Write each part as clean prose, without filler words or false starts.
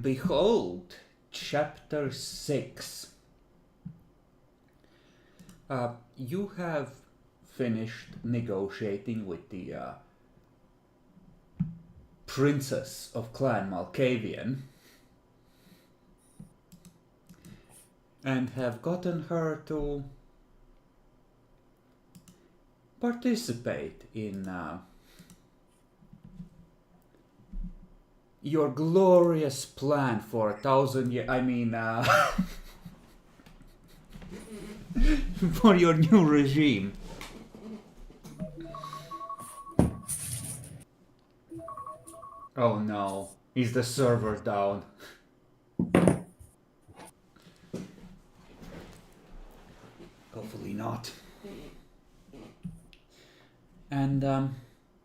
Behold, Chapter 6. You have finished negotiating with the Princess of Clan Malkavian and have gotten her to participate in your glorious plan for 1,000 years. I mean, for your new regime. Oh no, is the server down? Hopefully not. And,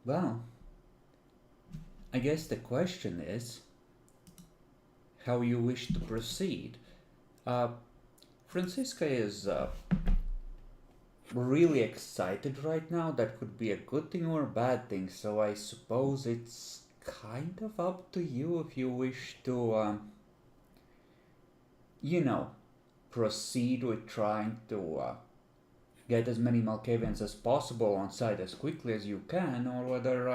well, I guess the question is how you wish to proceed. Francisca is really excited right now. That could be a good thing or a bad thing, so I suppose it's kind of up to you if you wish to, proceed with trying to get as many Malkavians as possible on site as quickly as you can, or whether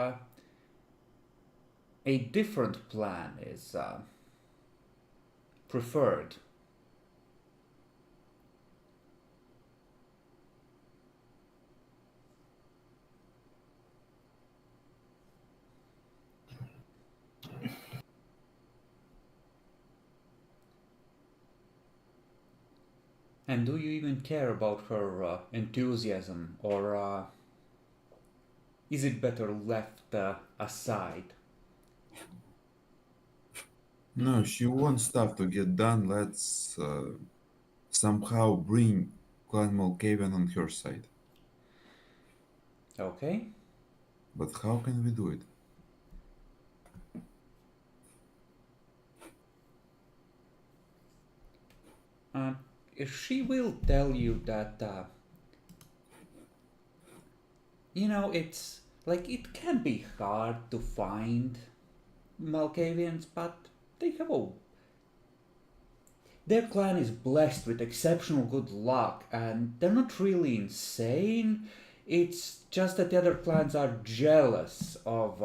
a different plan is preferred. And do you even care about her enthusiasm, or is it better left aside? No, she wants stuff to get done. Let's somehow bring Clan Malkavian on her side. Okay. But how can we do it? She will tell you that, it's like it can be hard to find Malkavians, but they have a. Their clan is blessed with exceptional good luck, and they're not really insane. It's just that the other clans are jealous of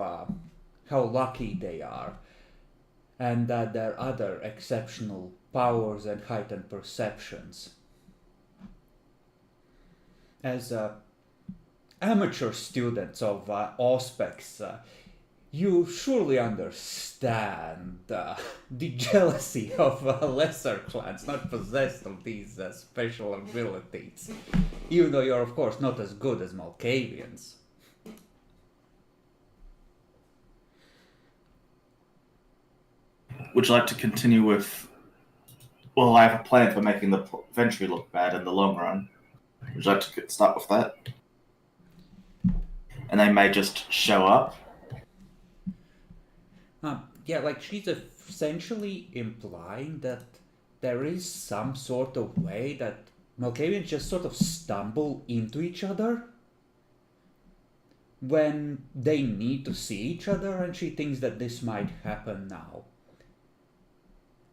how lucky they are, and that their other exceptional powers and heightened perceptions. As amateur students of Auspex, you surely understand the jealousy of lesser clans not possessed of these special abilities, even though you're of course not as good as Malkavians. Would you like to continue with? Well, I have a plan for making the Ventry look bad in the long run. Would you like to start with that? And they may just show up. Yeah, like she's essentially implying that there is some sort of way that Malkavians just sort of stumble into each other when they need to see each other, and she thinks that this might happen now.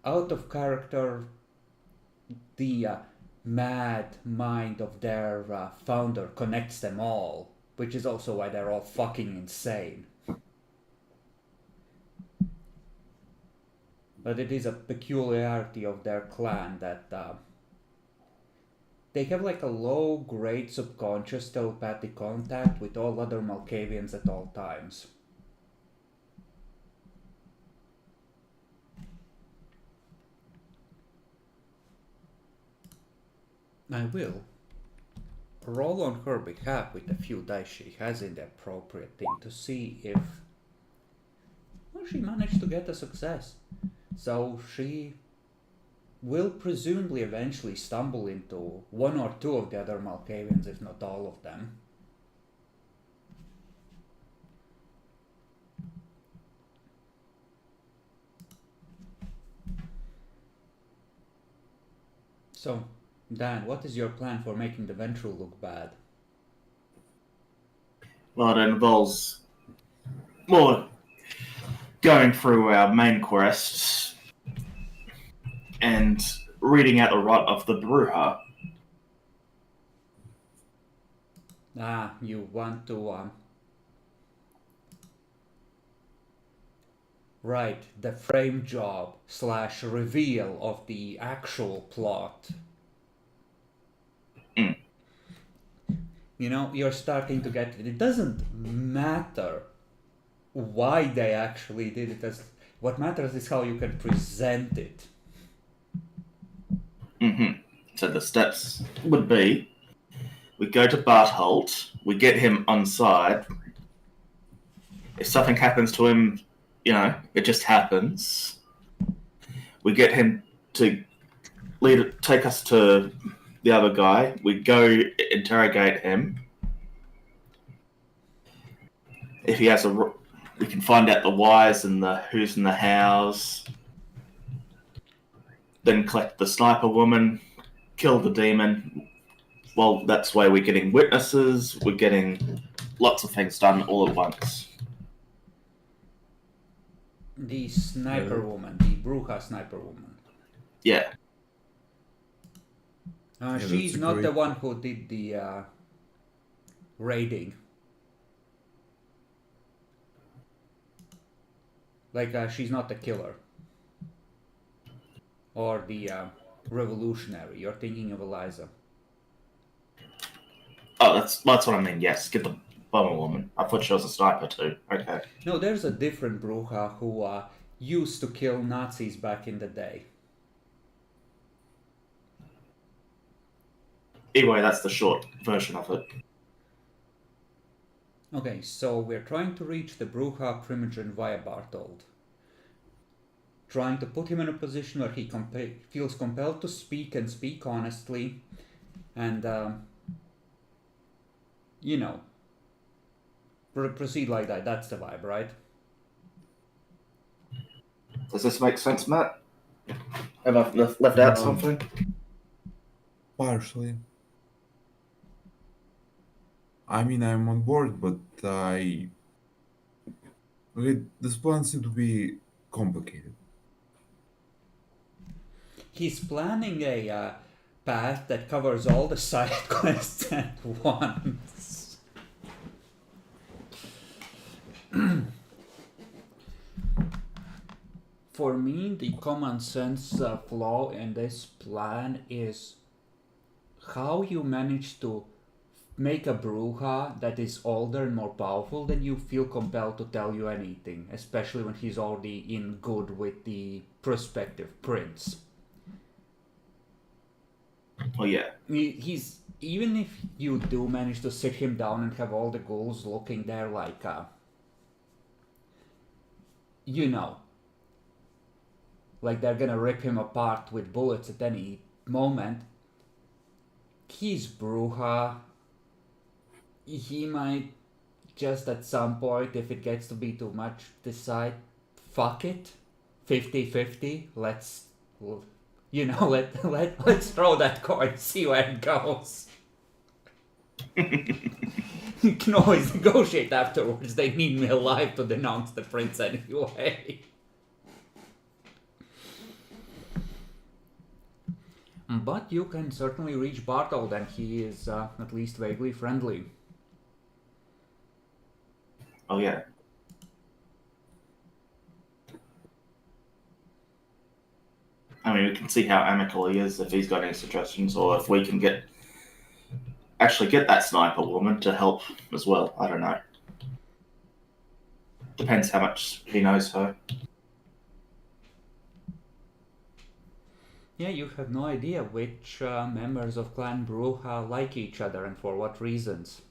Out of character, the mad mind of their founder connects them all, which is also why they're all fucking insane. But it is a peculiarity of their clan that they have like a low-grade subconscious telepathic contact with all other Malkavians at all times. I will roll on her behalf with a few dice she has in the appropriate thing to see if she managed to get a success. So she will presumably eventually stumble into one or two of the other Malkavians, if not all of them. So, Dan, what is your plan for making the Ventral look bad? Well, it involves. Well, going through our main quest and reading out the rot of the Bruja. You want to write the frame job / reveal of the actual plot. Mm. You know, you're starting to get it. It doesn't matter why they actually did it. What matters is how you can present it. Mm-hmm. So the steps would be, we go to Barthold, we get him on side. If something happens to him, you know, it just happens. We get him to take us to the other guy. We go interrogate him. If he has we can find out the whys and the who's and the hows. Then collect the sniper woman, kill the demon. Well, that's why we're getting witnesses. We're getting lots of things done all at once. The sniper woman, the Bruja sniper woman. Yeah. She's not the one who did the raiding. Like, she's not the killer. Or the revolutionary. You're thinking of Eliza. Oh, that's what I mean. Yes, get the bomber woman. I thought she was a sniper too. Okay. No, there's a different Bruja who used to kill Nazis back in the day. Anyway, that's the short version of it. Okay, so we're trying to reach the Bruja Primogen via Barthold. Trying to put him in a position where he feels compelled to speak and speak honestly. And, you know, proceed like that. That's the vibe, right? Does this make sense, Matt? Have I left out something? Partially. I mean, I'm on board, but this plan seems to be complicated. He's planning a path that covers all the side quests at once. For me, the common sense flaw in this plan is how you manage to make a Bruja that is older and more powerful than you feel compelled to tell you anything, especially when he's already in good with the prospective prince. Oh yeah. He's, even if you do manage to sit him down and have all the ghouls looking there like, you know, like they're gonna rip him apart with bullets at any moment, he's Bruja. He might just at some point, if it gets to be too much, decide, fuck it, 50-50, let's, you know, let's throw that coin, see where it goes. You can always negotiate afterwards. They need me alive to denounce the prince anyway. But you can certainly reach Barthold, and he is at least vaguely friendly. Oh yeah. I mean, we can see how amicable he is if he's got any suggestions, or if we can actually get that sniper woman to help as well. I don't know. Depends how much he knows her. Yeah, you have no idea which members of Clan Bruja like each other and for what reasons.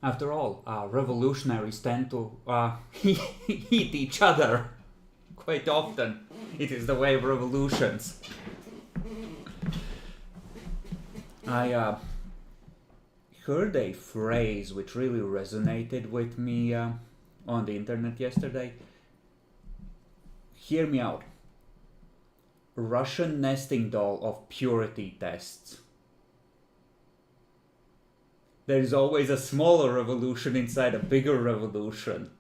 After all, revolutionaries tend to eat each other quite often. It is the way of revolutions. I heard a phrase which really resonated with me on the internet yesterday. Hear me out. Russian nesting doll of purity tests. there's always a smaller revolution inside a bigger revolution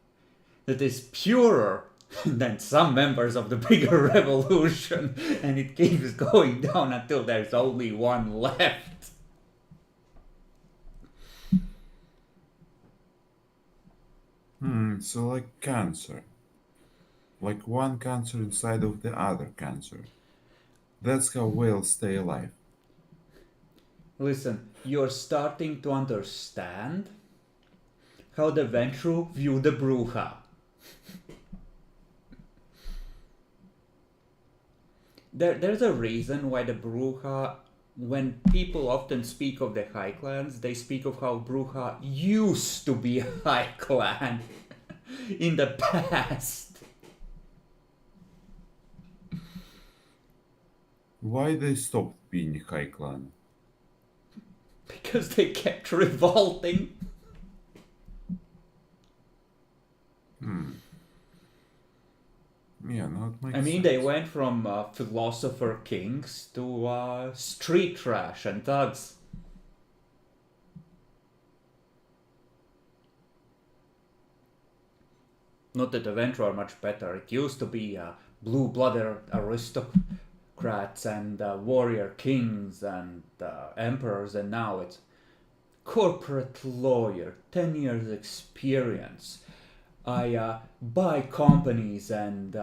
that is purer than some members of the bigger revolution, and it keeps going down until there's only one left. So like cancer. Like one cancer inside of the other cancer. That's how whales stay alive. Listen, you're starting to understand how the Ventru view the Bruja. There's a reason why the Bruja, when people often speak of the High Clans, they speak of how Bruja used to be a High Clan in the past. Why they stopped being High Clan? Because they kept revolting. Yeah, no, it makes I mean, sense. they went from philosopher kings to street trash and thugs. Not that the Ventru are much better. It used to be blue-blooded aristocrats and warrior kings and emperors, and now it's corporate lawyer, 10 years experience. I buy companies and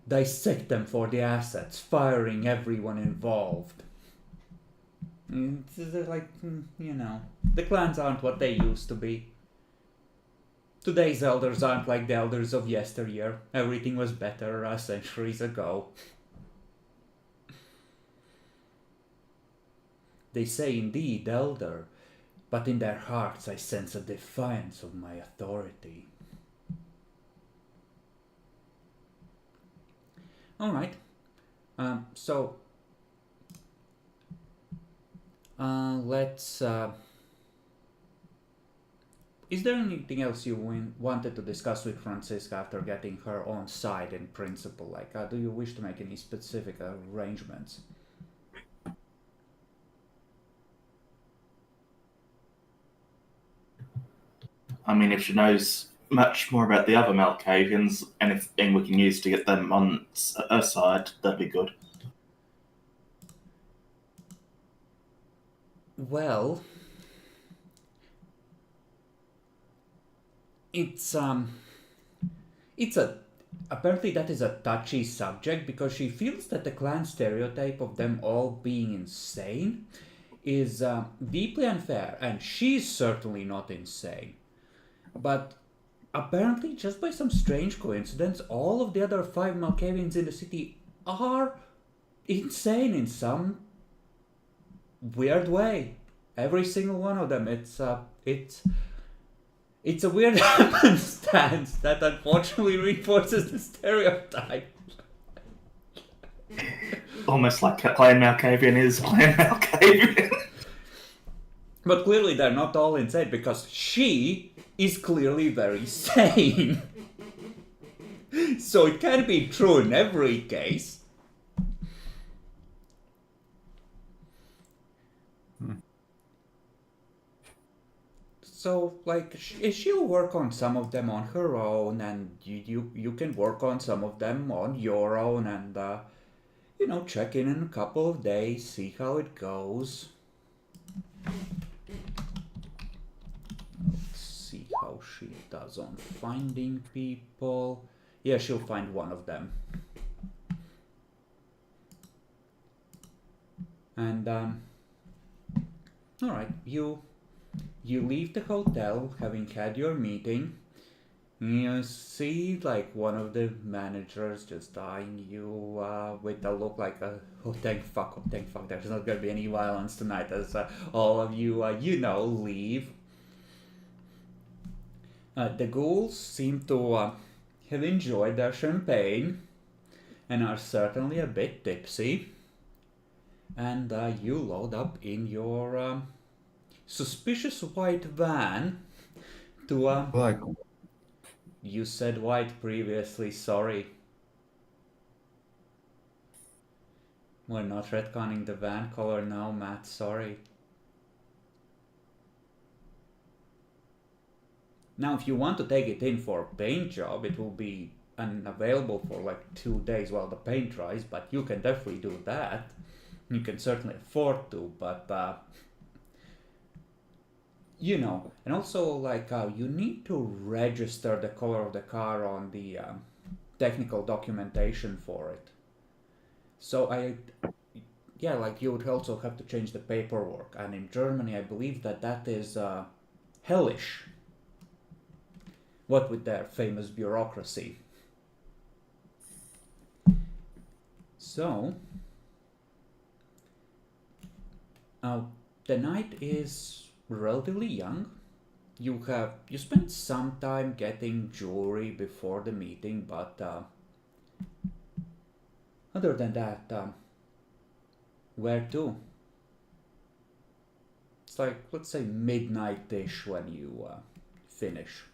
dissect them for the assets, firing everyone involved. It's like, you know, the clans aren't what they used to be. Today's elders aren't like the elders of yesteryear. Everything was better centuries ago. They say indeed elder, but in their hearts I sense a defiance of my authority. Alright, so let's... is there anything else you wanted to discuss with Francisca after getting her on side in principle? Like, do you wish to make any specific arrangements? I mean, if she knows much more about the other Malkavians, anything we can use to get them on her side, that'd be good. Well, it's apparently that is a touchy subject because she feels that the clan stereotype of them all being insane is deeply unfair, and she's certainly not insane. But apparently, just by some strange coincidence, all of the other 5 Malkavians in the city are insane in some weird way. Every single one of them. It's a weird happenstance that unfortunately reinforces the stereotype. Almost like Clan Malkavian is Clan Malkavian. But clearly they're not all insane because she is clearly very sane. So it can be true in every case. So, like, she'll work on some of them on her own, and you can work on some of them on your own, and, you know, check in a couple of days, see how it goes. Let's see how she does on finding people. Yeah, she'll find one of them. And, alright, you leave the hotel, having had your meeting. You see, like, one of the managers just eyeing you with a look like a, oh thank fuck, there's not gonna be any violence tonight as all of you, you know, leave. The ghouls seem to have enjoyed their champagne and are certainly a bit tipsy. And you load up in your suspicious white van to Black. You said white previously, sorry. We're not retconning the van color now, Matt, sorry. Now, if you want to take it in for a paint job, it will be unavailable for like 2 days while the paint dries, but you can definitely do that. You can certainly afford to, but you know, and also like you need to register the color of the car on the technical documentation for it. So yeah, like you would also have to change the paperwork, and in Germany, I believe that is hellish. What with their famous bureaucracy. So, uh, the night is relatively young. You spent some time getting jewelry before the meeting, but other than that, where to? It's like, let's say, midnight-ish when you finish.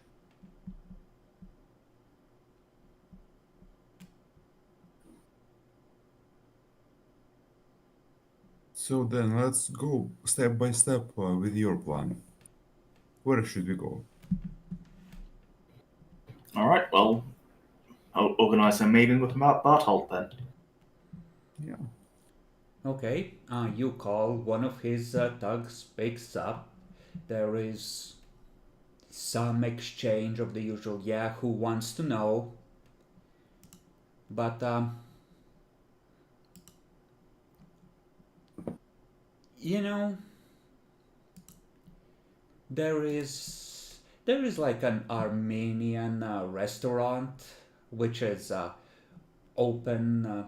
So then let's go step by step with your plan. Where should we go? All right. Well, I'll organise a meeting with Barthold then. Yeah. Okay, you call, one of his thugs picks up. There is some exchange of the usual, yeah, who wants to know? But, you know, there is like an Armenian restaurant which is open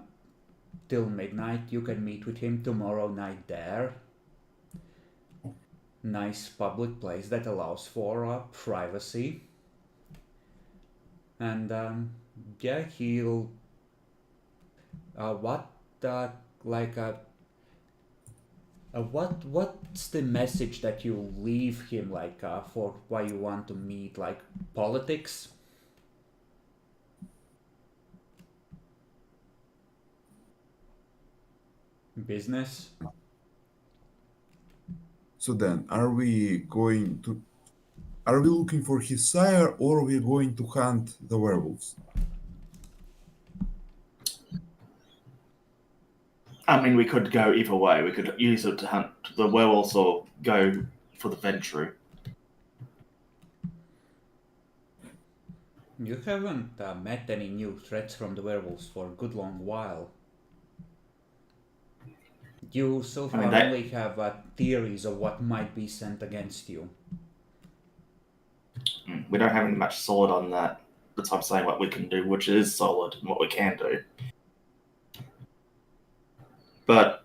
till midnight. You can meet with him tomorrow night there. Nice public place that allows for privacy. And yeah, he'll what like what's the message that you leave him, like for why you want to meet, like politics? Business? So then, are we looking for his sire, or are we going to hunt the werewolves? I mean, we could go either way. We could use it to hunt the werewolves or go for the Ventru. You haven't met any new threats from the werewolves for a good long while. You so far only have theories of what might be sent against you. We don't have any much solid on that. That's why I'm saying what we can do, which is solid, and what we can do. But,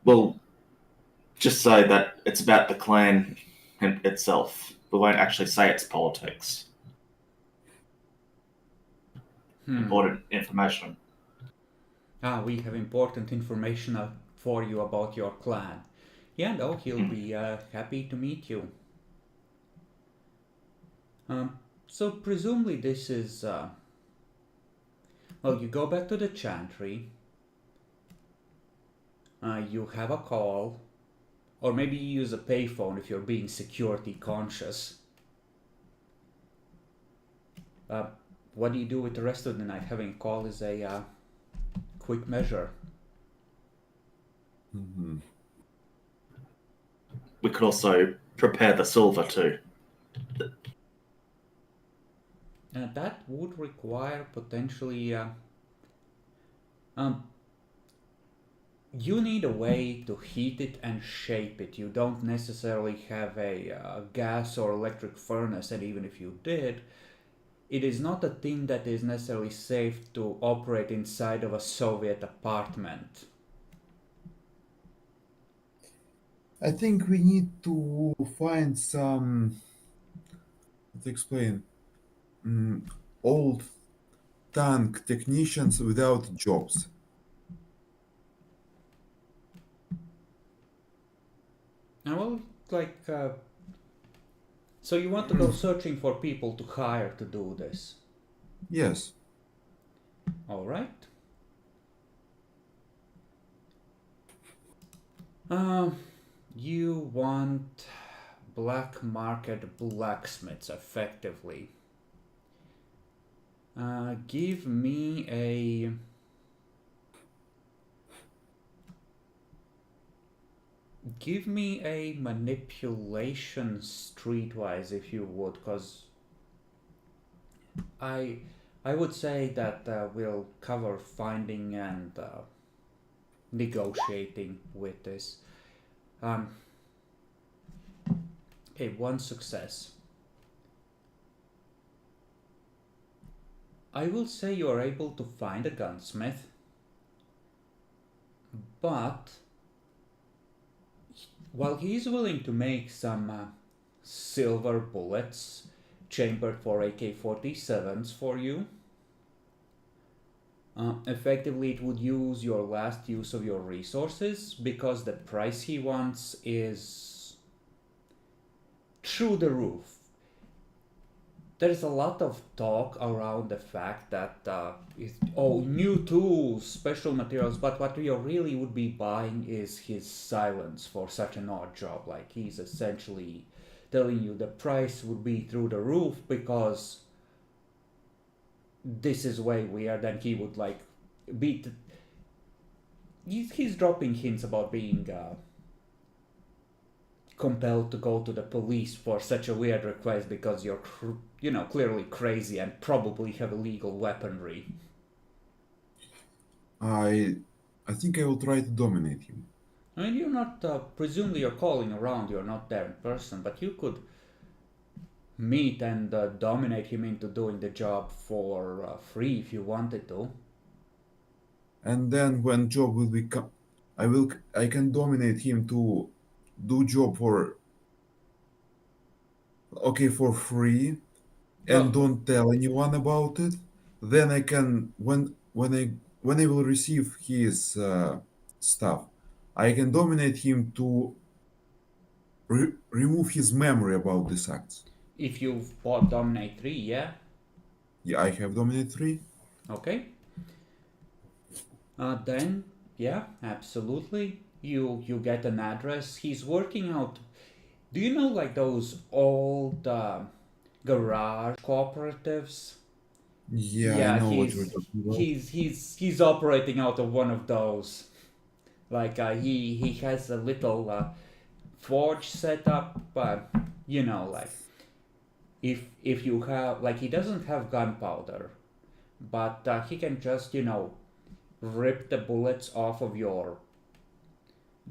we'll just say that it's about the clan itself. We won't actually say it's politics. Important information. We have important information for you about your clan. Yeah, no, he'll be happy to meet you. So presumably this is, well, you go back to the chantry, you have a call, or maybe you use a payphone if you're being security conscious. What do you do with the rest of the night? Having a call is a quick measure. Mm-hmm. We could also prepare the silver too. That would require potentially. You need a way to heat it and shape it. You don't necessarily have a gas or electric furnace, and even if you did, it is not a thing that is necessarily safe to operate inside of a Soviet apartment. I think we need to find some, let's explain, old tank technicians without jobs. Well, like, so you want to go searching for people to hire to do this? Yes. All right. You want black market blacksmiths, effectively. Give me a... Give me a manipulation streetwise, if you would, because I would say that we'll cover finding and negotiating with this. Okay, one success. I will say you are able to find a gunsmith, but while he is willing to make some silver bullets chambered for AK-47s for you, effectively it would use your last use of your resources, because the price he wants is through the roof. There's a lot of talk around the fact that new tools, special materials, but what you really would be buying is his silence for such an odd job. Like, he's essentially telling you the price would be through the roof because this is way weird, and he would like beat. He's dropping hints about being compelled to go to the police for such a weird request because you're, clearly crazy and probably have illegal weaponry. I think I will try to dominate him. I mean, you're not, presumably you're calling around, you're not there in person, but you could meet and dominate him into doing the job for free if you wanted to. And then when job will become, I can dominate him to do job for free, and don't tell anyone about it. Then I can when I will receive his stuff, I can dominate him to remove his memory about these acts. If you've bought Dominate 3, yeah? Yeah, I have dominate 3. Okay. Then, yeah, absolutely. You get an address. He's working out. Do you know, like, those old garage cooperatives? Yeah, I know what you're talking about. He's operating out of one of those. Like, he has a little forge set up, like, if you have, like, he doesn't have gunpowder, but he can just, rip the bullets off of your,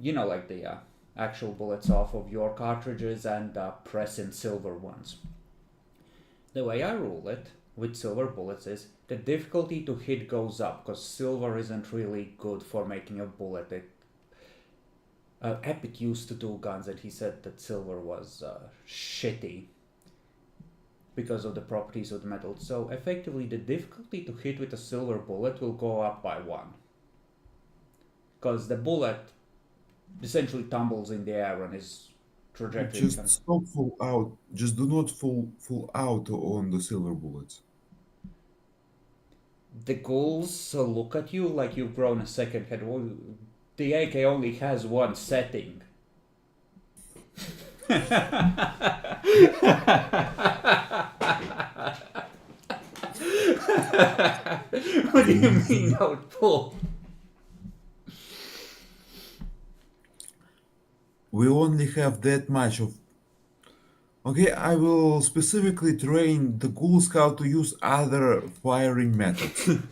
like the actual bullets off of your cartridges and press in silver ones. The way I rule it with silver bullets is the difficulty to hit goes up, because silver isn't really good for making a bullet. Epic used to do guns, and he said that silver was shitty because of the properties of the metal. So effectively, the difficulty to hit with a silver bullet will go up by 1. Because the bullet essentially tumbles in the air and his trajectory Just becomes... stop full out. Just do not full out on the silver bullets. The ghouls look at you like you've grown a second head. Well, the AK only has one setting. What do you mean out full? We only have that much of. Okay, I will specifically train the ghouls how to use other firing methods.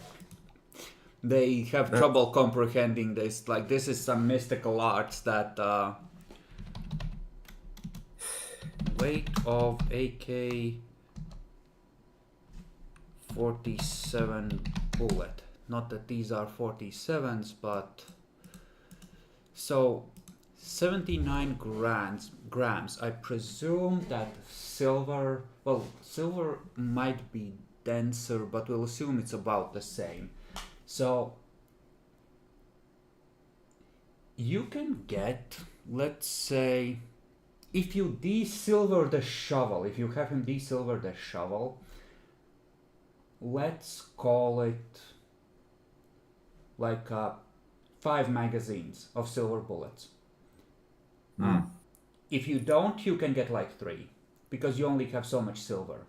They have trouble comprehending this. Like, this is some mystical arts that weight of AK-47 bullet. Not that these are 47s, but so 79 grams. I presume that silver, well, silver might be denser, but we'll assume it's about the same. So you can get, let's say, if you desilver the shovel, if you have him desilver the shovel, let's call it like 5 magazines of silver bullets. Uh, if you don't, you can get like 3 because you only have so much silver.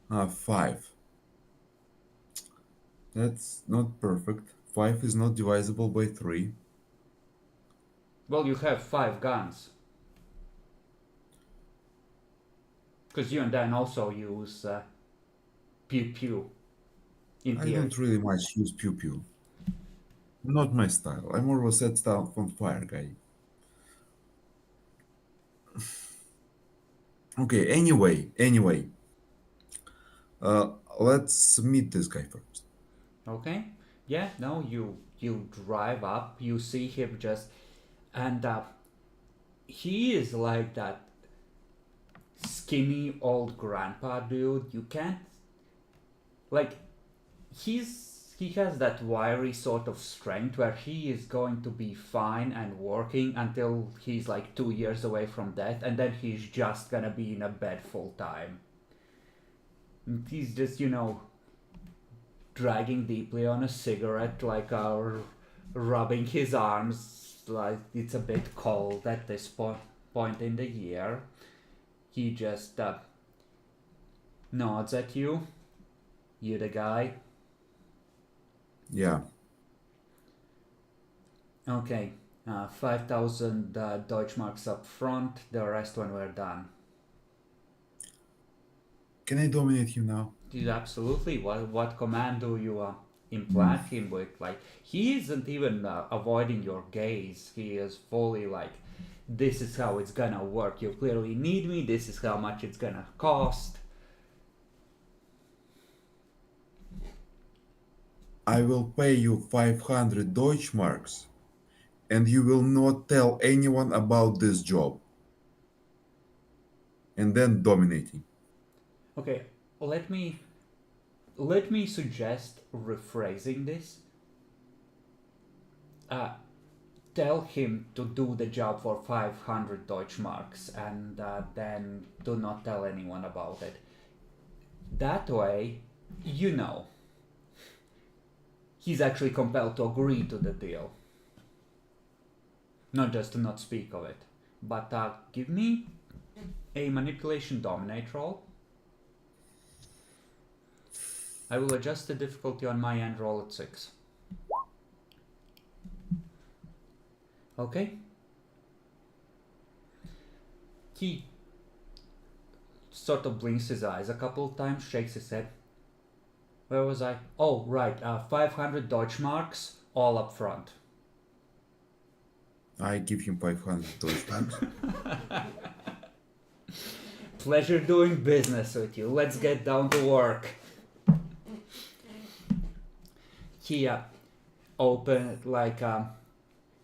5. That's not perfect. 5 is not divisible by 3. Well, you have 5 guns because you and Dan also use pew pew in I theory. don't really much use pew pew. Not my style. I'm more of a set style on fire guy. Okay, anyway, uh, let's meet this guy first. Okay, yeah, no, you drive up, you see him just, and he is like that skinny old grandpa dude. You can't, like, he has that wiry sort of strength where he is going to be fine and working until he's like 2 years away from death, and then he's just gonna be in a bed full time. And he's just, dragging deeply on a cigarette, like rubbing his arms, like it's a bit cold at this point in the year. He just nods at you. You the guy? Yeah, Okay. 5,000 Deutschmarks up front, the rest when we're done. can I dominate him now? Absolutely. What command do you Hmm. implant him with? Like, he isn't even avoiding your gaze. He is fully like, this is how it's gonna work. You clearly need me. This is how much it's gonna cost. I will pay you 500 Deutschmarks, and you will not tell anyone about this job. And then dominating. Okay, let me suggest rephrasing this. Uh, Tell him to do the job for 500 Deutschmarks and then do not tell anyone about it. That way, he's actually compelled to agree to the deal. Not just to not speak of it. But give me a manipulation dominate roll. I will adjust the difficulty on my end, roll at 6. Okay? He sort of blinks his eyes a couple of times, shakes his head. Where was I? Oh, right. 500 Deutschmarks, all up front. I give him 500 Deutschmarks. Pleasure doing business with you. Let's get down to work. He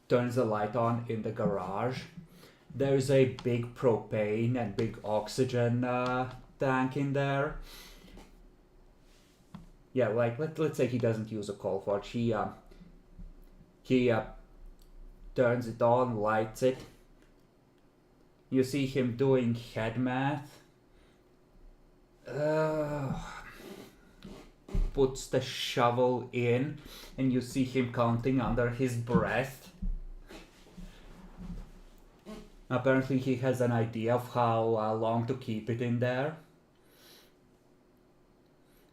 turns the light on in the garage. There's a big propane and big oxygen tank in there. Yeah, like let's say he doesn't use a coal forge. He turns it on, lights it. You see him doing head math. Puts the shovel in, and you see him counting under his breath. Apparently, he has an idea of how long to keep it in there.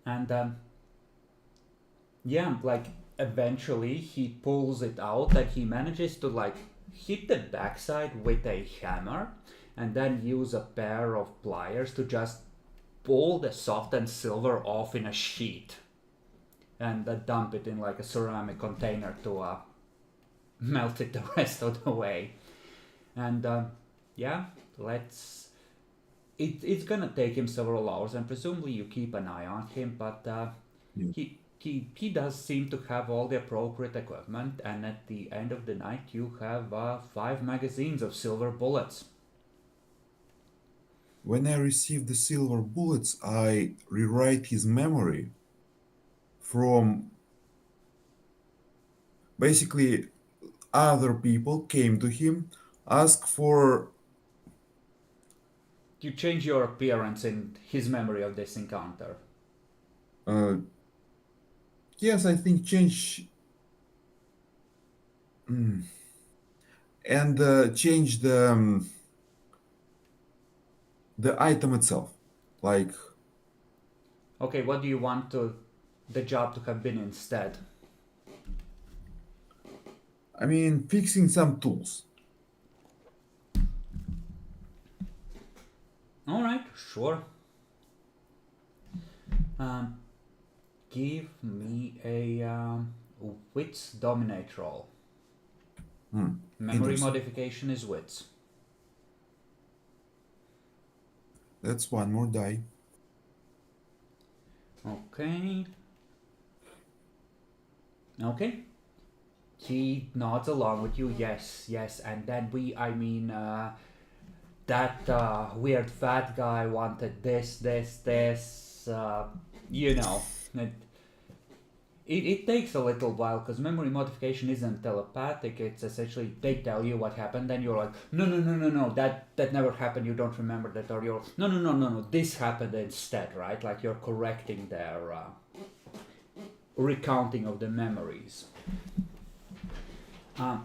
And yeah, like eventually he pulls it out and he manages to like hit the backside with a hammer and then use a pair of pliers to just pull the softened silver off in a sheet and dump it in like a ceramic container to melt it the rest of the way. And yeah, it's gonna take him several hours, and presumably you keep an eye on him, but Yeah. he does seem to have all the appropriate equipment, and at the end of the night you have 5 magazines of silver bullets. When I receive the silver bullets, I rewrite his memory from basically other people came to him, ask for You change your appearance in his memory of this encounter. uh, yes, I think change. and change the item itself. Like, Okay, what do you want the job to have been instead? I mean, fixing some tools. All right, sure. Give me a wits dominate roll. Memory Interesting. modification is wits. That's one more die. Okay. Okay. He nods along with you. Yes, yes. And then that weird fat guy wanted this. You know, it takes a little while because memory modification isn't telepathic. It's essentially they tell you what happened, then you're like, no, that never happened. You don't remember that, or you're no, this happened instead, right? Like you're correcting their recounting of the memories. And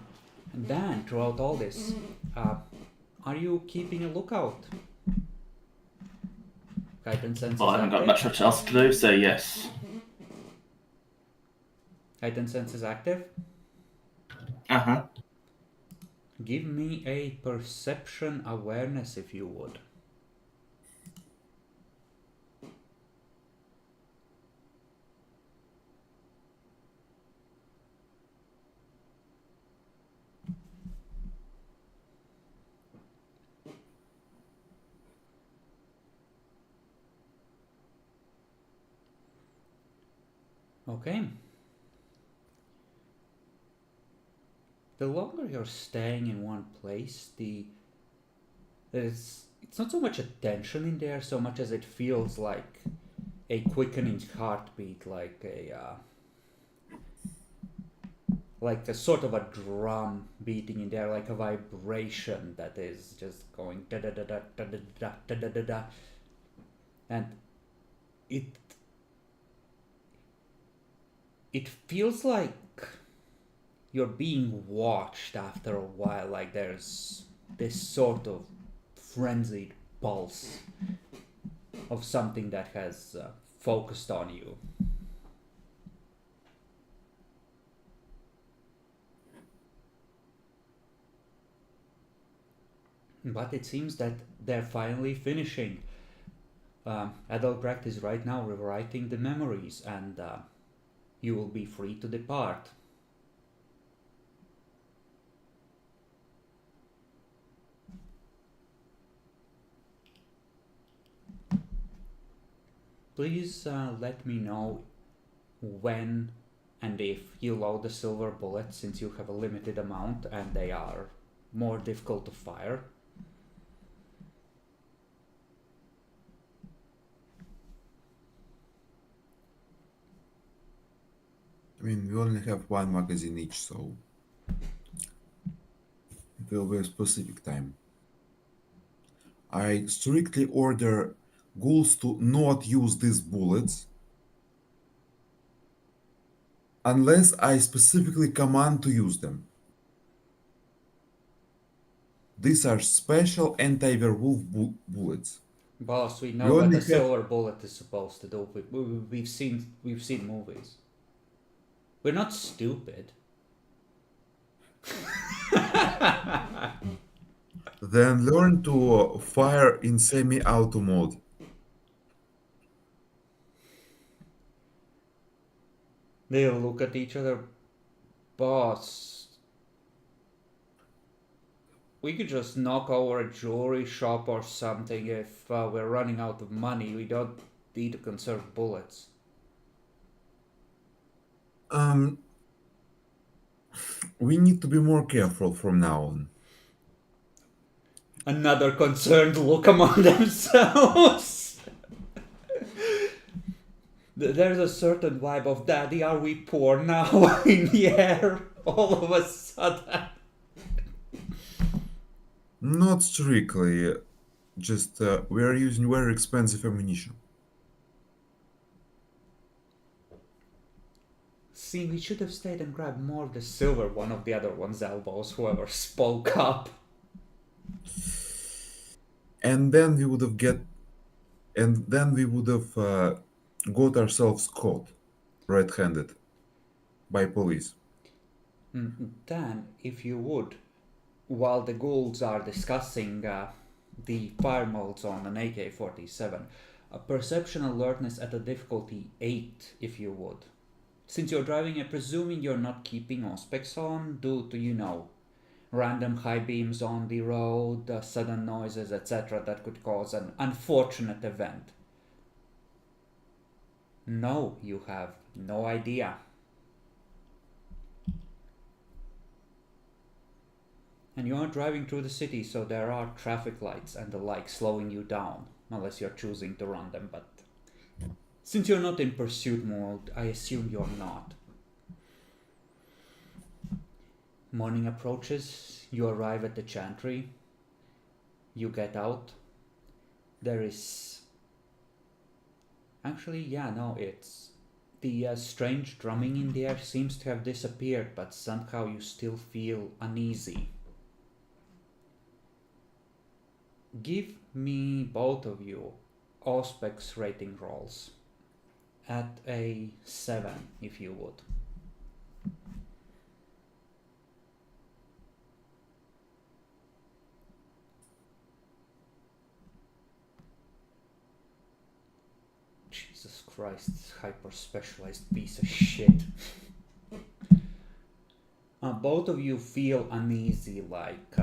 then throughout all this, are you keeping a lookout? Heightened senses Well, I haven't got active? much else to do, so yes. Heightened senses active? Uh-huh. Give me a perception awareness if you would. Okay. The longer you're staying in one place, it's not so much a tension in there so much as it feels like a quickening heartbeat, like a sort of a drum beating in there, like a vibration that is just going da da da da da da da da da da, and it feels like you're being watched after a while, like there's this sort of frenzied pulse of something that has focused on you. But it seems that they're finally finishing. Adult is right now rewriting the memories, and you will be free to depart. Please let me know when and if you load the silver bullets, since you have a limited amount and they are more difficult to fire. I mean, we only have one magazine each, so it will be a specific time. I strictly order ghouls to not use these bullets unless I specifically command to use them. These are special anti-werewolf bullets. Boss, we We know what only a have silver bullet is supposed to do. We've seen movies. We're not stupid. then learn to fire in semi-auto mode. They'll look at each other. Boss, we could just knock over a jewelry shop or something if we're running out of money. We don't need to conserve bullets. We need to be more careful from now on. Another concerned look among themselves. There's a certain vibe of "Daddy, are we poor now?" in the air all of a sudden. Not strictly, just we are using very expensive ammunition. See, we should have stayed and grabbed more of the silver one of the other one's elbows, whoever spoke up. And then we would have got ourselves caught red-handed by police. Dan, if you would, while the ghouls are discussing the fire modes on an AK-47, a perception alertness at a difficulty 8, if you would. Since you're driving, I'm presuming you're not keeping auspex on due to, random high beams on the road, sudden noises, etc. that could cause an unfortunate event. No, you have no idea. And you are driving through the city, so there are traffic lights and the like slowing you down, unless you're choosing to run them, but since you're not in pursuit mode, I assume you're not. Morning approaches, you arrive at the chantry, you get out. There is... it's... The strange drumming in the air seems to have disappeared, but somehow you still feel uneasy. Give me, both of you, auspex rating rolls. At a 7, if you would. Jesus Christ, hyper-specialized piece of shit. Both of you feel uneasy, like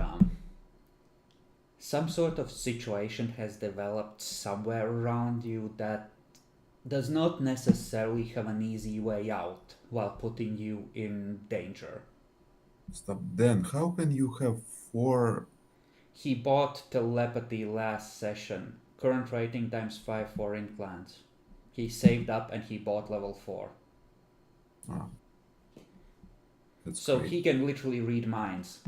some sort of situation has developed somewhere around you that does not necessarily have an easy way out while putting you in danger. Stop. Then how can you have 4? He bought telepathy last session. Current rating times 5 for implants. He saved up and he bought level 4. Oh. That's So great. he can literally read minds.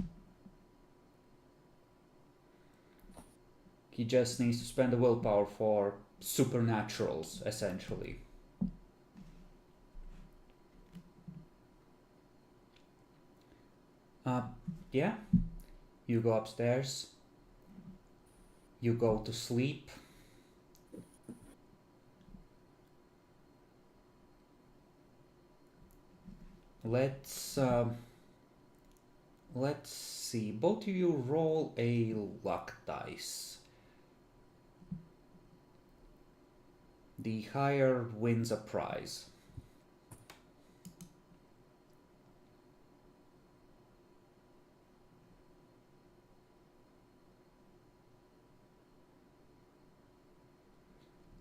He just needs to spend the willpower for supernaturals, essentially. Yeah. You go upstairs. You go to sleep. Let's see. Both of you roll a luck dice. The higher wins a prize.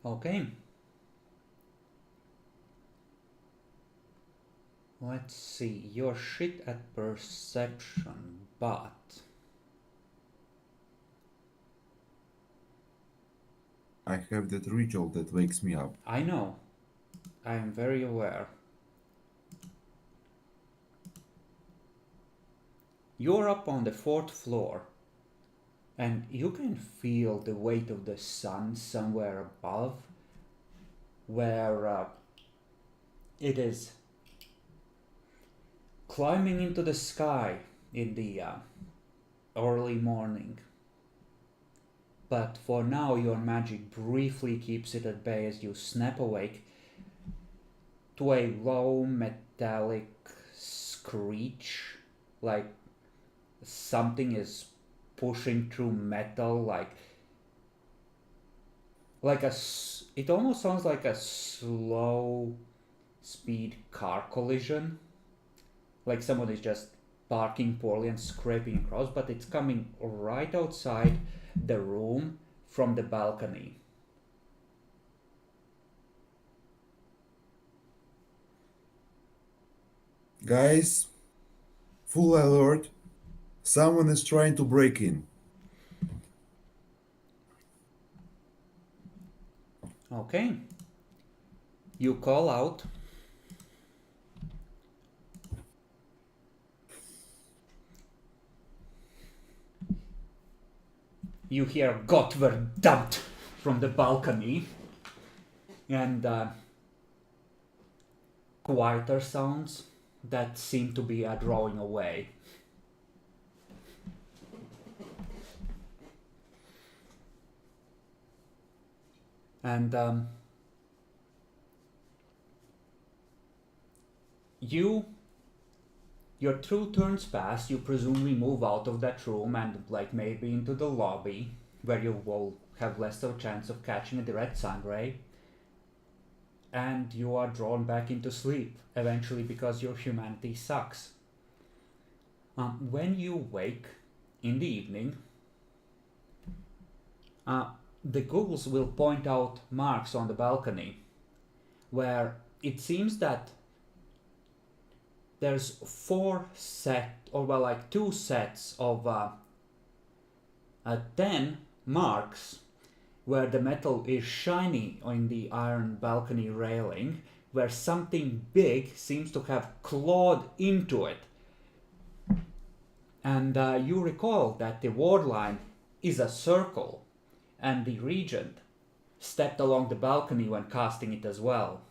Okay. Let's see. You're shit at perception, but I have that ritual that wakes me up. I know. I am very aware. You're up on the 4th floor, and you can feel the weight of the sun somewhere above, where it is climbing into the sky in the early morning. But for now, your magic briefly keeps it at bay as you snap awake to a low metallic screech, like something is pushing through metal, it almost sounds like a slow speed car collision, like someone is just parking poorly and scraping across, but it's coming right outside the room from the balcony. Guys, full alert. Someone is trying to break in. Okay. You call out. You hear "Gott verdammt" from the balcony, and quieter sounds that seem to be drawing away. And your 2 turns pass, you presumably move out of that room and like maybe into the lobby where you will have less of a chance of catching a direct sun ray, and you are drawn back into sleep eventually because your humanity sucks. When you wake in the evening, the ghouls will point out marks on the balcony where it seems that there's 2 sets of 10 marks where the metal is shiny on the iron balcony railing, where something big seems to have clawed into it. And you recall that the ward line is a circle, and the regent stepped along the balcony when casting it as well.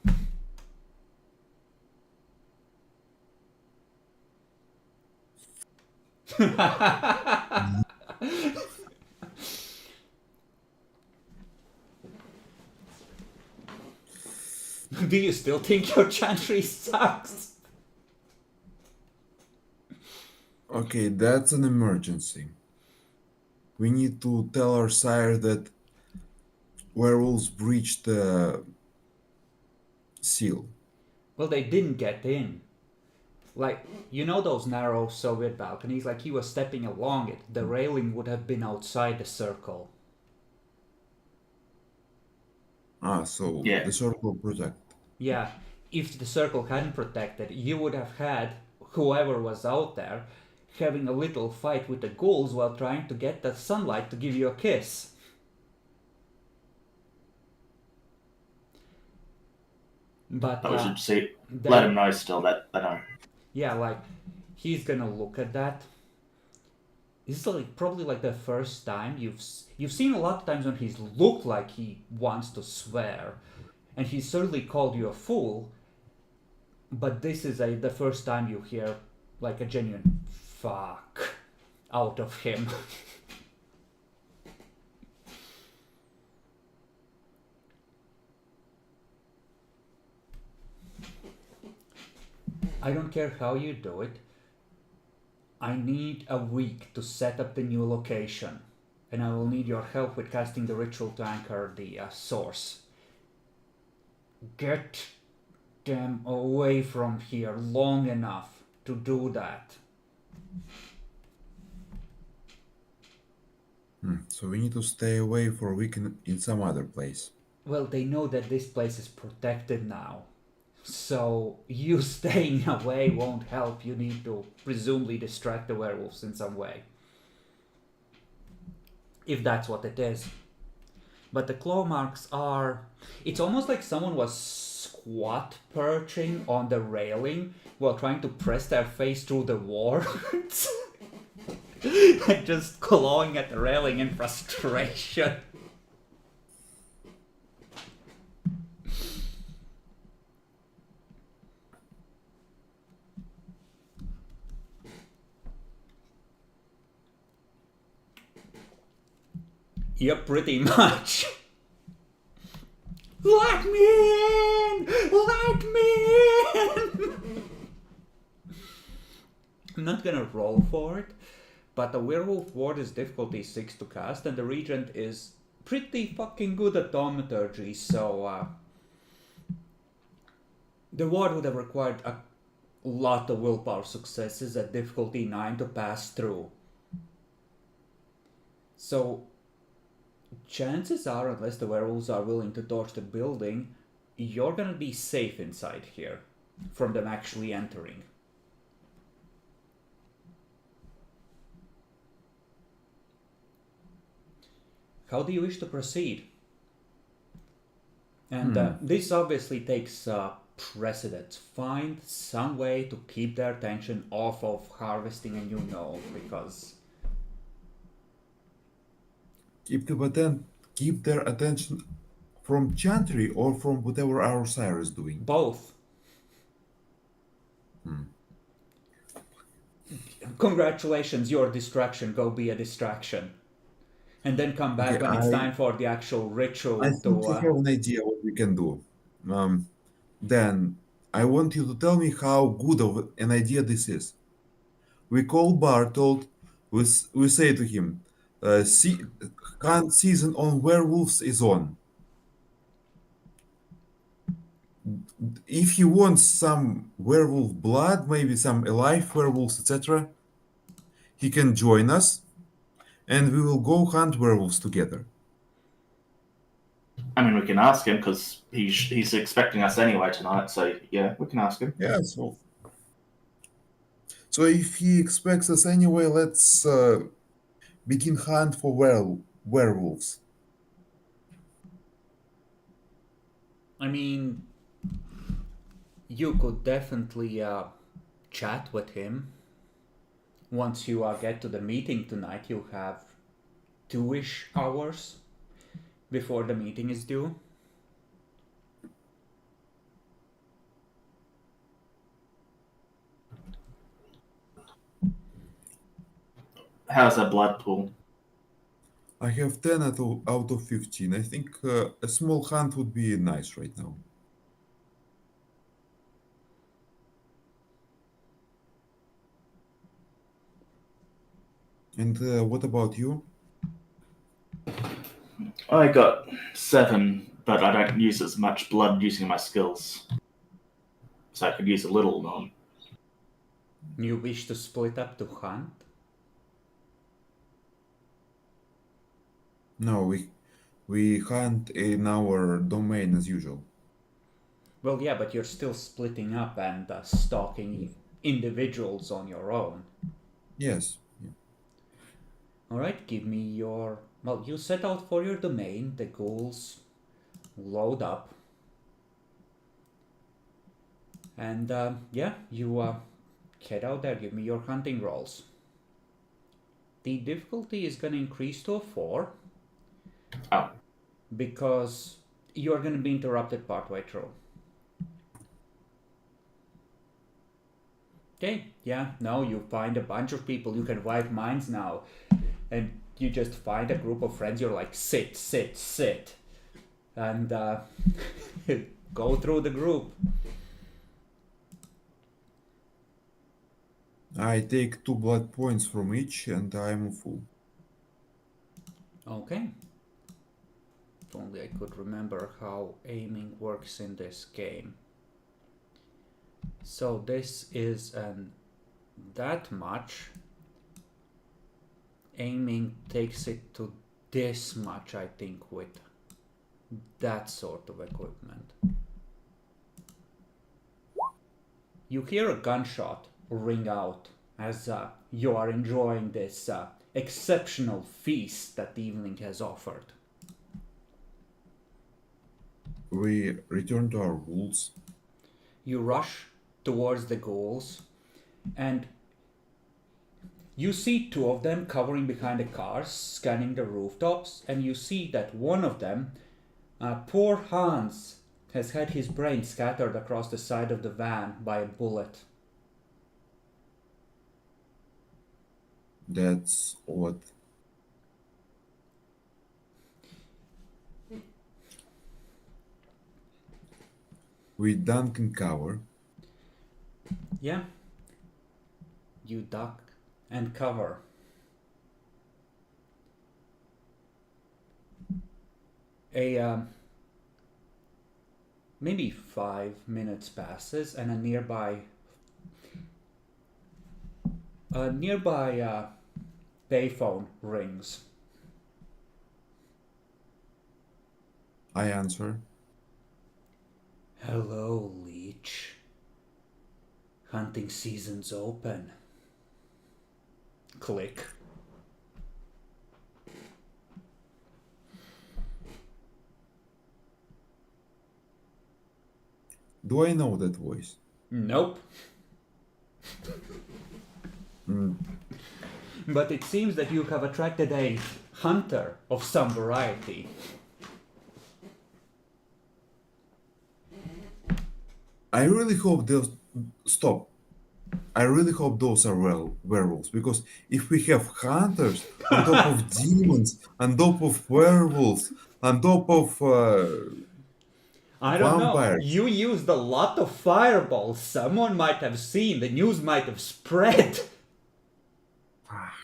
Do you still think your chantry sucks? Okay, that's an emergency. We need to tell our sire that werewolves breached the seal. Well, they didn't get in. Like, you know those narrow Soviet balconies? Like, he was stepping along it. The railing would have been outside the circle. So Yeah. the circle protect. Yeah, if the circle hadn't protected, you would have had whoever was out there having a little fight with the ghouls while trying to get the sunlight to give you a kiss. But we should see. Let him know still that they know. Yeah, like, he's gonna look at that. This is like probably like the first time you've seen a lot of times when he's looked like he wants to swear, and he's certainly called you a fool. But this is the first time you hear like a genuine fuck out of him. I don't care how you do it. I need a week to set up the new location, and I will need your help with casting the ritual to anchor the source. Get them away from here long enough to do that. So we need to stay away for a week in some other place. Well, they know that this place is protected now. So you staying away won't help. You need to presumably distract the werewolves in some way. If that's what it is. But the claw marks are... It's almost like someone was squat perching on the railing while trying to press their face through the wards. And just clawing at the railing in frustration. Yep, pretty much. Let me in! Let me in! I'm not gonna roll for it, but the werewolf ward is difficulty 6 to cast, and the regent is pretty fucking good at thaumaturgy, so the ward would have required a lot of willpower successes at difficulty 9 to pass through. So chances are, unless the werewolves are willing to torch the building, you're gonna be safe inside here from them actually entering. How do you wish to proceed? And this obviously takes precedence. Find some way to keep their attention off of harvesting a new gnome, because... Keep their attention from chantry or from whatever our sire is doing. Both. Congratulations, your distraction. Go be a distraction. And then come back Okay, when it's time for the actual I ritual think to. I have an idea what we can do. Then I want you to tell me how good of an idea this is. We call Bartold. We say to him, hunt season on werewolves is on. If he wants some werewolf blood, maybe some alive werewolves, etc., he can join us, and we will go hunt werewolves together. I mean, we can ask him because he's expecting us anyway tonight. So yeah, we can ask him. Yeah, so if he expects us anyway, let's begin hunt for werewolves. I mean, you could definitely chat with him. Once you get to the meeting tonight, you have 2-ish hours before the meeting is due. How's that blood pool? I have 10 out of 15. I think a small hunt would be nice right now. And what about you? I got 7, but I don't use as much blood using my skills, so I could use a little more. You wish to split up to hunt? No, we hunt in our domain as usual. Well, yeah, but you're still splitting up and stalking individuals on your own. Yes. Yeah. Alright, give me your. Well, you set out for your domain, the ghouls load up. And yeah, you head out there, give me your hunting rolls. The difficulty is going to increase to a 4. Oh. Because you're going to be interrupted partway through. Okay, yeah, no, you find a bunch of people, you can wipe minds now. And you just find a group of friends, you're like, sit, sit, sit. And go through the group. I take 2 blood points from each and I'm full. Okay. If only I could remember how aiming works in this game. So this is that much. Aiming takes it to this much, I think, with that sort of equipment. You hear a gunshot ring out as you are enjoying this exceptional feast that the evening has offered. We return to our wolves. You rush towards the ghouls, and you see 2 of them covering behind the cars, scanning the rooftops, and you see that one of them, poor Hans, has had his brain scattered across the side of the van by a bullet. That's odd. We dunk and cover. Yeah. You duck and cover. Maybe 5 minutes passes, and a nearby payphone rings. I answer. Hello, Leech. Hunting season's open. Click. Do I know that voice? Nope. But it seems that you have attracted a hunter of some variety. I really hope they'll stop. I really hope those are werewolves, because if we have hunters on top of demons, on top of werewolves, on top of I don't know. vampires, You used a lot of fireballs. Someone might have seen. The news might have spread. fuck.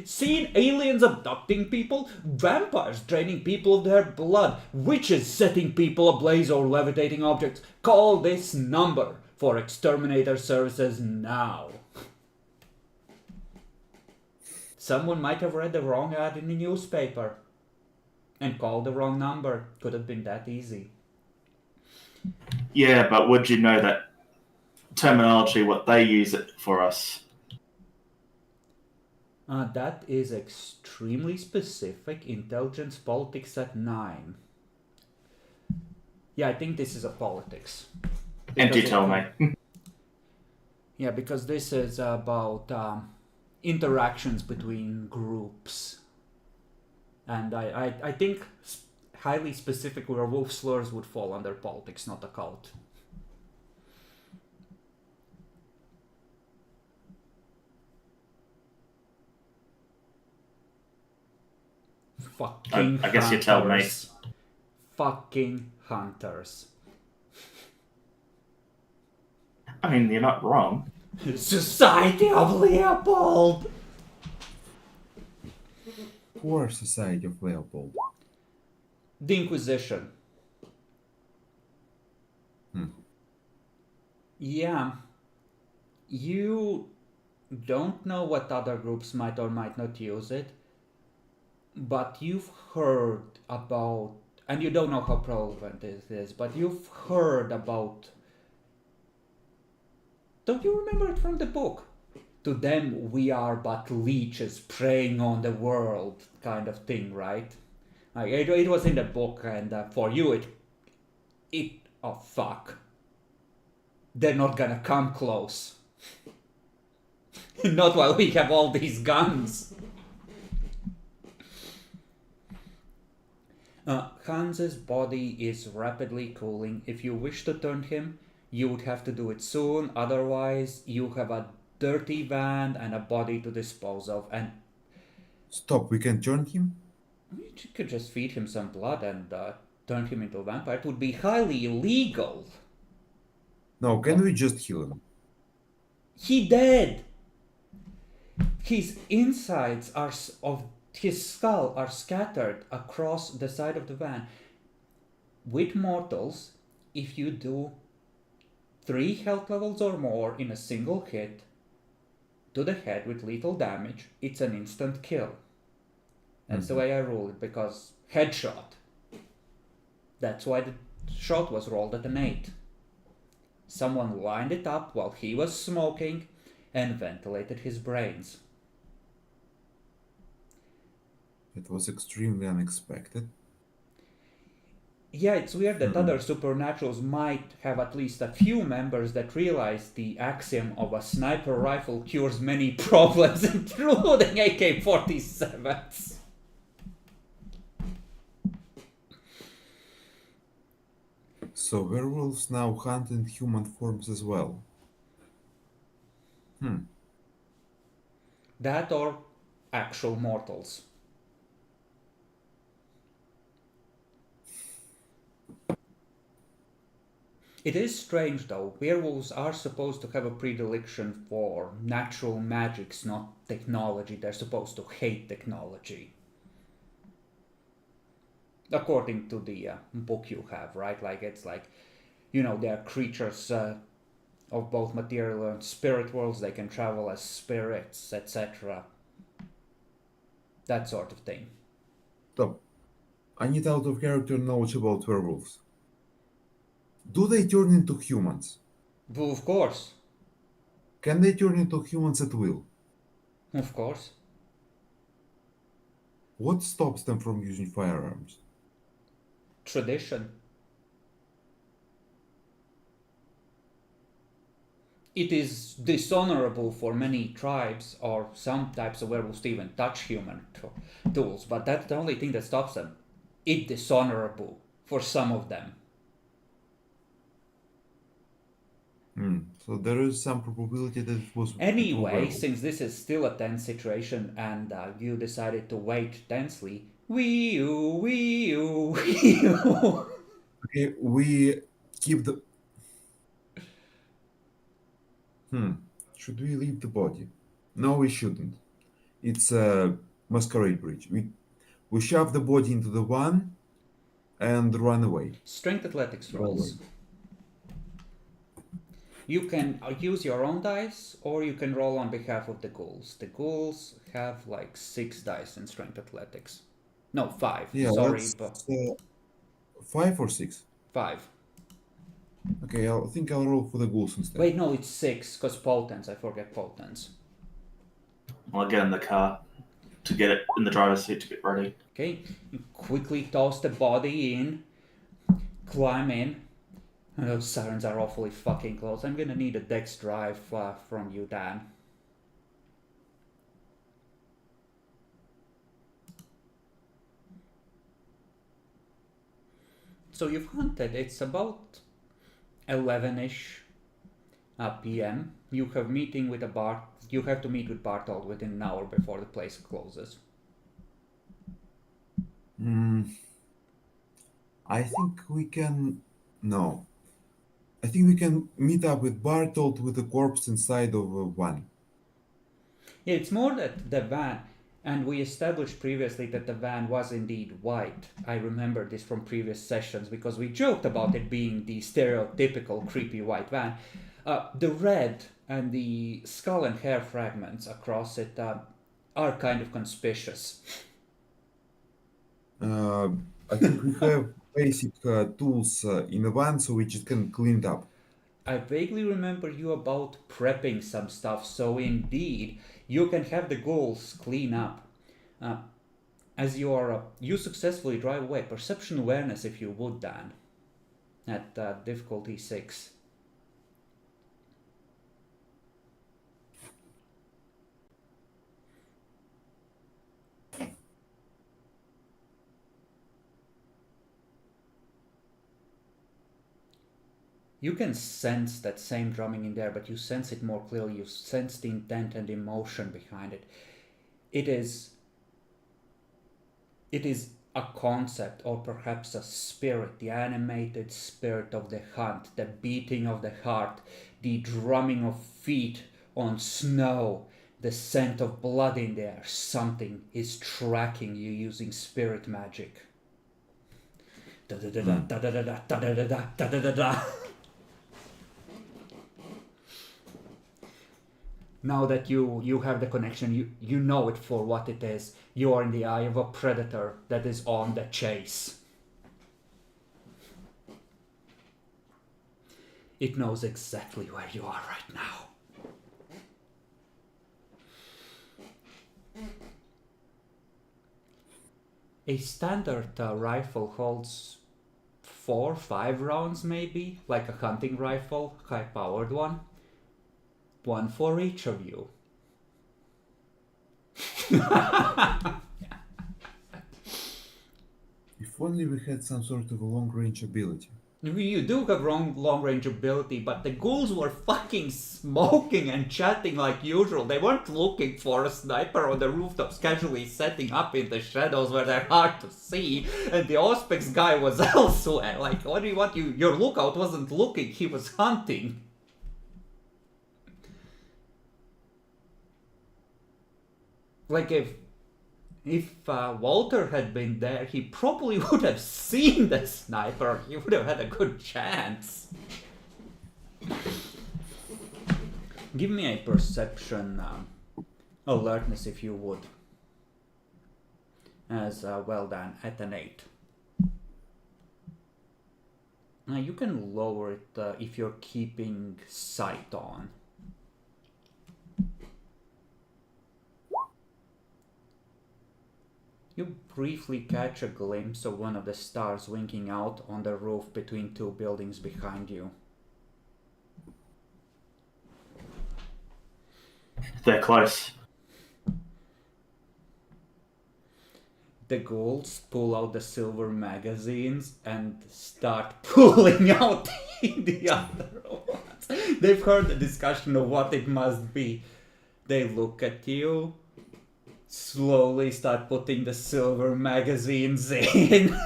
Seen aliens abducting people, vampires draining people of their blood, witches setting people ablaze or levitating objects. Call this number for exterminator services now. Someone might have read the wrong ad in the newspaper and called the wrong number. Could have been that easy. Yeah, but would you know that terminology, what they use it for us? That is extremely specific. Intelligence politics at 9. Yeah, I think this is a politics. And you Because tell it- me. Yeah, because this is about interactions between groups. And I think highly specific werewolf slurs would fall under politics, not occult. Fucking I guess you tell me. hunters. Fucking hunters. I mean, you're not wrong. Society of Leopold! Poor society of Leopold. The Inquisition. Yeah. You don't know what other groups might or might not use it, but you've heard about, and you don't know how prevalent it is, but you've heard about. Don't you remember it from the book? To them, we are but leeches preying on the world, kind of thing, right? Like, it was in the book, and for you, oh fuck. They're not gonna come close. Not while we have all these guns. Hans's body is rapidly cooling. If you wish to turn him, you would have to do it soon. Otherwise, you have a dirty van and a body to dispose of. And Stop, we can turn him? you could just feed him some blood and turn him into a vampire. It would be highly illegal. No, can we just heal him? He dead. His insides of his skull are scattered across the side of the van. With mortals, if you do 3 health levels or more in a single hit to the head with lethal damage, it's an instant kill. That's the way I rule it, because headshot. That's why the shot was rolled at an 8. Someone lined it up while he was smoking and ventilated his brains. It was extremely unexpected. Yeah, it's weird that other supernaturals might have at least a few members that realize the axiom of a sniper rifle cures many problems, including AK-47s. So werewolves now hunt in human forms as well. That or actual mortals. It is strange though, werewolves are supposed to have a predilection for natural magics, not technology. They're supposed to hate technology. According to the book you have, right? Like, it's like, they are creatures of both material and spirit worlds. They can travel as spirits, etc. That sort of thing. Stop. I need out of character knowledge about werewolves. Do they turn into humans? Well, of course. Can they turn into humans at will? Of course. What stops them from using firearms? Tradition. It is dishonorable for many tribes or some types of werewolves to even touch human tools, but that's the only thing that stops them. It's dishonorable for some of them. So there is some probability that it was. Anyway, since this is still a tense situation and you decided to wait tensely, wee-oo, wee-oo, wee-oo. Okay, we keep the. Should we leave the body? No, we shouldn't. It's a masquerade bridge. We shove the body into the van and run away. Strength athletics Go away. rolls. You can use your own dice, or you can roll on behalf of the ghouls. The ghouls have like 6 dice in strength athletics. No, 5. Yeah, Sorry, let's, but 5 or 6. 5. Okay, I think I'll roll for the ghouls instead. Wait, no, it's 6, because potence. I forget potence. I'll get in the car to get it in the driver's seat to get ready. Okay, you quickly toss the body in, climb in. Those sirens are awfully fucking close. I'm gonna need a dex drive from you, Dan. So you've hunted. It's about 11ish p.m. You have meeting with You have to meet with Bartold within an hour before the place closes. I think we can. No. I think we can meet up with Bartold with the corpse inside of a van. Yeah, it's more that the van, and we established previously that the van was indeed white. I remember this from previous sessions because we joked about it being the stereotypical creepy white van. The red and the skull and hair fragments across it are kind of conspicuous. I think we have basic tools in the van, so we just can clean it up. I vaguely remember you about prepping some stuff, so indeed, you can have the ghouls clean up. As you successfully drive away. Perception awareness, if you would, Dan. At difficulty 6. You can sense that same drumming in there, but you sense it more clearly. You sense the intent and emotion behind it. It is a concept, or perhaps a spirit, the animated spirit of the hunt, the beating of the heart, the drumming of feet on snow, the scent of blood in the air. Something is tracking you using spirit magic. Da-da-da-da, da-da-da-da, da-da-da-da, da-da-da-da. Now that you have the connection, you know it for what it is. You are in the eye of a predator that is on the chase. It knows exactly where you are right now. A standard rifle holds 4-5 rounds maybe, like a hunting rifle, high-powered one. One for each of you. If only we had some sort of a long-range ability. You do have long-range ability, but the ghouls were fucking smoking and chatting like usual. They weren't looking for a sniper on the rooftops, casually setting up in the shadows where they're hard to see, and the Auspex guy was elsewhere. Like, what do you want? Your lookout wasn't looking, he was hunting. Like, if Walter had been there, he probably would have seen the sniper. He would have had a good chance. Give me a perception alertness, if you would. As well done, at an 8. Now you can lower it if you're keeping sight on. You briefly catch a glimpse of one of the stars winking out on the roof between 2 buildings behind you. They're close. The ghouls pull out the silver magazines and start pulling out the other ones. They've heard the discussion of what it must be. They look at you, slowly start putting the silver magazines in.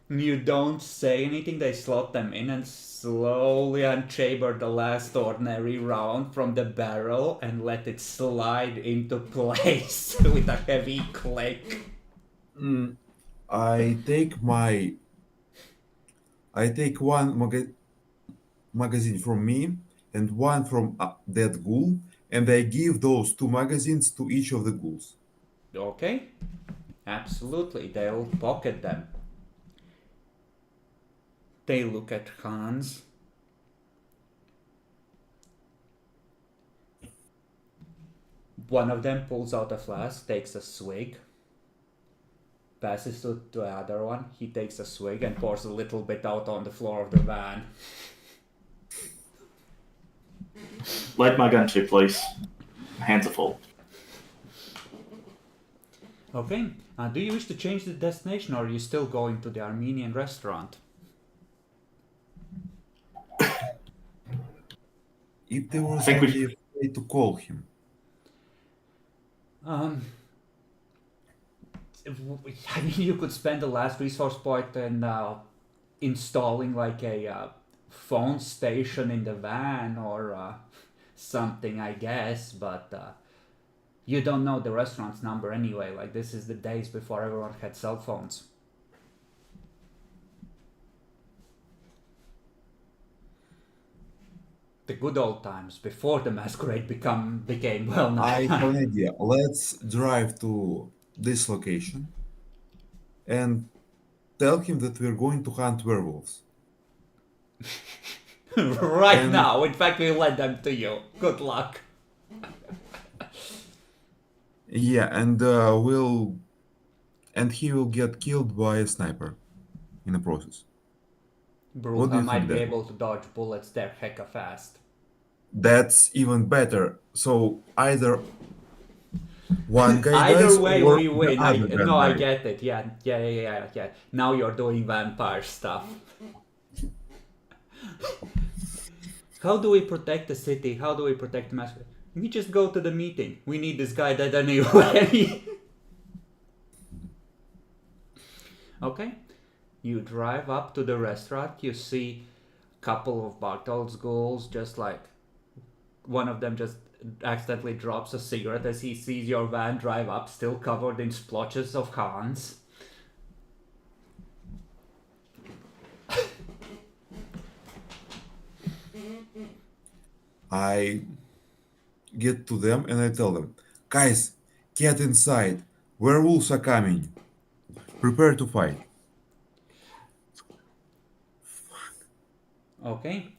You don't say anything, they slot them in and slowly unchamber the last ordinary round from the barrel and let it slide into place with a heavy click. I take one magazine from me and one from that ghoul, and I give those 2 magazines to each of the ghouls. Okay, absolutely, they'll pocket them. They look at Hans. One of them pulls out a flask, takes a swig, passes to the other one. He takes a swig and pours a little bit out on the floor of the van. Load my gun too, please. Hands are full. Okay, do you wish to change the destination, or are you still going to the Armenian restaurant? If there was think we only a way to call him. I mean, you could spend the last resource point in installing like a phone station in the van or something, I guess, but you don't know the restaurant's number anyway. Like, this is the days before everyone had cell phones. The good old times before the Masquerade became well known. I have an idea. Let's drive to this location and tell him that we're going to hunt werewolves. Right And- now. In fact, we led them to you. Good luck. Yeah, and he will get killed by a sniper in the process. What do Bruja you might think be that- able to dodge bullets there hecka fast. That's even better. So either one guy Either dies way, or we win. the other guy I dies. get it. Yeah. Now you're doing vampire stuff. How do we protect the city? How do we protect the Masquerade? We just go to the meeting. We need this guy dead anyway. Okay. You drive up to the restaurant. You see a couple of Bartol's ghouls, just like one of them just accidentally drops a cigarette as he sees your van drive up, still covered in splotches of Hans. I get to them and I tell them, guys, get inside. Werewolves are coming. Prepare to fight. Okay.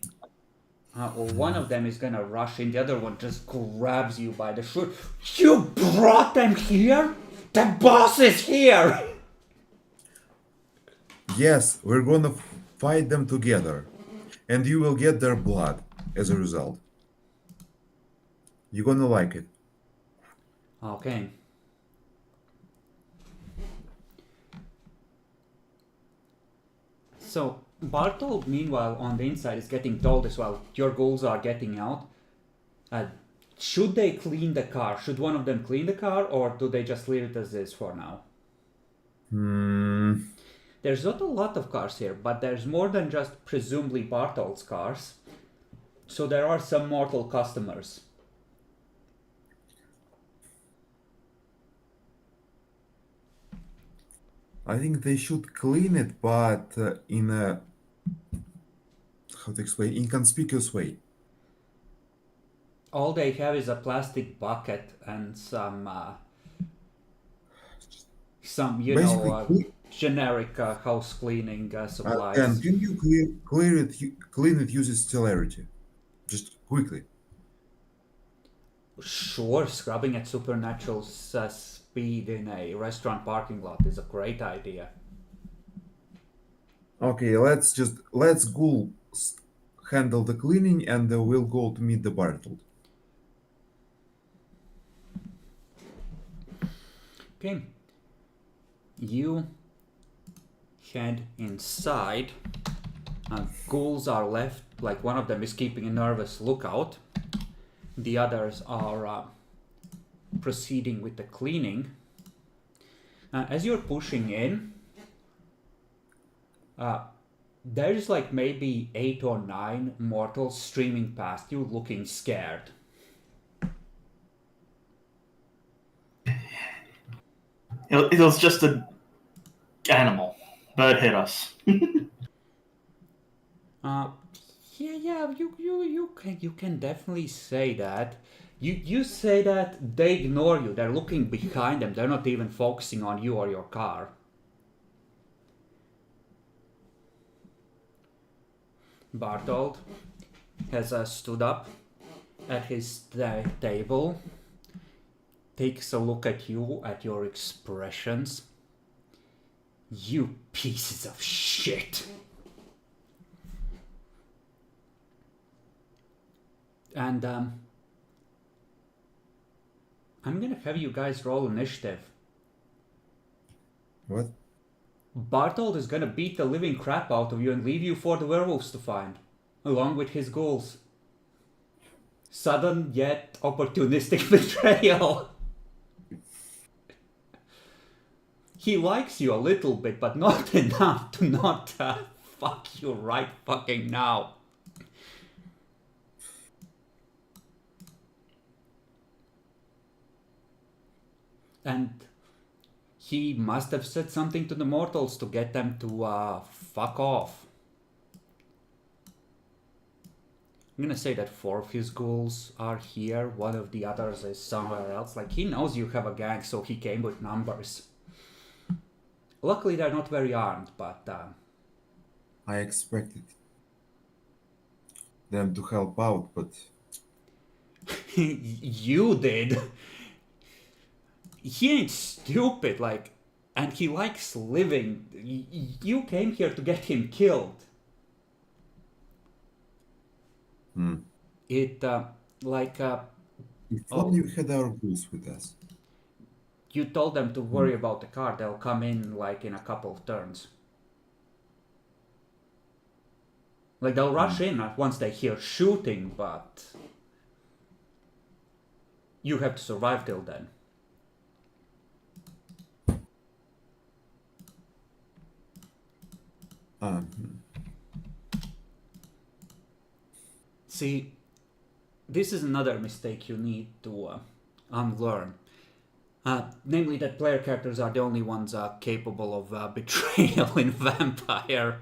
Well, one of them is gonna rush in, the other one just grabs you by the shirt. You brought them here? The boss is here! Yes, we're gonna fight them together. And you will get their blood as a result. You're gonna like it. Okay. So, Bartol, meanwhile, on the inside is getting told as well, your ghouls are getting out. Should they clean the car? Should one of them clean the car, or do they just leave it as is for now? There's not a lot of cars here, but there's more than just presumably Bartol's cars. So there are some mortal customers. I think they should clean it, but in a, how to explain, inconspicuous way. All they have is a plastic bucket and some Basically, generic house cleaning supplies. and can you clean it using celerity? Just quickly. Sure, scrubbing at supernatural speed in a restaurant parking lot is a great idea. Okay, let's go handle the cleaning and we'll go to meet the Bartled. Okay. You head inside Ghouls are left, like one of them is keeping a nervous lookout. The others are proceeding with the cleaning. As you're pushing in, there's like maybe 8 or 9 mortals streaming past you looking scared. It was just an animal. Bird hit us. Yeah, you can definitely say that. You say that they ignore you. They're looking behind them. They're not even focusing on you or your car. Bartold has stood up at his table, takes a look at you, at your expressions. You pieces of shit. And I'm gonna have you guys roll initiative. What? Bartold is gonna beat the living crap out of you and leave you for the werewolves to find, along with his ghouls. Sudden yet opportunistic betrayal. He likes you a little bit, but not enough to not fuck you right fucking now. And he must have said something to the mortals to get them to fuck off. I'm gonna say that 4 of his ghouls are here, one of the others is somewhere else. Like, he knows you have a gang, so he came with numbers. Luckily, they're not very armed, but... I expected them to help out, but... You did. He ain't stupid, like, and he likes living. You came here to get him killed. It, If only we had our ghouls with us. You told them to worry about the car. They'll come in, like, in a couple of turns. Like, they'll rush in once they hear shooting, but... You have to survive till then. See, this is another mistake you need to unlearn. Namely that player characters are the only ones capable of betrayal in Vampire.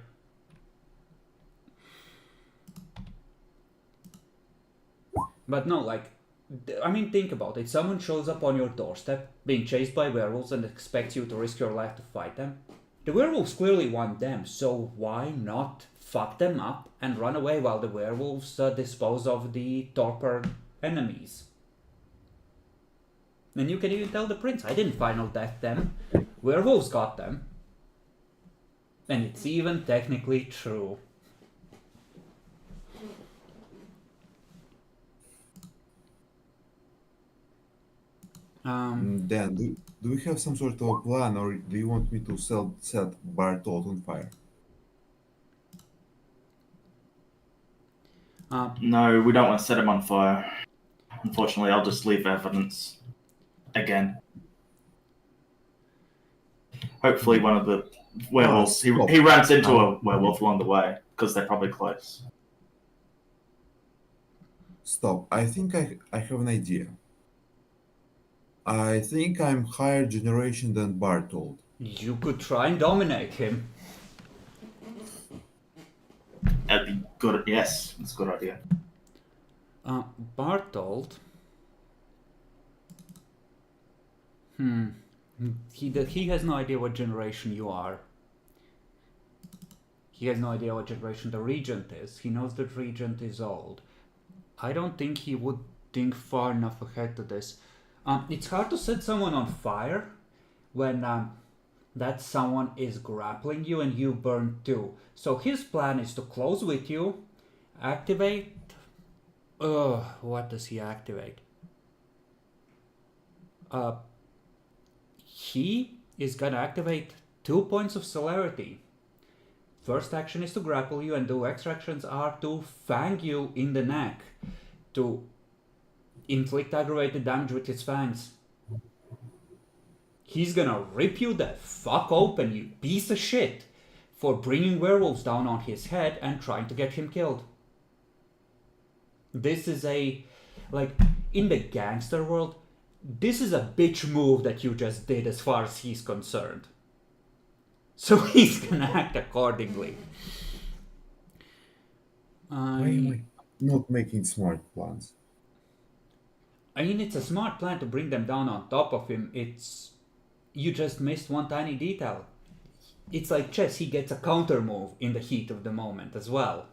But no, like, I mean, think about it. Someone shows up on your doorstep, being chased by werewolves, and expects you to risk your life to fight them. The werewolves clearly want them, so why not fuck them up and run away while the werewolves dispose of the torpor enemies? And you can even tell the prince, I didn't final death them. Werewolves got them. And it's even technically true. Dan, do we have some sort of a plan, or do you want me to set Bartold on fire? No, we don't want to set him on fire. Unfortunately, I'll just leave evidence again. Hopefully, one of the werewolves. He runs into a werewolf along the way because they're probably close. Stop. I think I have an idea. I think I'm higher generation than Bartold. You could try and dominate him. That'd be good. Yes, that's a good idea. Bartold. He has no idea what generation you are. He has no idea what generation the Regent is. He knows that Regent is old. I don't think he would think far enough ahead to this. It's hard to set someone on fire when that someone is grappling you and you burn too. So his plan is to close with you, activate... what does he activate? He is gonna activate 2 points of celerity. first action is to grapple you, and the extra actions are to fang you in the neck, to inflict aggravated damage with his fangs. He's gonna rip you the fuck open, you piece of shit, for bringing werewolves down on his head and trying to get him killed. This is like, in the gangster world, this is a bitch move that you just did as far as he's concerned. So he's gonna act accordingly. Why am I not making smart plans? I mean, it's a smart plan to bring them down on top of him. You just missed one tiny detail. It's like chess, he gets a counter move in the heat of the moment as well.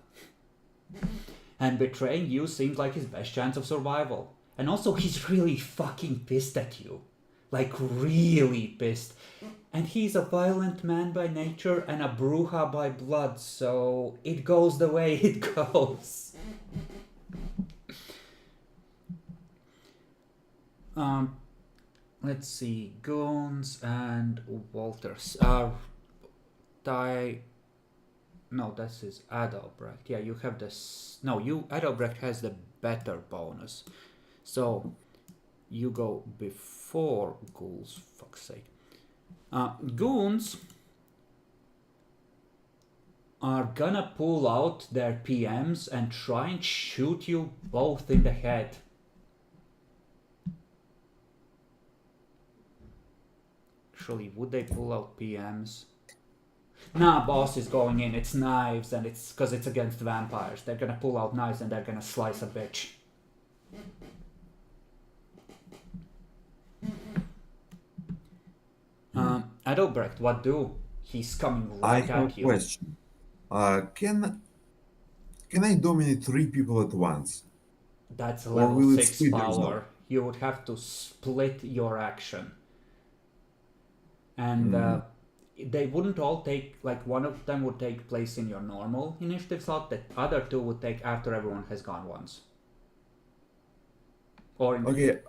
And betraying you seems like his best chance of survival. And also, he's really fucking pissed at you. Like, really pissed. And he's a violent man by nature and a bruja by blood, so it goes the way it goes. Let's see, Goons and Walters. No, this is Adalbrecht. Yeah, you have this. No, Adalbrecht has the better bonus. So you go before Ghouls, fuck's sake. Goons are gonna pull out their PMs and try and shoot you both in the head. Actually, would they pull out PMs? Nah, boss is going in. It's knives, and it's because it's against vampires. They're gonna pull out knives and they're gonna slice a bitch. Adalbrecht, what do? He's coming right I have at a you. question. Can I dominate 3 people at once? That's a Or level will it 6 split power. yourself? You would have to split your action. And they wouldn't all take, like, one of them would take place in your normal initiative slot, the other 2 would take after everyone has gone once. Or in Okay,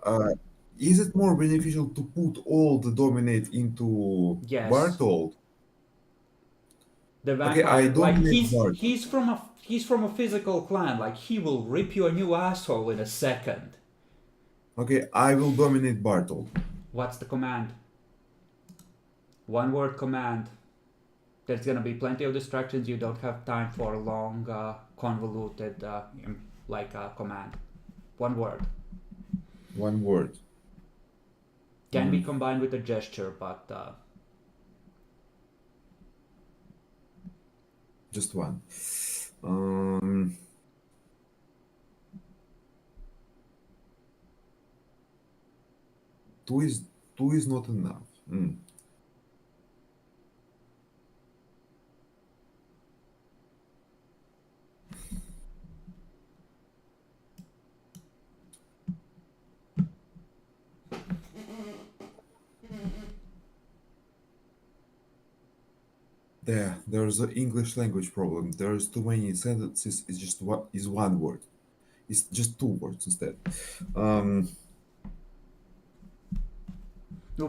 is it more beneficial to put all the dominate into Yes. Bartold? the Okay, vampire, I like, dominate Bart. he's from a physical clan, like, he will rip you a new asshole in a second. Okay, I will dominate Bartold. What's the command? One word command. There's gonna be plenty of distractions. You don't have time for a long, convoluted, command. One word. One word. Can be combined with a gesture, but Just one. Two is not enough. There's an English language problem. There's too many sentences. It's just one word. It's just 2 words instead. well,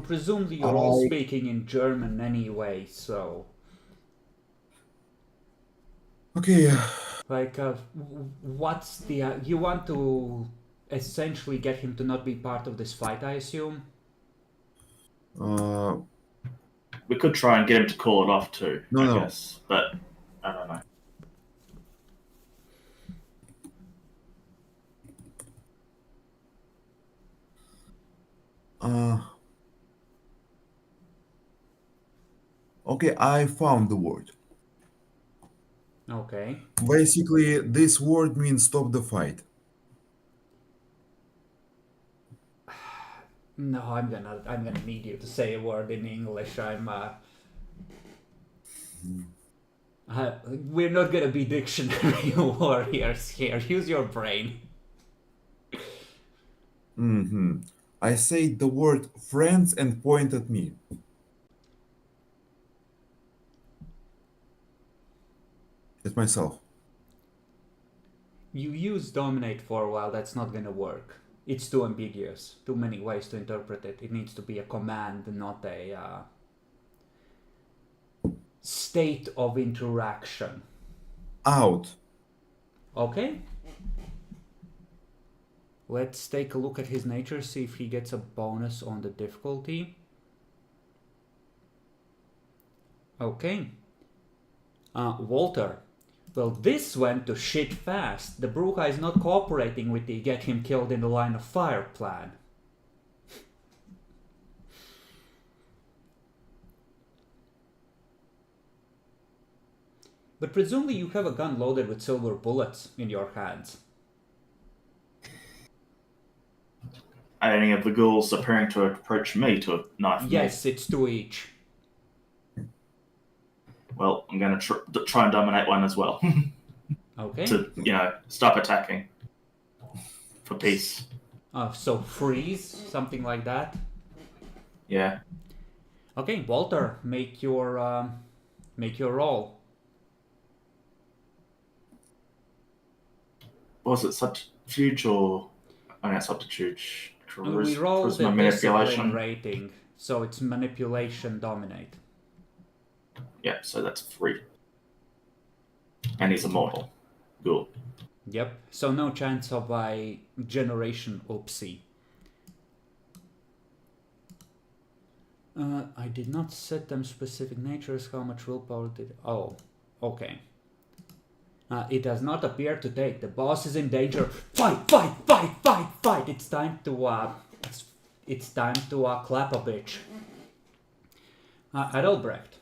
presumably you're all I- speaking in German anyway, so Okay. like, what's the? You want to essentially get him to not be part of this fight, I assume. We could try and get him to call it off too, No, I no. guess. But I don't know. Okay, I found the word. Okay. Basically, this word means stop the fight. No, I'm gonna need you to say a word in English. We're not gonna be dictionary warriors here. Use your brain. I say the word friends and point at me. At myself. You use dominate for a while. That's not gonna work. It's too ambiguous. Too many ways to interpret it. It needs to be a command, not a. state of interaction. Out. Okay. Let's take a look at his nature, see if he gets a bonus on the difficulty. Okay. Walter. Well, this went to shit fast. The Bruja is not cooperating with the get him killed in the line of fire plan. But presumably you have a gun loaded with silver bullets in your hands. Are any of the ghouls appearing to approach me to knife me? Yes, it's 2 each. Well, I'm going to try and dominate one as well. Okay. To, stop attacking. For peace. So freeze, something like that. Yeah. Okay, Walter, make your roll. Was it subterfuge or... Oh, no, subterfuge. We roll the Charisma discipline manipulation. rating, so it's manipulation dominate. Yeah, so that's 3. And he's immortal. Cool. Yep, so no chance of a generation oopsie. I did not set them specific natures, how much willpower did... Oh, okay. It does not appear to take. The boss is in danger. Fight, fight, fight, fight, fight! It's time to clap a bitch. Adelbrecht.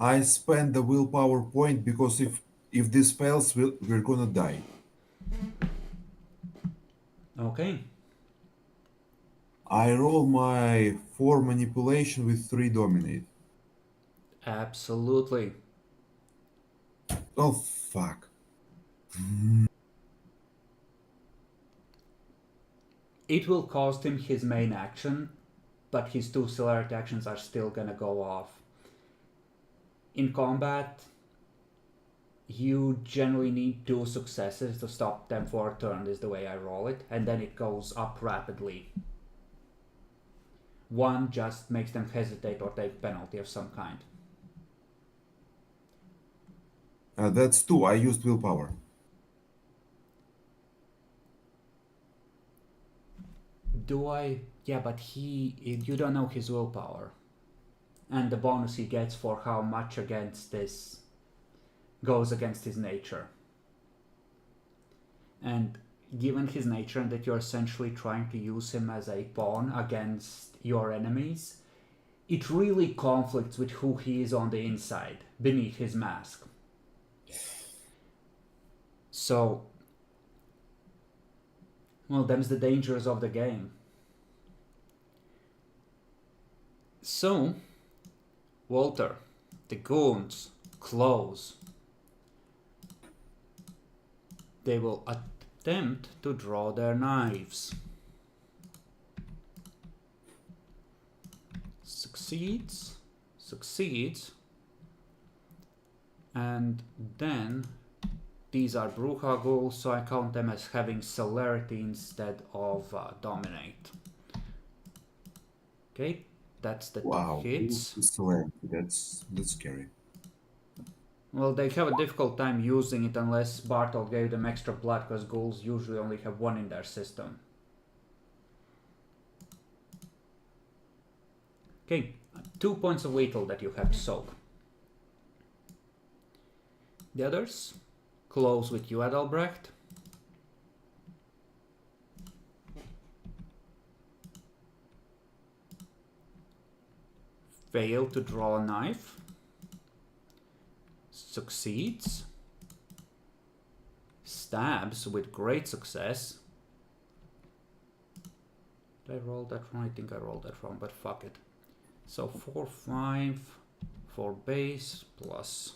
I spend the willpower point because if this fails, we're gonna die. Okay. I roll my 4 manipulation with 3 dominate. Absolutely. Oh fuck. It will cost him his main action, but his 2 celerity actions are still gonna go off. In combat, you generally need 2 successes to stop them for a turn, is the way I roll it, and then it goes up rapidly. 1 just makes them hesitate or take penalty of some kind. That's 2. I used willpower. Do I? Yeah, but you don't know his willpower. And the bonus he gets for how much against this goes against his nature. And given his nature and that you're essentially trying to use him as a pawn against your enemies, it really conflicts with who he is on the inside, beneath his mask. So, well, them's the dangers of the game. So, Walter, the goons close. They will attempt to draw their knives. Succeeds, and then these are Bruja ghouls, so I count them as having celerity instead of dominate. Okay, that's the 2 hits. That's scary. Well, they have a difficult time using it unless Bartol gave them extra blood, because ghouls usually only have 1 in their system. Okay, 2 points of lethal that you have to soak. The others close with you, Adelbrecht. Fail to draw a knife. Succeeds. Stabs with great success. Did I roll that wrong? I think I rolled that wrong, but fuck it. So 4, 5 for base plus...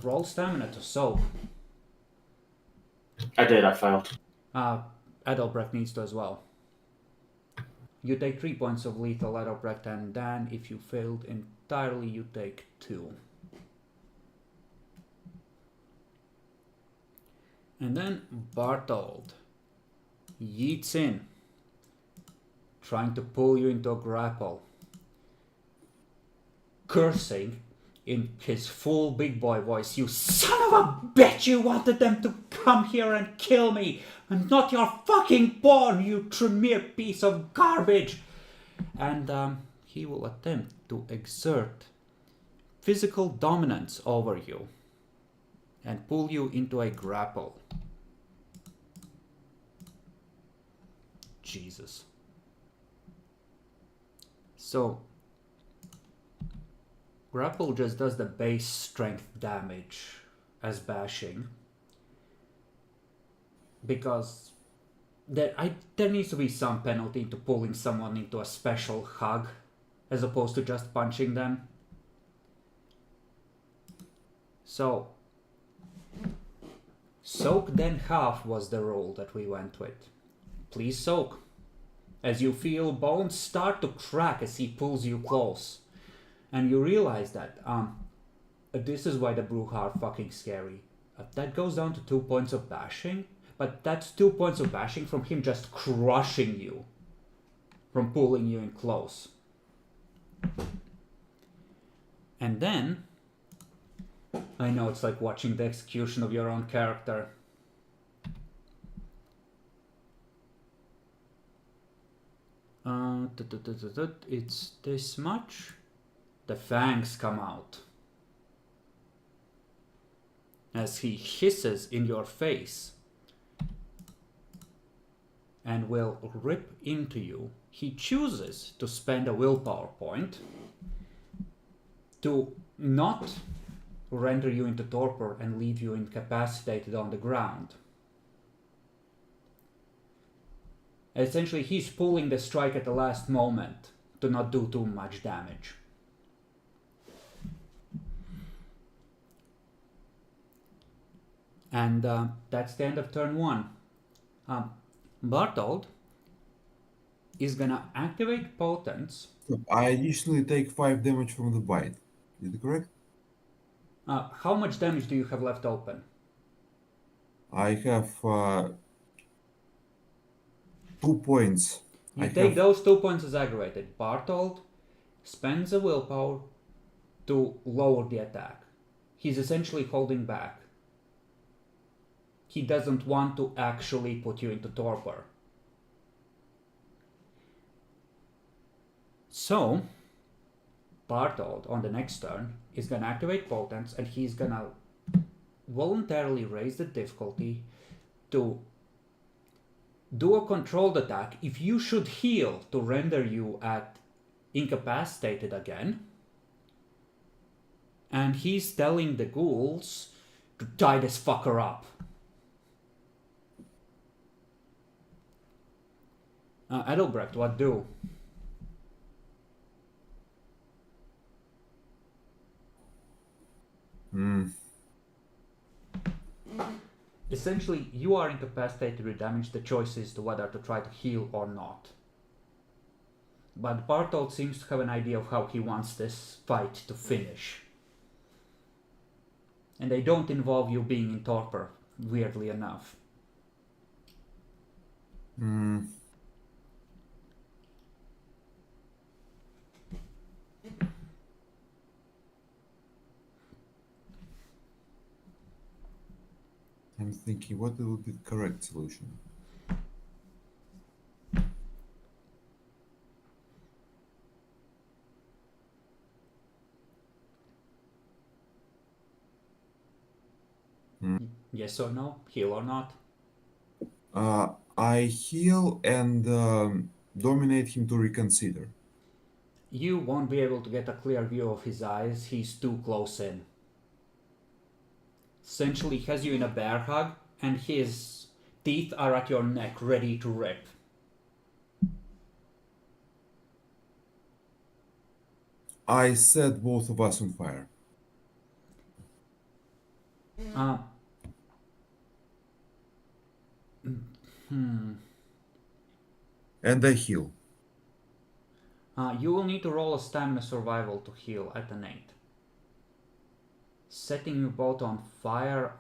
roll stamina to soak. I did, I failed. Adelbrecht needs to as well. You take 3 points of lethal, Adelbrecht, and Dan, if you failed entirely, you take 2. And then Bartold yeets in, trying to pull you into a grapple. cursing in his full big boy voice. You son of a bitch! You wanted them to come here and kill me! I'm not your fucking pawn, you Tremere piece of garbage! And he will attempt to exert physical dominance over you and pull you into a grapple. Jesus. So, grapple just does the base strength damage as bashing, because there needs to be some penalty to pulling someone into a special hug as opposed to just punching them. So, soak then half was the rule that we went with. Please soak, as you feel bones start to crack as he pulls you close. And you realize that this is why the brew are fucking scary. That goes down to 2 points of bashing, but that's 2 points of bashing from him just crushing you, from pulling you in close. And then, I know it's like watching the execution of your own character. It's this much. The fangs come out as he hisses in your face and will rip into you. He chooses to spend a willpower point to not render you into torpor and leave you incapacitated on the ground. Essentially, he's pulling the strike at the last moment to not do too much damage. And that's the end of turn 1. Bartold is gonna activate Potence. I additionally take 5 damage from the bite. Is it correct? How much damage do you have left open? I have 2 points. You take those 2 points as aggravated. Bartold spends a willpower to lower the attack. He's essentially holding back. He doesn't want to actually put you into torpor. So, Bartold on the next turn is going to activate Potence, and he's going to voluntarily raise the difficulty to do a controlled attack if you should heal to render you at incapacitated again. And he's telling the ghouls to tie this fucker up. Adelbrecht, what do? Essentially, you are incapacitated with damage. The choice is to whether to try to heal or not. But Bartold seems to have an idea of how he wants this fight to finish. And they don't involve you being in torpor, weirdly enough. I'm thinking what would be the correct solution. Yes or no? Heal or not? I heal and dominate him to reconsider. You won't be able to get a clear view of his eyes. He's too close in. Essentially, he has you in a bear hug, and his teeth are at your neck, ready to rip. I set both of us on fire. And I heal. You will need to roll a stamina survival to heal at an 8. Setting you both on fire,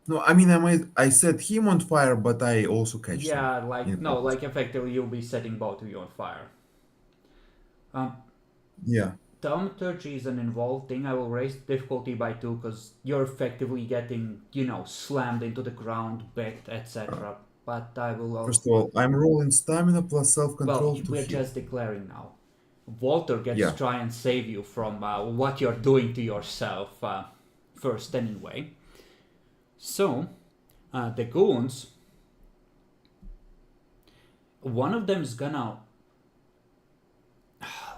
No, I mean I set him on fire, but I also catch them. like effectively you'll be setting both of you on fire. Yeah. Thaumaturgy is an involved thing. I will raise difficulty by 2 because you're effectively getting, slammed into the ground, bit, etc. But I will. First of all, I'm rolling stamina plus Well, self-control to we're heal. just declaring now. Walter gets Yeah. to try and save you from what you're doing to yourself first, anyway. So, the goons, one of them's gonna.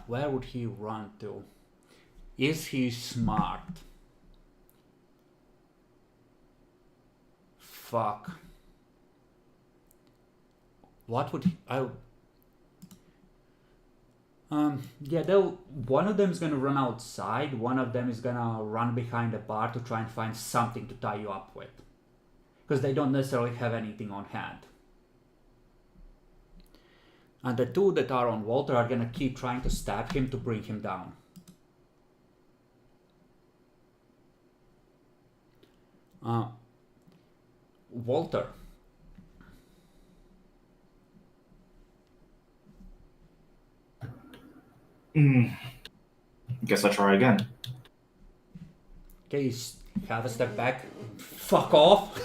Where would he run to? Is he smart? Fuck. What would he. Yeah, one of them is gonna run outside, one of them is gonna run behind a bar to try and find something to tie you up with. Because they don't necessarily have anything on hand. And the two that are on Walter are gonna keep trying to stab him to bring him down. Walter. Guess I try again. Okay, you have a step back. Fuck off.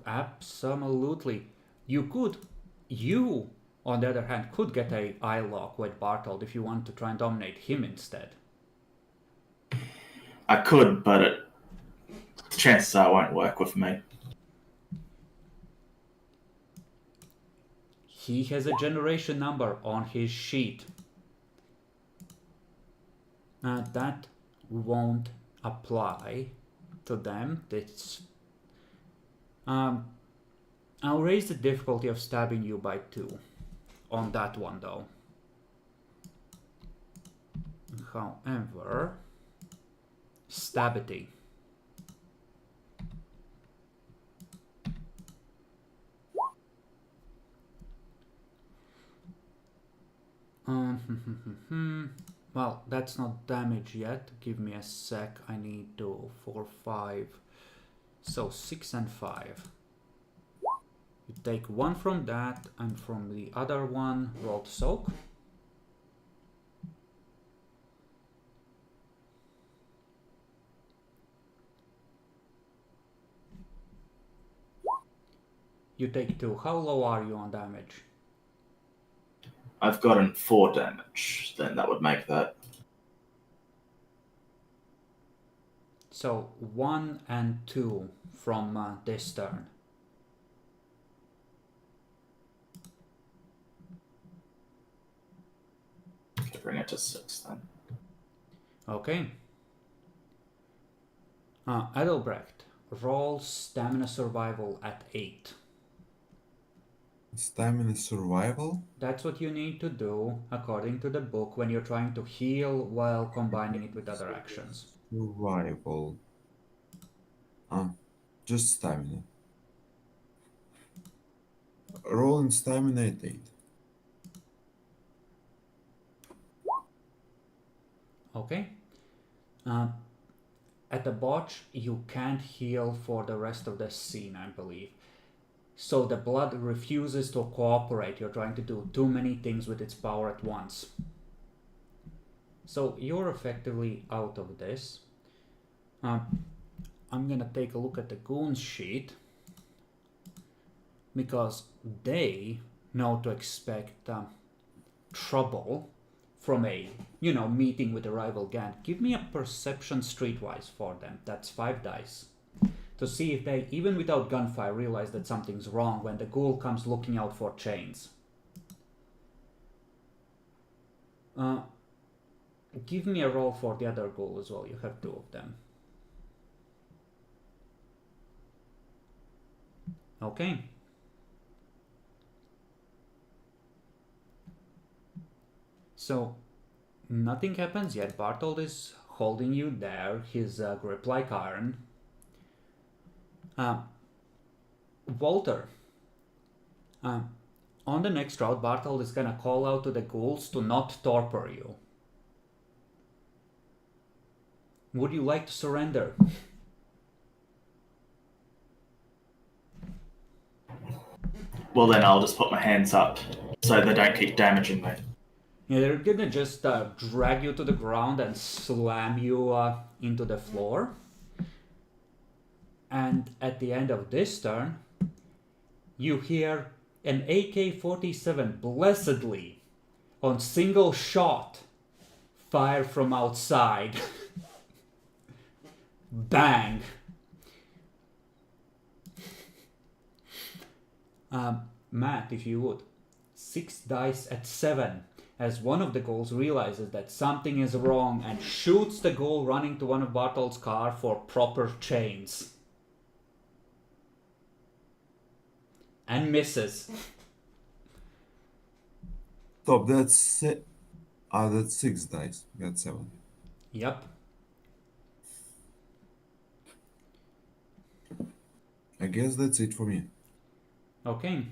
Absolutely. You, on the other hand, could get a eye lock with Bartold if you want to try and dominate him instead. I could, but the chances are it won't work with me. He has a generation number on his sheet. That won't apply to them. I'll raise the difficulty of stabbing you by 2 on that one though. However, stabity. Well, that's not damage yet. Give me a sec. I need to 4, 5. So 6 and 5. You take 1 from that, and from the other one, roll to soak. You take 2. How low are you on damage? I've gotten 4 damage, then that would make that. So 1 and 2 from this turn. Okay, bring it to 6 then. Okay. Adelbrecht, roll stamina survival at 8. Stamina survival? That's what you need to do according to the book when you're trying to heal while combining it with other actions. Survival. Just stamina. Rolling stamina at 8. Okay. At the botch, you can't heal for the rest of the scene, I believe. So the blood refuses to cooperate. You're trying to do too many things with its power at once. So you're effectively out of this. I'm gonna take a look at the goons sheet because they know to expect trouble from a meeting with a rival gang. Give me a perception streetwise for them. That's 5 dice. To see if they, even without gunfire, realize that something's wrong when the ghoul comes looking out for chains. Give me a roll for the other ghoul as well. You have 2 of them. Okay. So, nothing happens yet. Bartold is holding you there, his grip like iron. Walter, on the next route, Bartold is gonna call out to the ghouls to not torpor you. Would you like to surrender? Well, then I'll just put my hands up so they don't keep damaging me. Yeah, they're gonna just drag you to the ground and slam you into the floor. And at the end of this turn, you hear an AK-47 blessedly on single shot fire from outside. Bang! Matt, if you would, 6 dice at 7, as one of the ghouls realizes that something is wrong and shoots the ghoul running to one of Bartol's car for proper chains. And misses. Stop, that's 6 dice. That's 7. Yep. I guess that's it for me. Okay.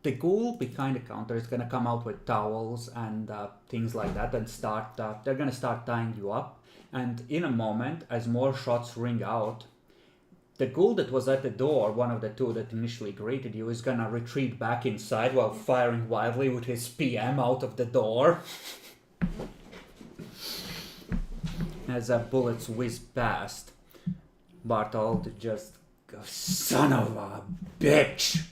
The ghoul behind the counter is gonna come out with towels and things like that and start. They're gonna start tying you up. And in a moment, as more shots ring out, the ghoul that was at the door, one of the two that initially greeted you, is gonna retreat back inside while firing wildly with his PM out of the door. As bullets whiz past, Bartold just goes, "Son of a bitch!"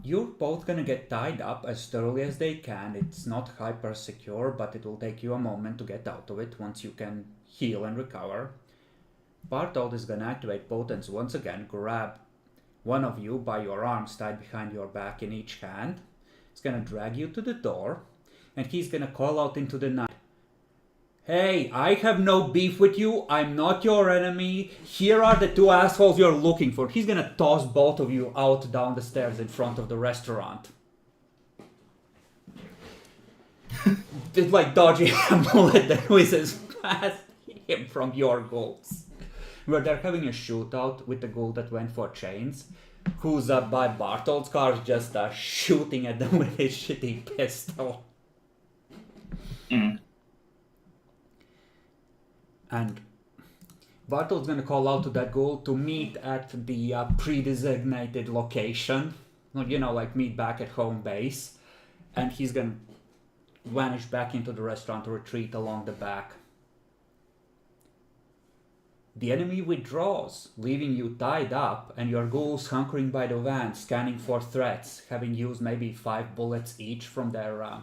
You're both gonna get tied up as thoroughly as they can. It's not hyper secure, but it will take you a moment to get out of it once you can heal and recover. Bartold is gonna activate potence once again, grab one of you by your arms tied behind your back in each hand. He's gonna drag you to the door, and he's gonna call out into the night, "Hey, I have no beef with you. I'm not your enemy. Here are the 2 assholes you're looking for." He's gonna toss both of you out down the stairs in front of the restaurant. It's like dodging a bullet that whizzes past him from your goals. Where they're having a shootout with the ghoul that went for chains, who's by Bartold's car just shooting at them with his shitty pistol. Mm. And Bartold's gonna call out to that ghoul to meet at the pre-designated location. You know, like meet back at home base. And he's gonna vanish back into the restaurant to retreat along the back. The enemy withdraws, leaving you tied up, and your ghouls hunkering by the van, scanning for threats, having used maybe 5 bullets each from their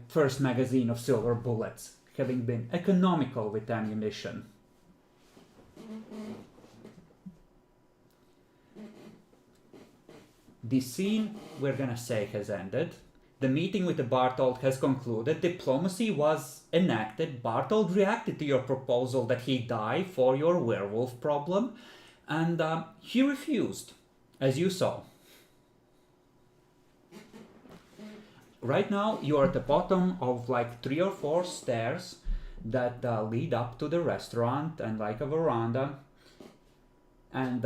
first magazine of silver bullets, having been economical with ammunition. The scene, we're gonna say, has ended. The meeting with the Bartold has concluded. Diplomacy was enacted. Bartold reacted to your proposal that he die for your werewolf problem, and he refused, as you saw. Right now, you are at the bottom of like 3 or 4 stairs that lead up to the restaurant and like a veranda. And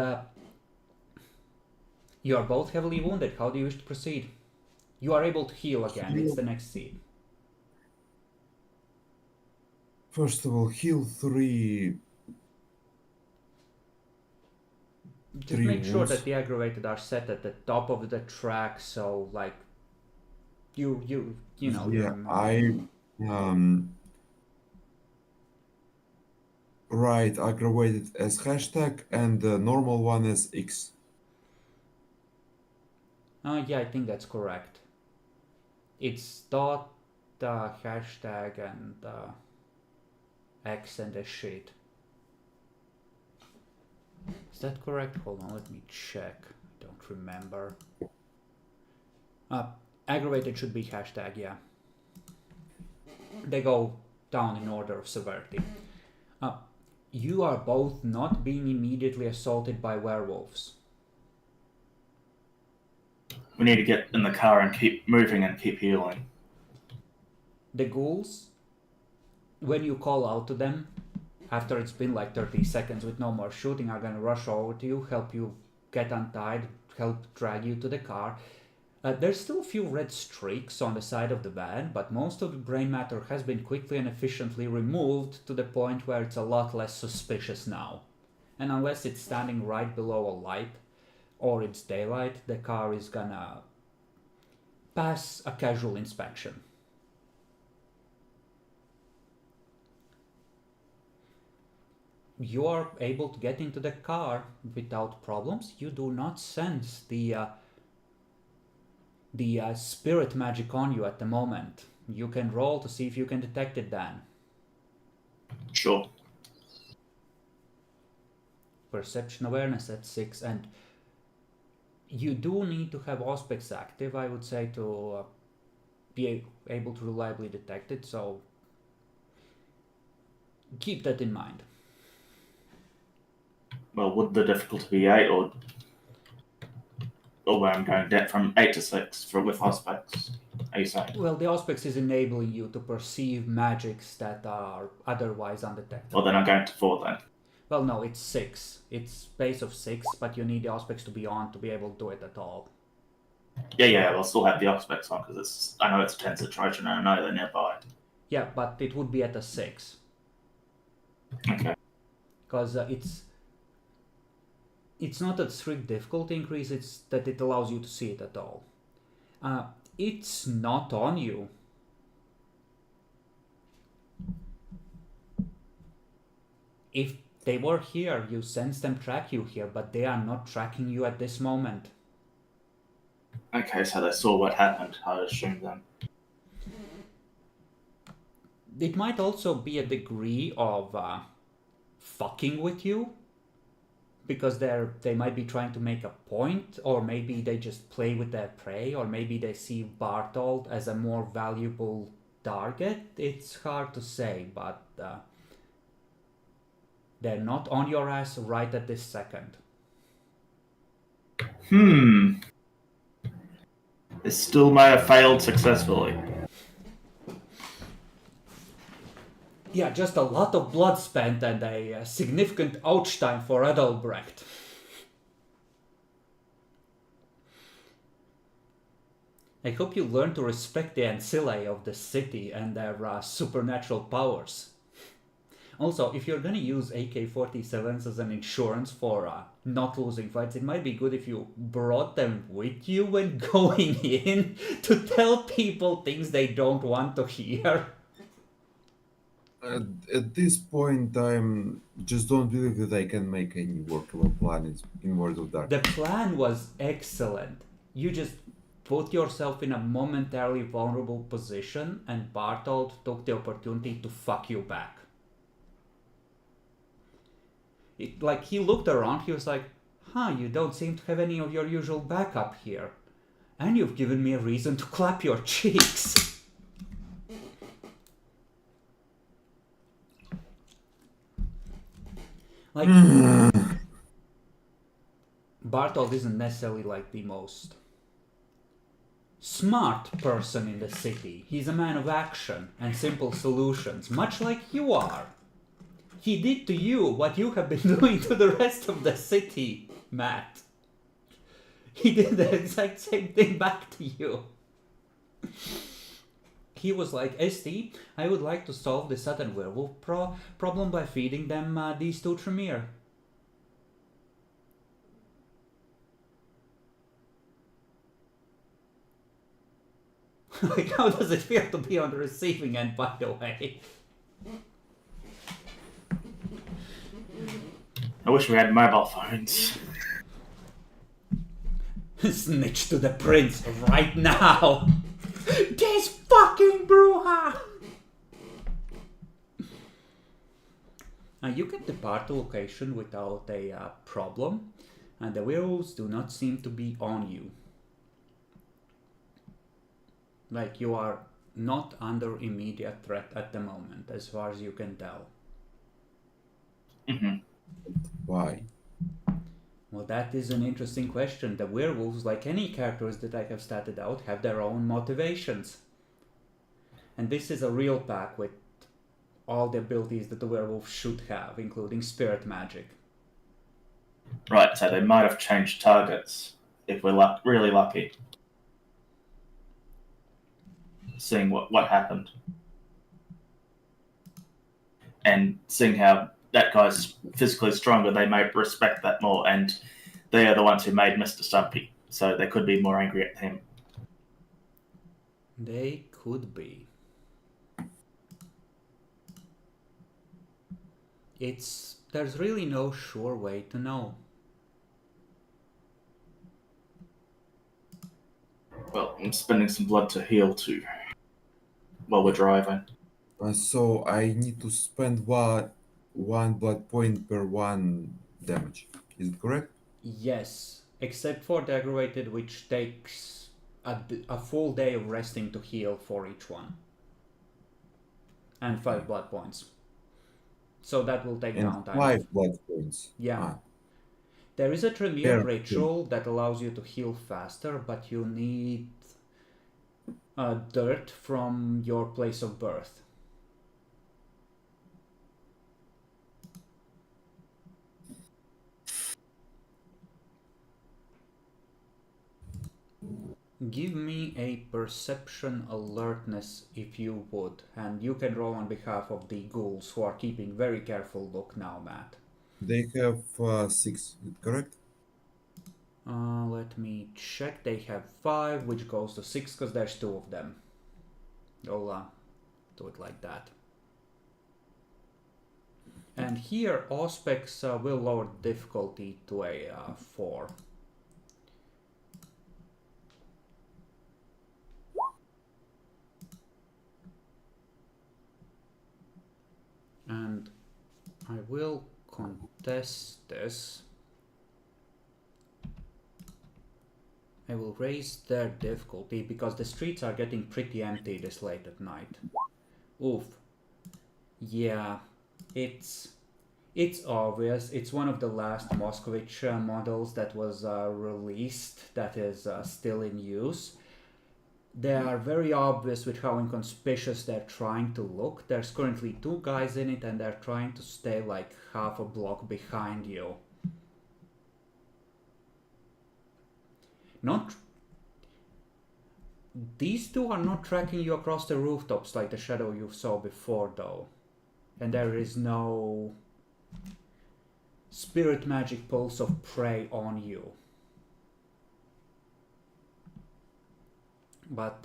you are both heavily wounded. How do you wish to proceed? You are able to heal again. It's the next scene. First of all, heal 3. Just 3 make sure wounds. that the aggravated are set at the top of the track, so like you know. Yeah, you're- write aggravated as hashtag and the normal one as X. Yeah, I think that's correct. It's dot hashtag and X and a shit. Is that correct? Hold on, let me check. I don't remember. Aggravated should be hashtag, yeah. They go down in order of severity. You are both not being immediately assaulted by werewolves. We need to get in the car and keep moving and keep healing. The ghouls, when you call out to them, after it's been like 30 seconds with no more shooting, are gonna rush over to you, help you get untied, help drag you to the car. There's still a few red streaks on the side of the van, but most of the brain matter has been quickly and efficiently removed to the point where it's a lot less suspicious now. And unless it's standing right below a light or it's daylight, the car is gonna pass a casual inspection. You are able to get into the car without problems. You do not sense the spirit magic on you at the moment. You can roll to see if you can detect it, Dan. Sure. Perception awareness at 6, and you do need to have Auspex active, I would say, to be able to reliably detect it, so keep that in mind. Well, would the difficulty be 8 or where I'm going down from 8 to 6 with Auspex? Are you saying? Well, the Auspex is enabling you to perceive magics that are otherwise undetected. Well, then I'm going to 4 then. Well, no, it's 6. It's base of 6, but you need the Auspex to be on to be able to do it at all. Yeah, I'll still have the Auspex on because I know it's a Tensor Trojan and I know they're nearby. Yeah, but it would be at a 6. Okay. Because it's not a strict difficulty increase, it's that it allows you to see it at all. It's not on you. If they were here, you sense them track you here, but they are not tracking you at this moment. Okay, so they saw what happened, I assume then. It might also be a degree of fucking with you, because they might be trying to make a point, or maybe they just play with their prey, or maybe they see Bartold as a more valuable target. It's hard to say, but they're not on your ass right at this second. It still may have failed successfully. Yeah, just a lot of blood spent and a significant ouch time for Adalbrecht. I hope you learn to respect the ancillae of the city and their supernatural powers. Also, if you're gonna use AK-47s as an insurance for not losing fights, it might be good if you brought them with you when going in to tell people things they don't want to hear. At this point, I'm just don't believe that I can make any workable plan in World of Darkness. The plan was excellent. You just put yourself in a momentarily vulnerable position, and Bartold took the opportunity to fuck you back. He looked around, he was like, you don't seem to have any of your usual backup here. And you've given me a reason to clap your cheeks. Bartold isn't necessarily the most smart person in the city. He's a man of action and simple solutions, much like you are. He did to you what you have been doing to the rest of the city, Matt. He did the exact same thing back to you. He was like, ST, I would like to solve the Southern Werewolf problem by feeding them these 2 Tremere. How does it feel to be on the receiving end, by the way? I wish we had mobile phones. Snitch to the prince right now! This fucking Bruja! You can depart the location without a problem, and the werewolves do not seem to be on you. You are not under immediate threat at the moment, as far as you can tell. Mm-hmm. Why? Well, that is an interesting question. The werewolves, like any characters that I have started out, have their own motivations. And this is a real pack with all the abilities that the werewolf should have, including spirit magic. Right, so they might have changed targets if we're really lucky. seeing what happened. And seeing how that guy's physically stronger, they may respect that more, and they are the ones who made Mr. Stumpy, so they could be more angry at him. They could be. There's really no sure way to know. Well, I'm spending some blood to heal too while we're driving. So I need to spend one blood point per one damage. Is it correct? Yes, except for the aggravated, which takes a full day of resting to heal for each one. And 5 blood points. So that will take And downtime. 5 blood points. Yeah. There is a Tremere Fair. ritual that allows you to heal faster, but you need dirt from your place of birth. Give me a perception alertness if you would, and you can roll on behalf of the ghouls who are keeping very careful look now, Matt. They have 6, is it correct? Let me check. They have 5, which goes to 6 because there's 2 of them. I'll do it like that. And here, Auspex will lower difficulty to a 4. And I will contest this. I will raise their difficulty because the streets are getting pretty empty this late at night. Oof. Yeah, it's obvious. It's one of the last Moskvich models that was released that is still in use. They are very obvious with how inconspicuous they're trying to look. There's currently 2 guys in it and they're trying to stay like half a block behind you. These 2 are not tracking you across the rooftops like the shadow you saw before though. And there is no spirit magic pulse of prey on you. But,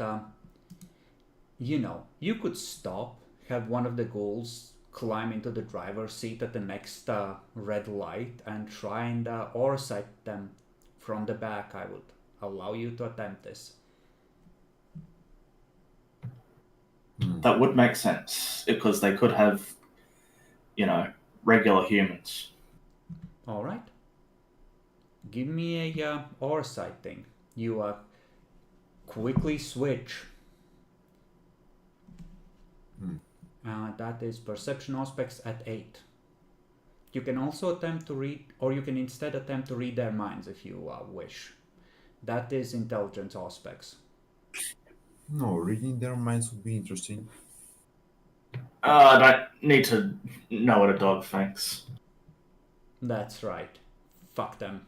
you know, you could stop, have one of the ghouls climb into the driver's seat at the next red light and try and oresight them from the back. I would allow you to attempt this. That would make sense, because they could have, you know, regular humans. Alright. Give me a oresight thing. You quickly switch. That is perception aspects at 8. You can also attempt to read, or you can instead attempt to read their minds if you wish. That is intelligence aspects. No, reading their minds would be interesting. I don't need to know what a dog thinks. That's right. Fuck them.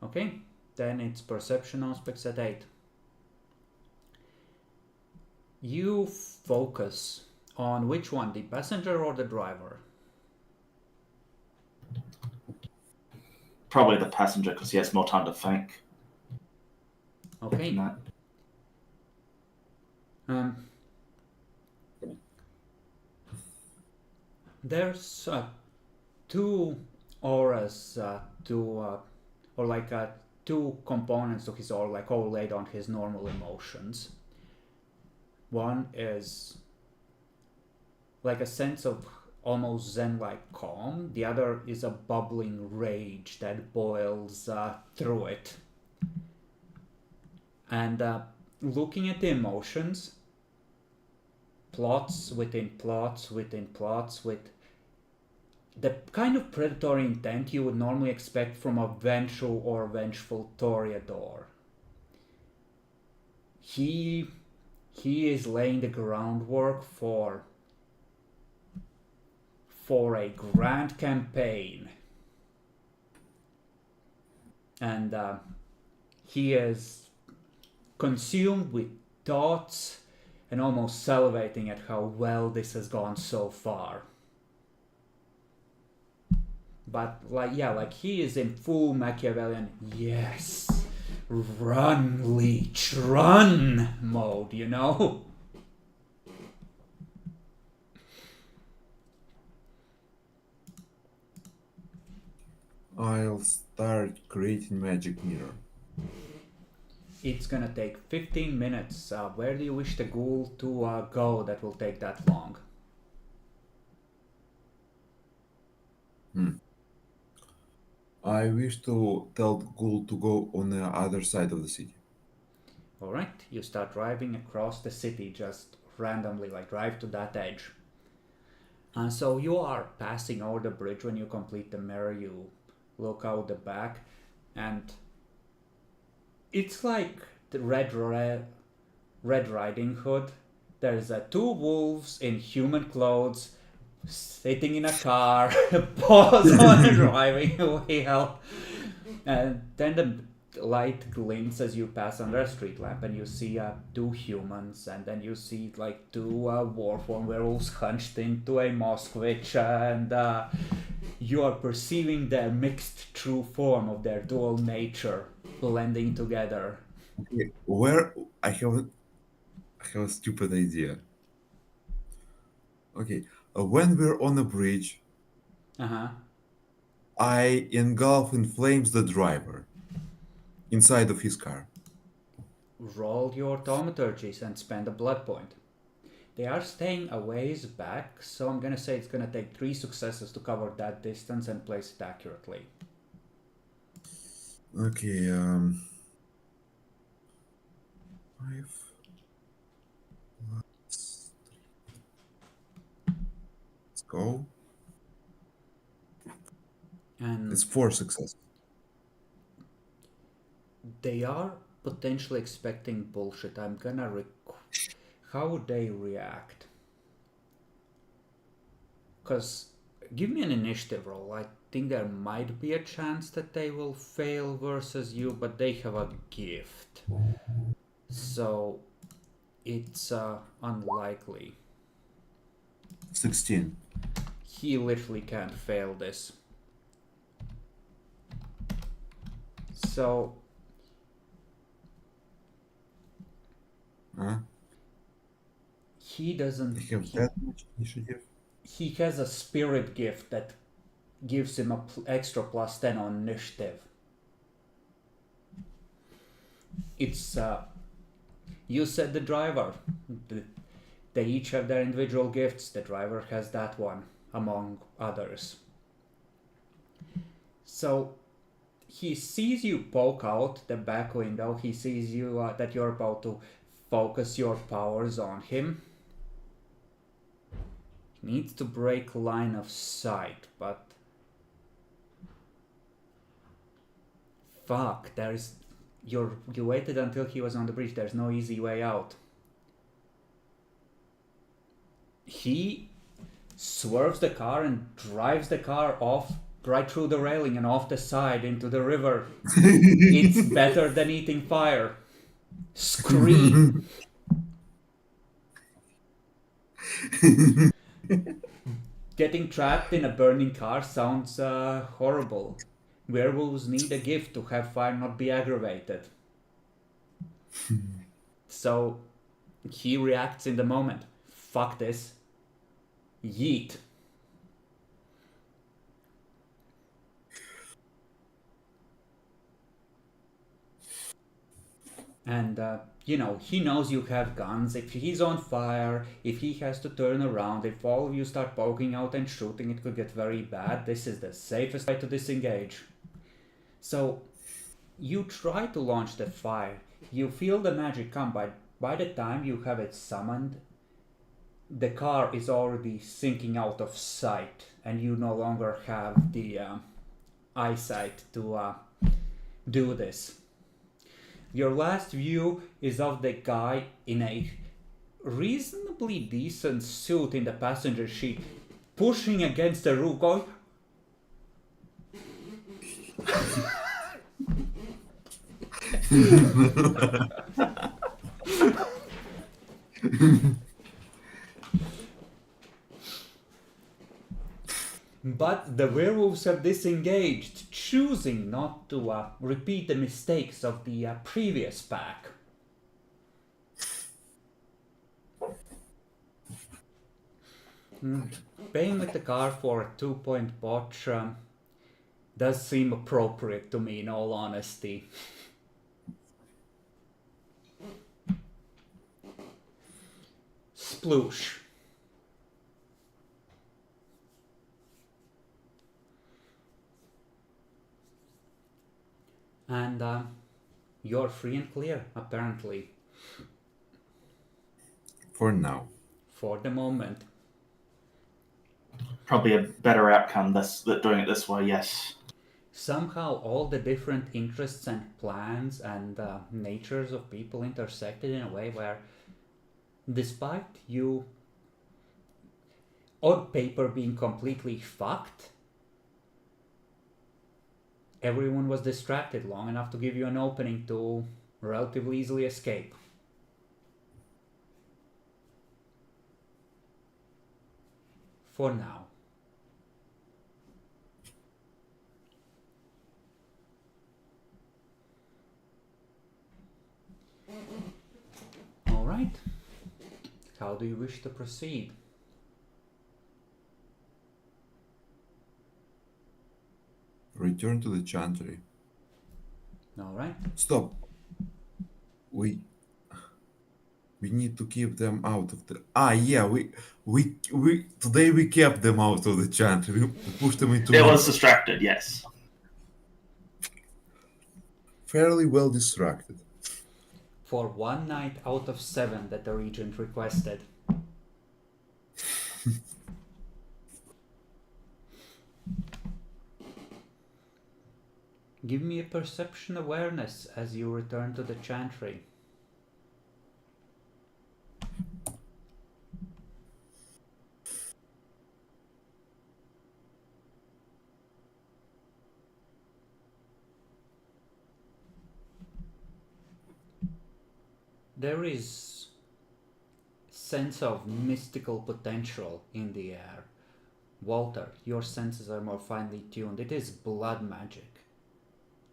Okay, then it's perception aspects at 8. You focus on which one, the passenger or the driver? Probably the passenger, because he has more time to think. Okay. There's 2 auras, or like 2 components to his aura, like overlaid on his normal emotions. One is like a sense of almost zen-like calm. The other is a bubbling rage that boils through it. And looking at the emotions, plots within plots within plots, with the kind of predatory intent you would normally expect from a vengeful or vengeful Toreador. He is laying the groundwork for a grand campaign, and he is consumed with thoughts and almost salivating at how well this has gone so far. But like he is in full Machiavellian, yes, run, Leech, run mode, you know? I'll start creating magic mirror. It's gonna take 15 minutes. Where do you wish the ghoul to go that will take that long? I wish to tell the ghoul to go on the other side of the city. Alright, you start driving across the city just randomly, like drive to that edge. And so you are passing over the bridge when you complete the mirror, you look out the back, and it's like the Red Riding Hood. There's two wolves in human clothes sitting in a car, pause on the driving wheel, and then the light glints as you pass under a street lamp, and you see two humans, and then you see like two warform werewolves hunched into a moss witch, and you are perceiving their mixed true form of their dual nature blending together. Okay, where I have a stupid idea. Okay, when we're on a bridge, Uh-huh. I engulf in flames the driver inside of his car. Roll your thaumaturgies and spend a blood point. They are staying a ways back, so I'm gonna say it's gonna take 3 successes to cover that distance and place it accurately. Okay, 5 plus 3. Let's go. And It's 4 successes. they are potentially expecting bullshit. I'm gonna how would they react? Because give me an initiative roll. I think there might be a chance that they will fail versus you, but they have a gift, so it's unlikely. 16. He literally can't fail this. So Huh? he doesn't. I have that much initiative. He has a spirit gift that gives him a extra plus 10 on initiative. It's you said the driver. They each have their individual gifts. The driver has that one among others. So he sees you poke out the back window. He sees you that you're about to focus your powers on him. He needs to break line of sight, but fuck, you waited until he was on the bridge. There's no easy way out. He swerves the car and drives the car off right through the railing and off the side into the river. It's better than eating fire. Scream. Getting trapped in a burning car sounds horrible. Werewolves need a gift to have fire not be aggravated. So he reacts in the moment. Fuck this. Yeet. And he knows you have guns. If he's on fire, if he has to turn around, if all of you start poking out and shooting, it could get very bad. This is the safest way to disengage. So you try to launch the fire. You feel the magic come, but by the time you have it summoned, the car is already sinking out of sight, and you no longer have the eyesight to do this. Your last view is of the guy in a reasonably decent suit in the passenger seat, pushing against the roof, going... But the werewolves have disengaged, choosing not to repeat the mistakes of the previous pack. Paying with the car for a 2-point botch does seem appropriate to me, in all honesty. Sploosh. And you're free and clear, apparently. For now. For the moment. Probably a better outcome doing it this way, yes. Somehow all the different interests and plans and natures of people intersected in a way where, despite you on paper being completely fucked, everyone was distracted long enough to give you an opening to relatively easily escape. For now. All right. How do you wish to proceed? Return to the chantry. All right. Stop. We need to keep them out of the. Yeah. We today we kept them out of the chantry. We pushed them into. It was distracted, yes. Fairly well distracted. For 1 night out of 7 that the regent requested. Give me a perception awareness as you return to the chantry. There is sense of mystical potential in the air. Walter, your senses are more finely tuned. It is blood magic.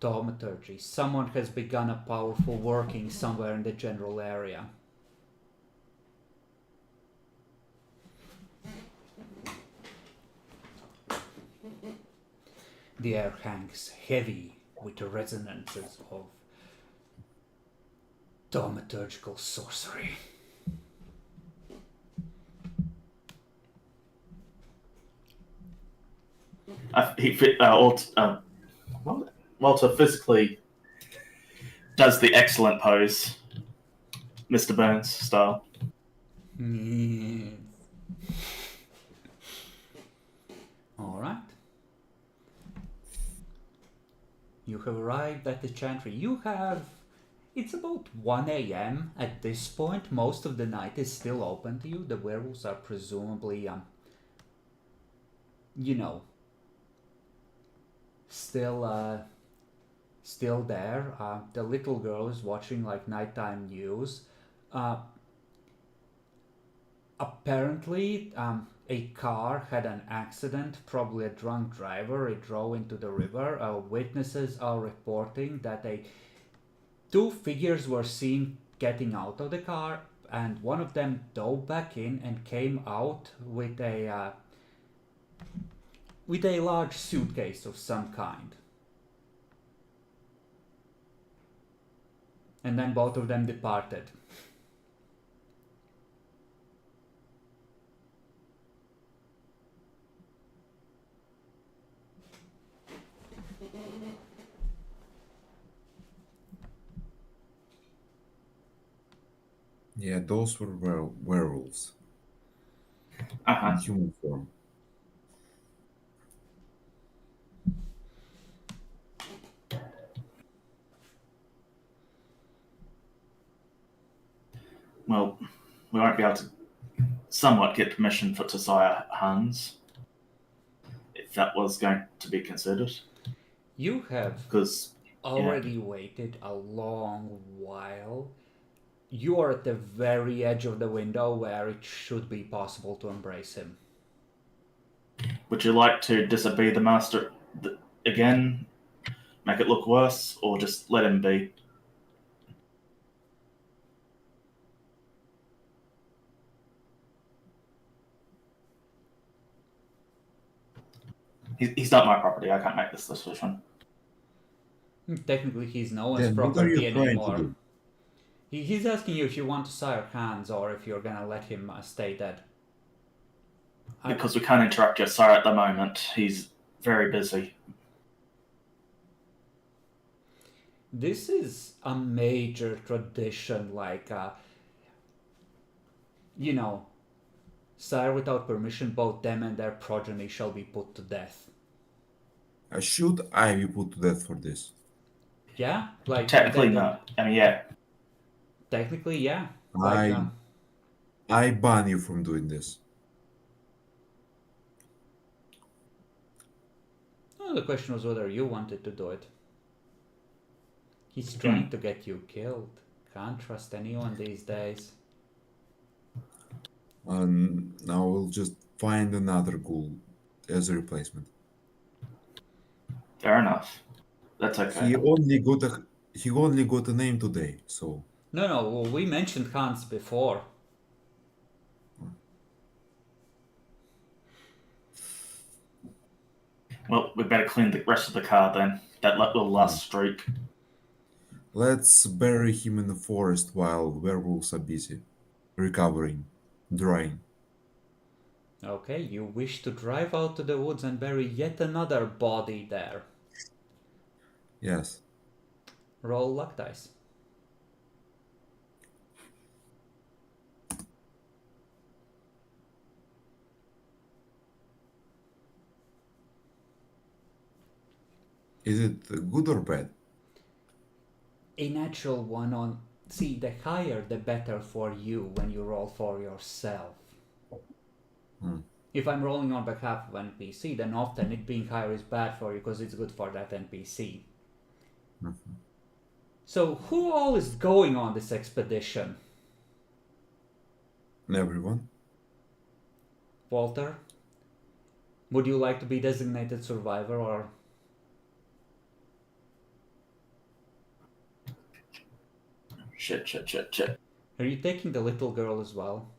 Thaumaturgy. Someone has begun a powerful working somewhere in the general area. The air hangs heavy with the resonances of thaumaturgical sorcery. Walter physically does the excellent pose, Mr. Burns style. Yes. All right. You have arrived at the chantry. It's about 1 a.m. at this point. Most of the night is still open to you. The werewolves are presumably, still there. The little girl is watching like nighttime news. Apparently, a car had an accident, probably a drunk driver. It drove into the river. Witnesses are reporting that 2 figures were seen getting out of the car, and one of them dove back in and came out with a large suitcase of some kind. And then both of them departed. Yeah, those were werewolves Uh-huh. in human form. Well, we won't be able to somewhat get permission to sire Hans, if that was going to be considered. You have Because already waited a long while. You are at the very edge of the window where it should be possible to embrace him. Would you like to disobey the master again, make it look worse, or just let him be? He's not my property. I can't make this decision. Technically, he's no one's Then what are property you trying to anymore. do? He's asking you if you want to sire hands or if you're gonna let him stay dead. Because we can't interrupt your sire at the moment. He's very busy. This is a major tradition, like, sire without permission, both them and their progeny shall be put to death. Should I be put to death for this? Yeah? Like, Technically, no. I mean, yeah. Technically, yeah. Like, I ban you from doing this. well, the question was whether you wanted to do it. He's trying to get you killed. Can't trust anyone these days. Now we'll just find another ghoul as a replacement. Fair enough. That's okay. He only got a name today, so No, well, we mentioned Hans before. Well, we better clean the rest of the car then. That little last streak. let's bury him in the forest while werewolves are busy recovering, drying. Okay, you wish to drive out to the woods and bury yet another body there. Yes. Roll luck dice. Is it good or bad? A natural one on... See, the higher the better for you when you roll for yourself. If I'm rolling on behalf of an NPC, then often it being higher is bad for you because it's good for that NPC. So who all is going on this expedition? Everyone? Walter? Would you like to be designated survivor or... Shit. Are you taking the little girl as well?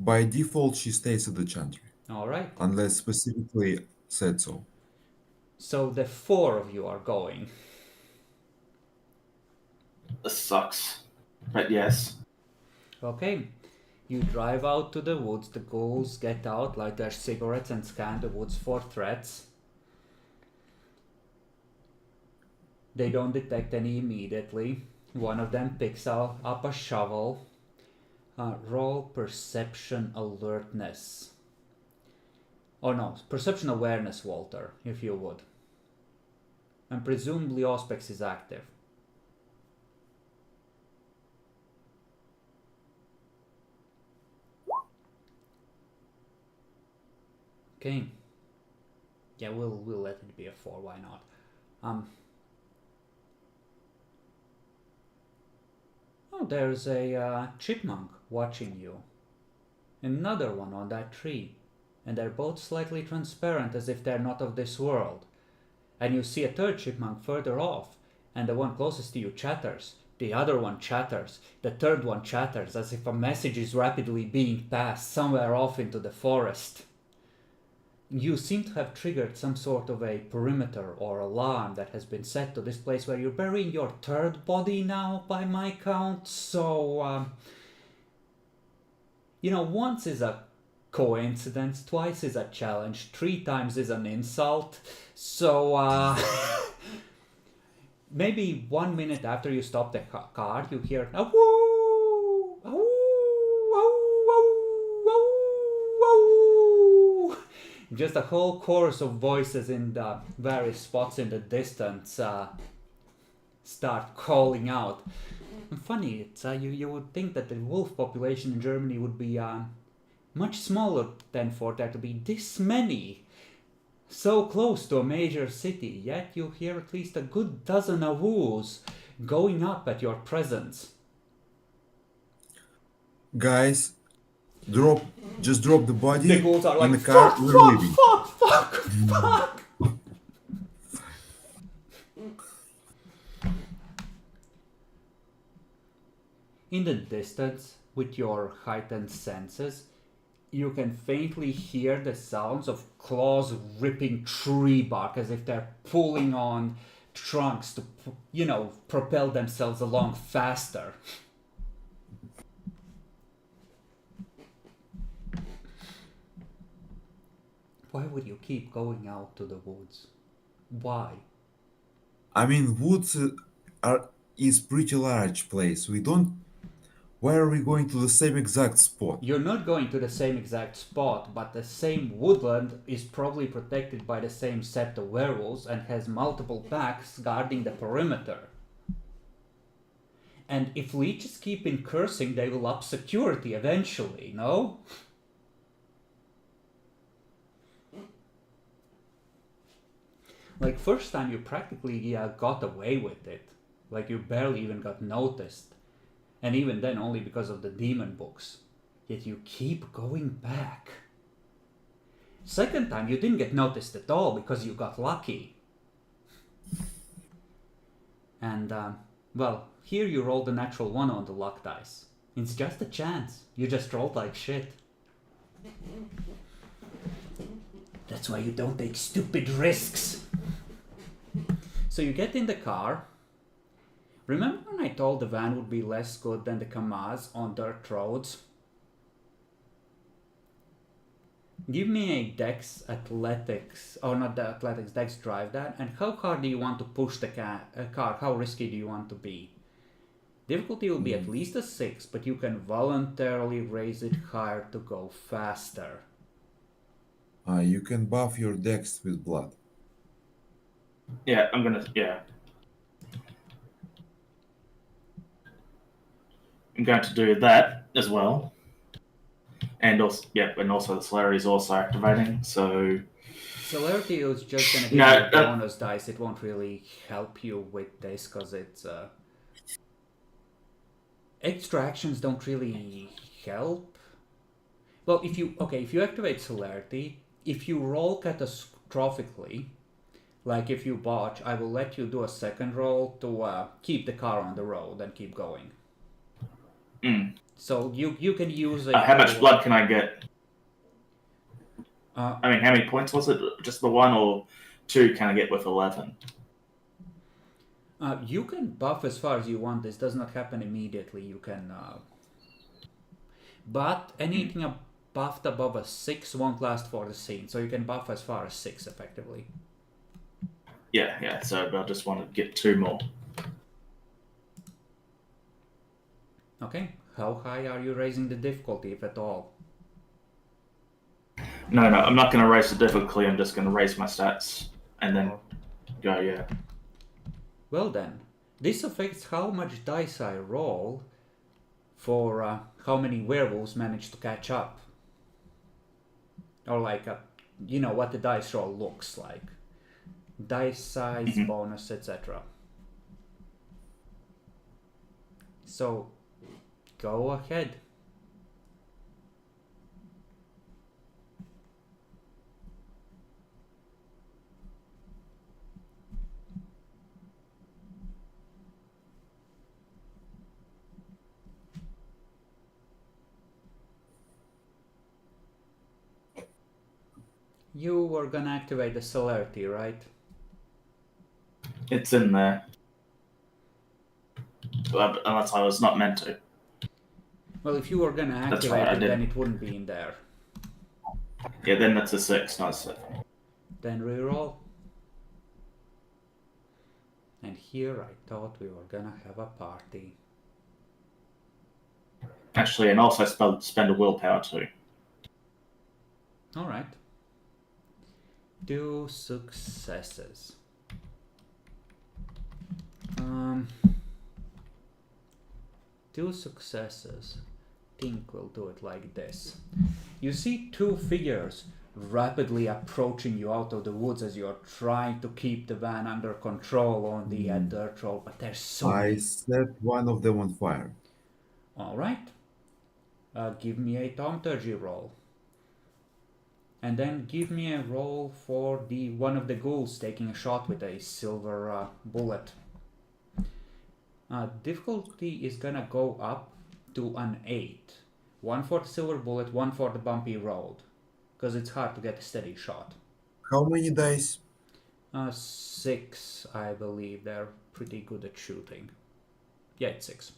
By default, she stays at the chantry, Alright. unless specifically said so. So the four of you are going. This sucks. But yes. Okay. You drive out to the woods, the ghouls get out, light their cigarettes and scan the woods for threats. They don't detect any immediately. One of them picks up a shovel. Roll perception alertness. Oh no, perception awareness, Walter, if you would. And presumably Auspex is active. Okay. Yeah, we'll let it be a 4, why not? Oh, there's a chipmunk watching you. Another one on that tree. And they're both slightly transparent as if they're not of this world. And you see a third chipmunk further off, and the one closest to you chatters. The other one chatters. The third one chatters as if a message is rapidly being passed somewhere off into the forest. You seem to have triggered some sort of a perimeter or alarm that has been set to this place where you're burying your third body now, by my count. So, once is a coincidence, twice is a challenge, 3 times is an insult. So, maybe 1 minute after you stop the car, you hear a woo, a woo, a woo, a woo, a woo. Just a whole chorus of voices in the various spots in the distance start calling out. And funny, it's you would think that the wolf population in Germany would be much smaller than for there to be this many. So close to a major city, yet you hear at least a good dozen awoos going up at your presence. Guys, just drop the body The ghouls are in like, the car. fuck, We're fuck, leaving. fuck, fuck, fuck. In the distance, with your heightened senses, you can faintly hear the sounds of claws ripping tree bark as if they're pulling on trunks to, propel themselves along faster. Why would you keep going out to the woods? Why? I mean, woods is pretty large place. Why are we going to the same exact spot? You're not going to the same exact spot, but the same woodland is probably protected by the same set of werewolves and has multiple packs guarding the perimeter. And if leeches keep incursing, they will up security eventually, no? Like, first time you practically got away with it. Like, you barely even got noticed. And even then, only because of the demon books. Yet you keep going back. Second time, you didn't get noticed at all because you got lucky. And, well, here you rolled a natural 1 on the luck dice. It's just a chance. You just rolled like shit. That's why you don't take stupid risks. So you get in the car. Remember when I told the van would be less good than the Kamaz on dirt roads? Give me a Dex Athletics, or not the Athletics, Dex Drive that, and how hard do you want to push the car? How risky do you want to be? Difficulty will be at least a 6, but you can voluntarily raise it higher to go faster. You can buff your dex with blood. Yeah, I'm going to do that as well. And also, the celerity is also activating, so... Celerity is just going to give you a bonus dice. It won't really help you with this, because it's... Extra actions don't really help. Well, if you activate celerity, if you roll catastrophically, like if you botch, I will let you do a second roll to keep the car on the road and keep going. So you can use it. How much blood can I get? How many points was it? Just the 1 or 2 can I get with 11? You can buff as far as you want. This does not happen immediately. You can... But anything buffed above a 6 won't last for the scene. So you can buff as far as 6, effectively. Yeah, so I just want to get 2 more. Okay. How high are you raising the difficulty, if at all? No, I'm not going to raise the difficulty. I'm just going to raise my stats and then go, yeah. Well then, this affects how much dice I roll for how many werewolves manage to catch up. Or like, what the dice roll looks like. Dice size, bonus, etc. So, go ahead. You were gonna activate the celerity, right? It's in there. Unless I was not meant to. Well, if you were gonna activate it, then it wouldn't be in there. Yeah, then that's a 6, not a 7. Then reroll. And here I thought we were gonna have a party. Actually, and also spend a willpower too. Alright. 2 successes. 2 successes. Think we'll do it like this. You see 2 figures rapidly approaching you out of the woods as you're trying to keep the van under control on the dirt road, but there's so I many. set one of them on fire. Alright. Give me a thaumaturgy roll. And then give me a roll for the one of the ghouls taking a shot with a silver bullet. Difficulty is gonna go up to an 8. One for the silver bullet, one for the bumpy road. Because it's hard to get a steady shot. How many dice? 6, I believe. They're pretty good at shooting. Yeah, it's 6.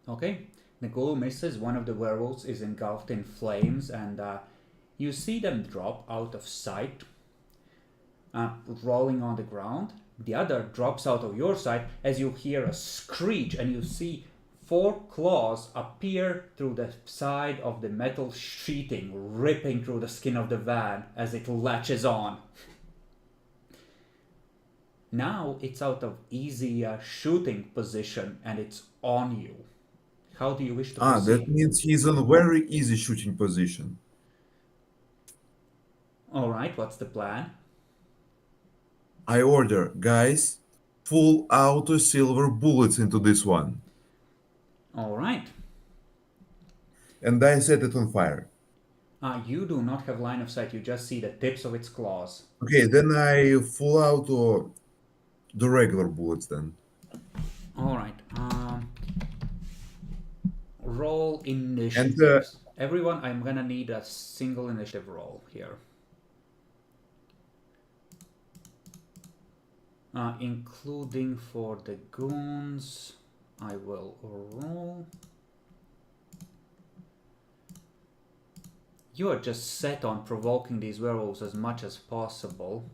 Okay, the ghoul misses. One of the werewolves is engulfed in flames, and you see them drop out of sight, rolling on the ground. The other drops out of your sight as you hear a screech, and you see 4 claws appear through the side of the metal sheeting, ripping through the skin of the van as it latches on. Now it's out of easy shooting position, and it's on you. How do you wish to proceed? That means he's in a very easy shooting position. Alright, what's the plan? I order, guys, full auto silver bullets into this one. Alright. And I set it on fire. You do not have line of sight, you just see the tips of its claws. Okay, then I full auto the regular bullets then. Alright. Roll initiatives. Everyone, I'm gonna need a single initiative roll here. Including for the goons, I will roll. You are just set on provoking these werewolves as much as possible.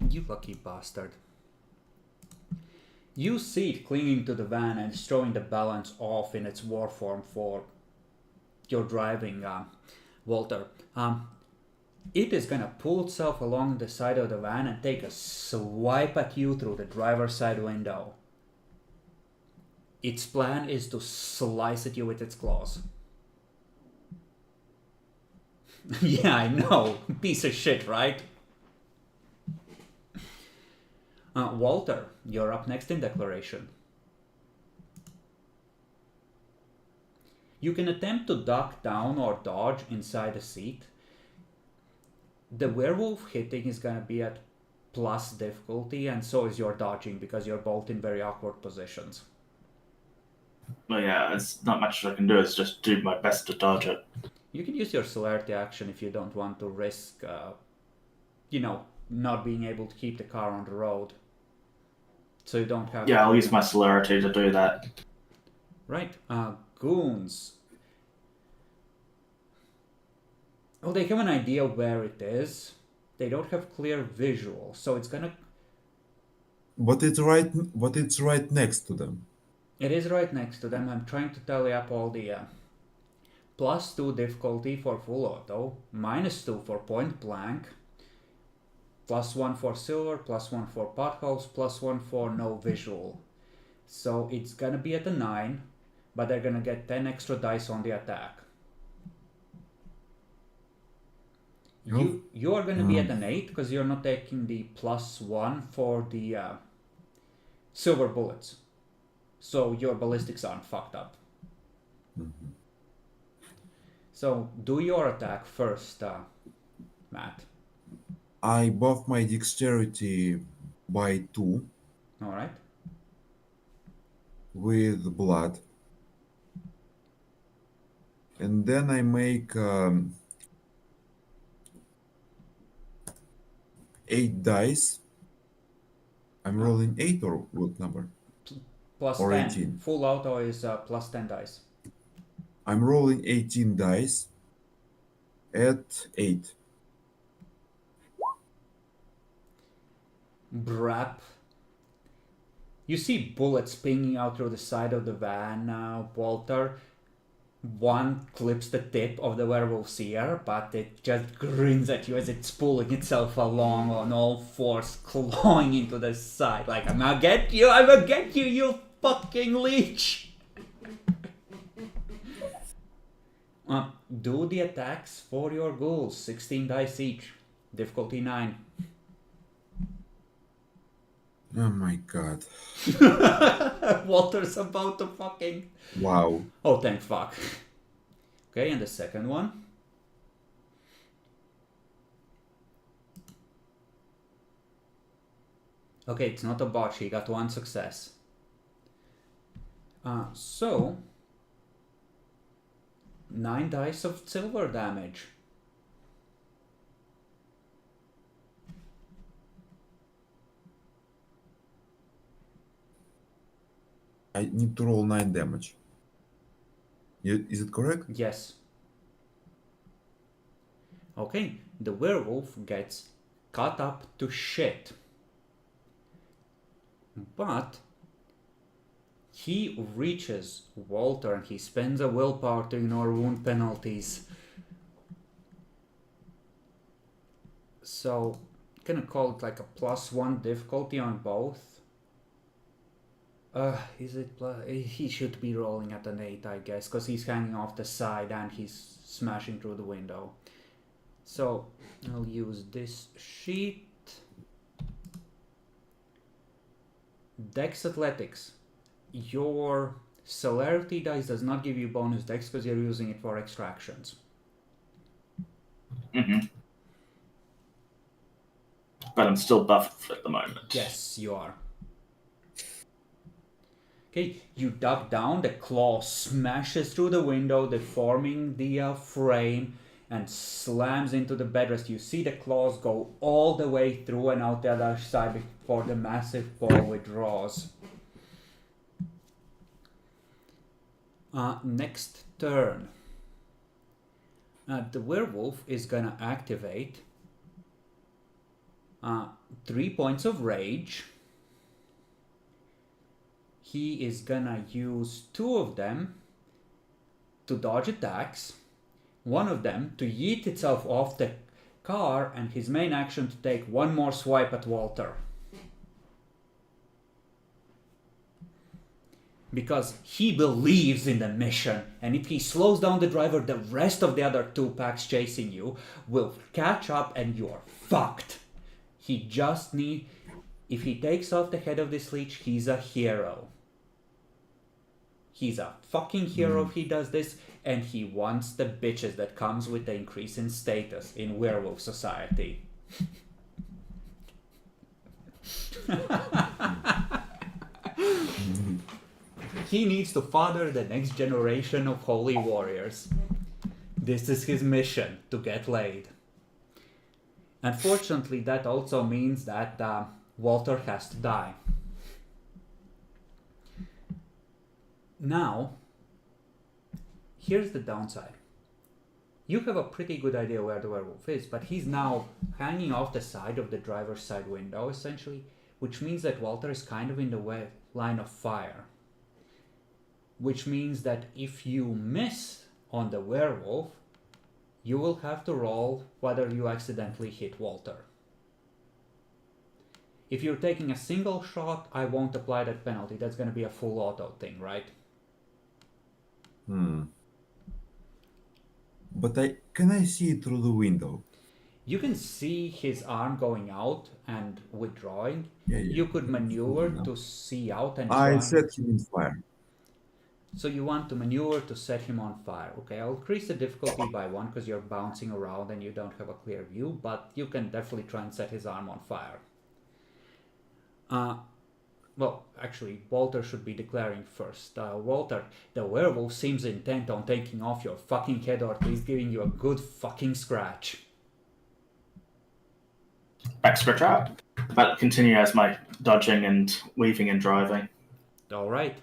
You lucky bastard. You see it clinging to the van and it's throwing the balance off in its war form for your driving, Walter. It is gonna pull itself along the side of the van and take a swipe at you through the driver's side window. Its plan is to slice at you with its claws. Yeah, I know. Piece of shit, right? Walter, you're up next in declaration. You can attempt to duck down or dodge inside the seat. The werewolf hitting is gonna be at plus difficulty, and so is your dodging because you're both in very awkward positions. Well, yeah, it's not much I can do. It's just do my best to dodge it. You can use your celerity action if you don't want to risk, not being able to keep the car on the road. So you don't have. Yeah, I'll use my celerity to do that. Right. Goons. Well, they have an idea where it is. They don't have clear visual, so it's gonna. But it's right next to them. It is right next to them. I'm trying to tally up all the +2 difficulty for full auto, -2 for point blank, +1 for silver, +1 for potholes, +1 for no visual. So it's gonna be at a 9, but they're gonna get 10 extra dice on the attack. You are gonna be at an 8 because you're not taking the +1 for the silver bullets. So your ballistics aren't fucked up. Mm-hmm. So do your attack first, Matt. I buff my dexterity by 2 Alright. with blood. And then I make 8 dice. I'm rolling 8 or what number? Plus Or 10. 18. Full auto is plus 10 dice. I'm rolling 18 dice at 8. Brap. You see bullets pinging out through the side of the van, Walter. One clips the tip of the werewolf's ear, but it just grins at you as it's pulling itself along on all fours, clawing into the side. Like, I'm gonna get you, you fucking leech! Do the attacks for your ghouls, 16 dice each, difficulty 9. Oh my god. Walter's about to fucking... Wow. Oh, thank fuck. Okay, and the second one. Okay, it's not a botch, he got 1 success. So... 9 dice of silver damage. I need to roll 9 damage. Is it correct? Yes. Okay, the werewolf gets cut up to shit. But he reaches Walter and he spends a willpower to ignore wound penalties. So, gonna call it like a +1 difficulty on both. Is it plus? He should be rolling at an 8, I guess, because he's hanging off the side and he's smashing through the window. So, I'll use this sheet. Dex Athletics. Your celerity dice does not give you bonus dex because you're using it for extractions. Mm-hmm. But I'm still buffed at the moment. Yes, you are. Okay, you duck down, the claw smashes through the window, deforming the frame, and slams into the bedrest. You see the claws go all the way through and out the other side before the massive paw withdraws. Next turn. The werewolf is gonna activate 3 points of rage. He is gonna use 2 of them to dodge attacks, 1 of them to yeet itself off the car, and his main action to take 1 more swipe at Walter. Because he believes in the mission, and if he slows down the driver, the rest of the other 2 packs chasing you will catch up and you're fucked. He just needs... If he takes off the head of this leech, he's a hero. He's a fucking hero if he does this, and he wants the bitches that comes with the increase in status in werewolf society. He needs to father the next generation of holy warriors. This is his mission, to get laid. Unfortunately, that also means that Walter has to die. Now, here's the downside. You have a pretty good idea where the werewolf is, but he's now hanging off the side of the driver's side window, essentially, which means that Walter is kind of in the line of fire. Which means that if you miss on the werewolf, you will have to roll whether you accidentally hit Walter. If you're taking a single shot, I won't apply that penalty. That's going to be a full auto thing, right? But can I see it through the window? You can see his arm going out and withdrawing. Yeah. You could maneuver to see out and I try. set him in fire. So you want to maneuver to set him on fire. Okay, I'll increase the difficulty by 1 because you're bouncing around and you don't have a clear view, but you can definitely try and set his arm on fire. Well, actually, Walter should be declaring first. Walter, the werewolf seems intent on taking off your fucking head or at least giving you a good fucking scratch. Back scratch out. But continue as my dodging and weaving and driving. Alright.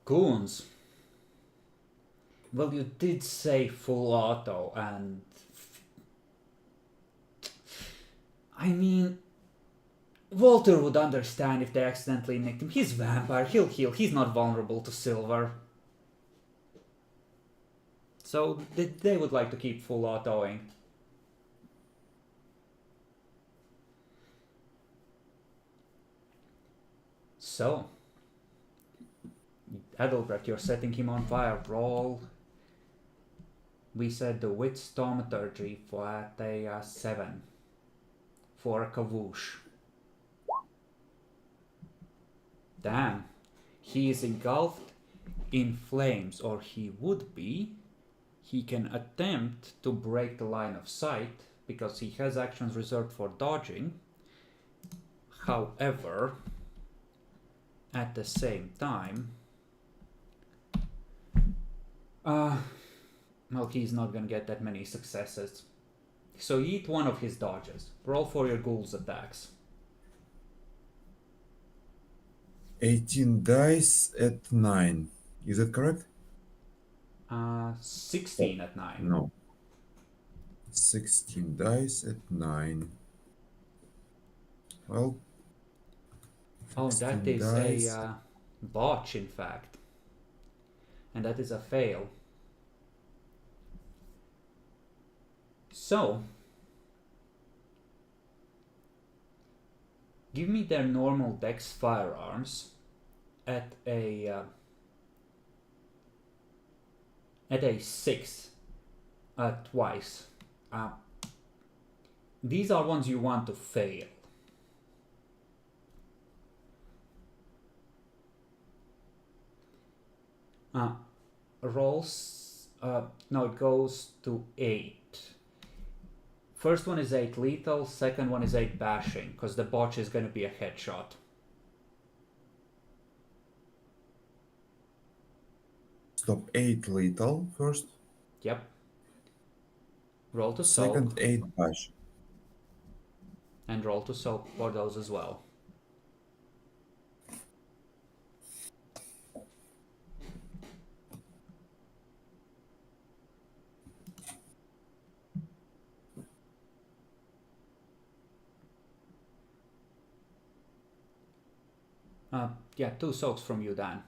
Goons. Well, you did say full auto, and I mean, Walter would understand if they accidentally nicked him. He's vampire, he'll heal, he's not vulnerable to silver. So they would like to keep full autoing. So, Adelbrecht, you're setting him on fire. Roll. We said the wit thaumaturgy for at a 7 for a kavoosh. Damn, he is engulfed in flames, or he would be. He can attempt to break the line of sight because he has actions reserved for dodging. However, at the same time, well, he's not gonna get that many successes. So eat one of his dodges. Roll for your ghoul's attacks. 18 dice at 9. Is that correct? 16 at 9. No. 16 dice at 9. Well. Oh, that is dice. a botch, in fact. And that is a fail. So, give me their normal dex firearms at a 6 twice. These are ones you want to fail. Rolls, no, it goes to 8. First one is 8 lethal, second one is 8 bashing, because the botch is going to be a headshot. Stop 8 lethal first. Yep. Roll to soak. Second 8 bash. And roll to soak for those as well. Yeah, 2 soaks from you, Dan.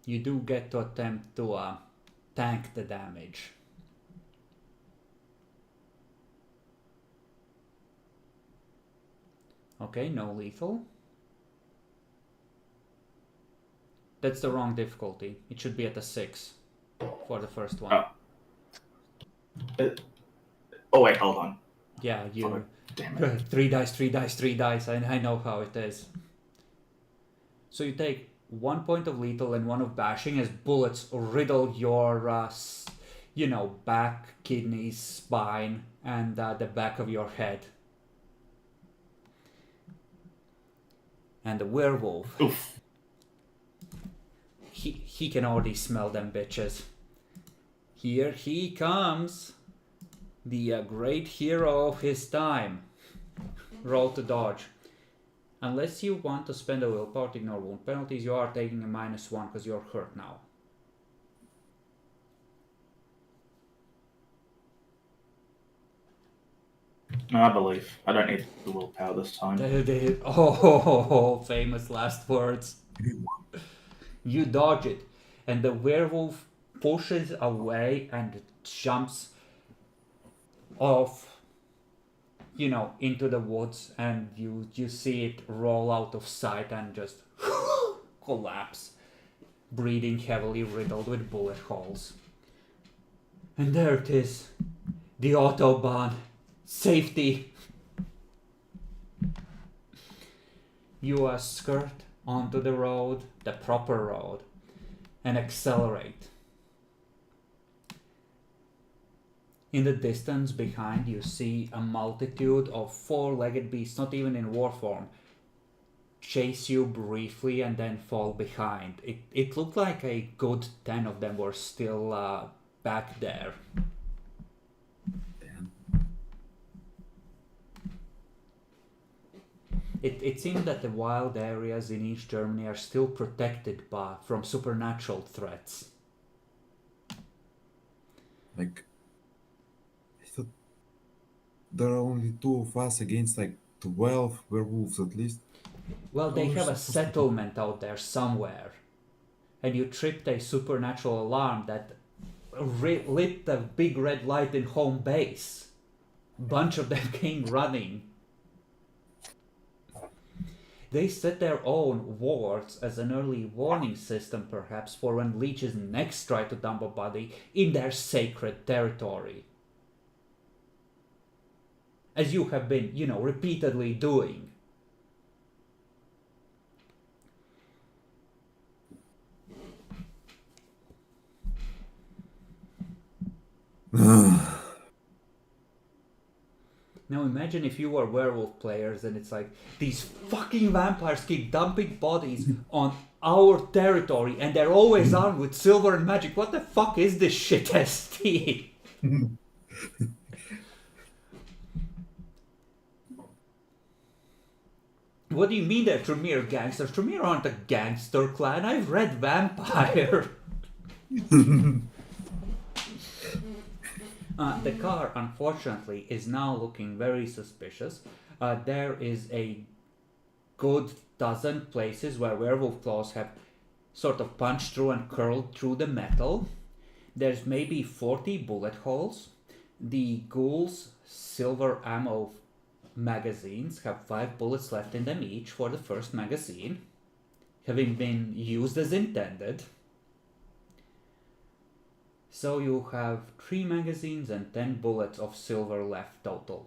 You do get to attempt to tank the damage. Okay, no lethal. That's the wrong difficulty. It should be at a 6 for the first one. Oh wait, hold on. Yeah, you... Oh, damn it. 3 dice, 3 dice, 3 dice. I know how it is. So you take 1 point of lethal and 1 of bashing as bullets riddle your, back, kidneys, spine, and the back of your head. And the werewolf, Oof. he can already smell them bitches. Here he comes, the great hero of his time. Roll to dodge. Unless you want to spend a willpower to ignore wound penalties, you are taking a -1 because you're hurt now. No, I believe. I don't need the willpower this time. Oh, famous last words. You dodge it, and the werewolf pushes away and jumps off, into the woods, and you see it roll out of sight and just collapse, breathing heavily, riddled with bullet holes. And there it is, the Autobahn. Safety. You skirt onto the road, the proper road, and accelerate. In the distance behind, you see a multitude of 4-legged beasts, not even in war form, chase you briefly and then fall behind. It looked like a good 10 of them were still back there. It seems that the wild areas in East Germany are still protected from supernatural threats. Like, there are only two of us against like 12 werewolves at least. Well, How they are we have a supposed to- settlement out there somewhere. And you tripped a supernatural alarm that lit the big red light in home base. Bunch of them came running. They set their own wards as an early warning system, perhaps, for when leeches next try to dump a body in their sacred territory. As you have been, repeatedly doing. Now imagine if you were werewolf players and it's like, these fucking vampires keep dumping bodies on our territory and they're always armed with silver and magic. What the fuck is this shit, ST? What do you mean they're Tremere gangsters? Tremere aren't a gangster clan. I've read Vampire. The car, unfortunately, is now looking very suspicious. There is a good dozen places where werewolf claws have sort of punched through and curled through the metal. There's maybe 40 bullet holes. The ghouls' silver ammo magazines have 5 bullets left in them each for the first magazine, having been used as intended. So you have 3 magazines and 10 bullets of silver left total.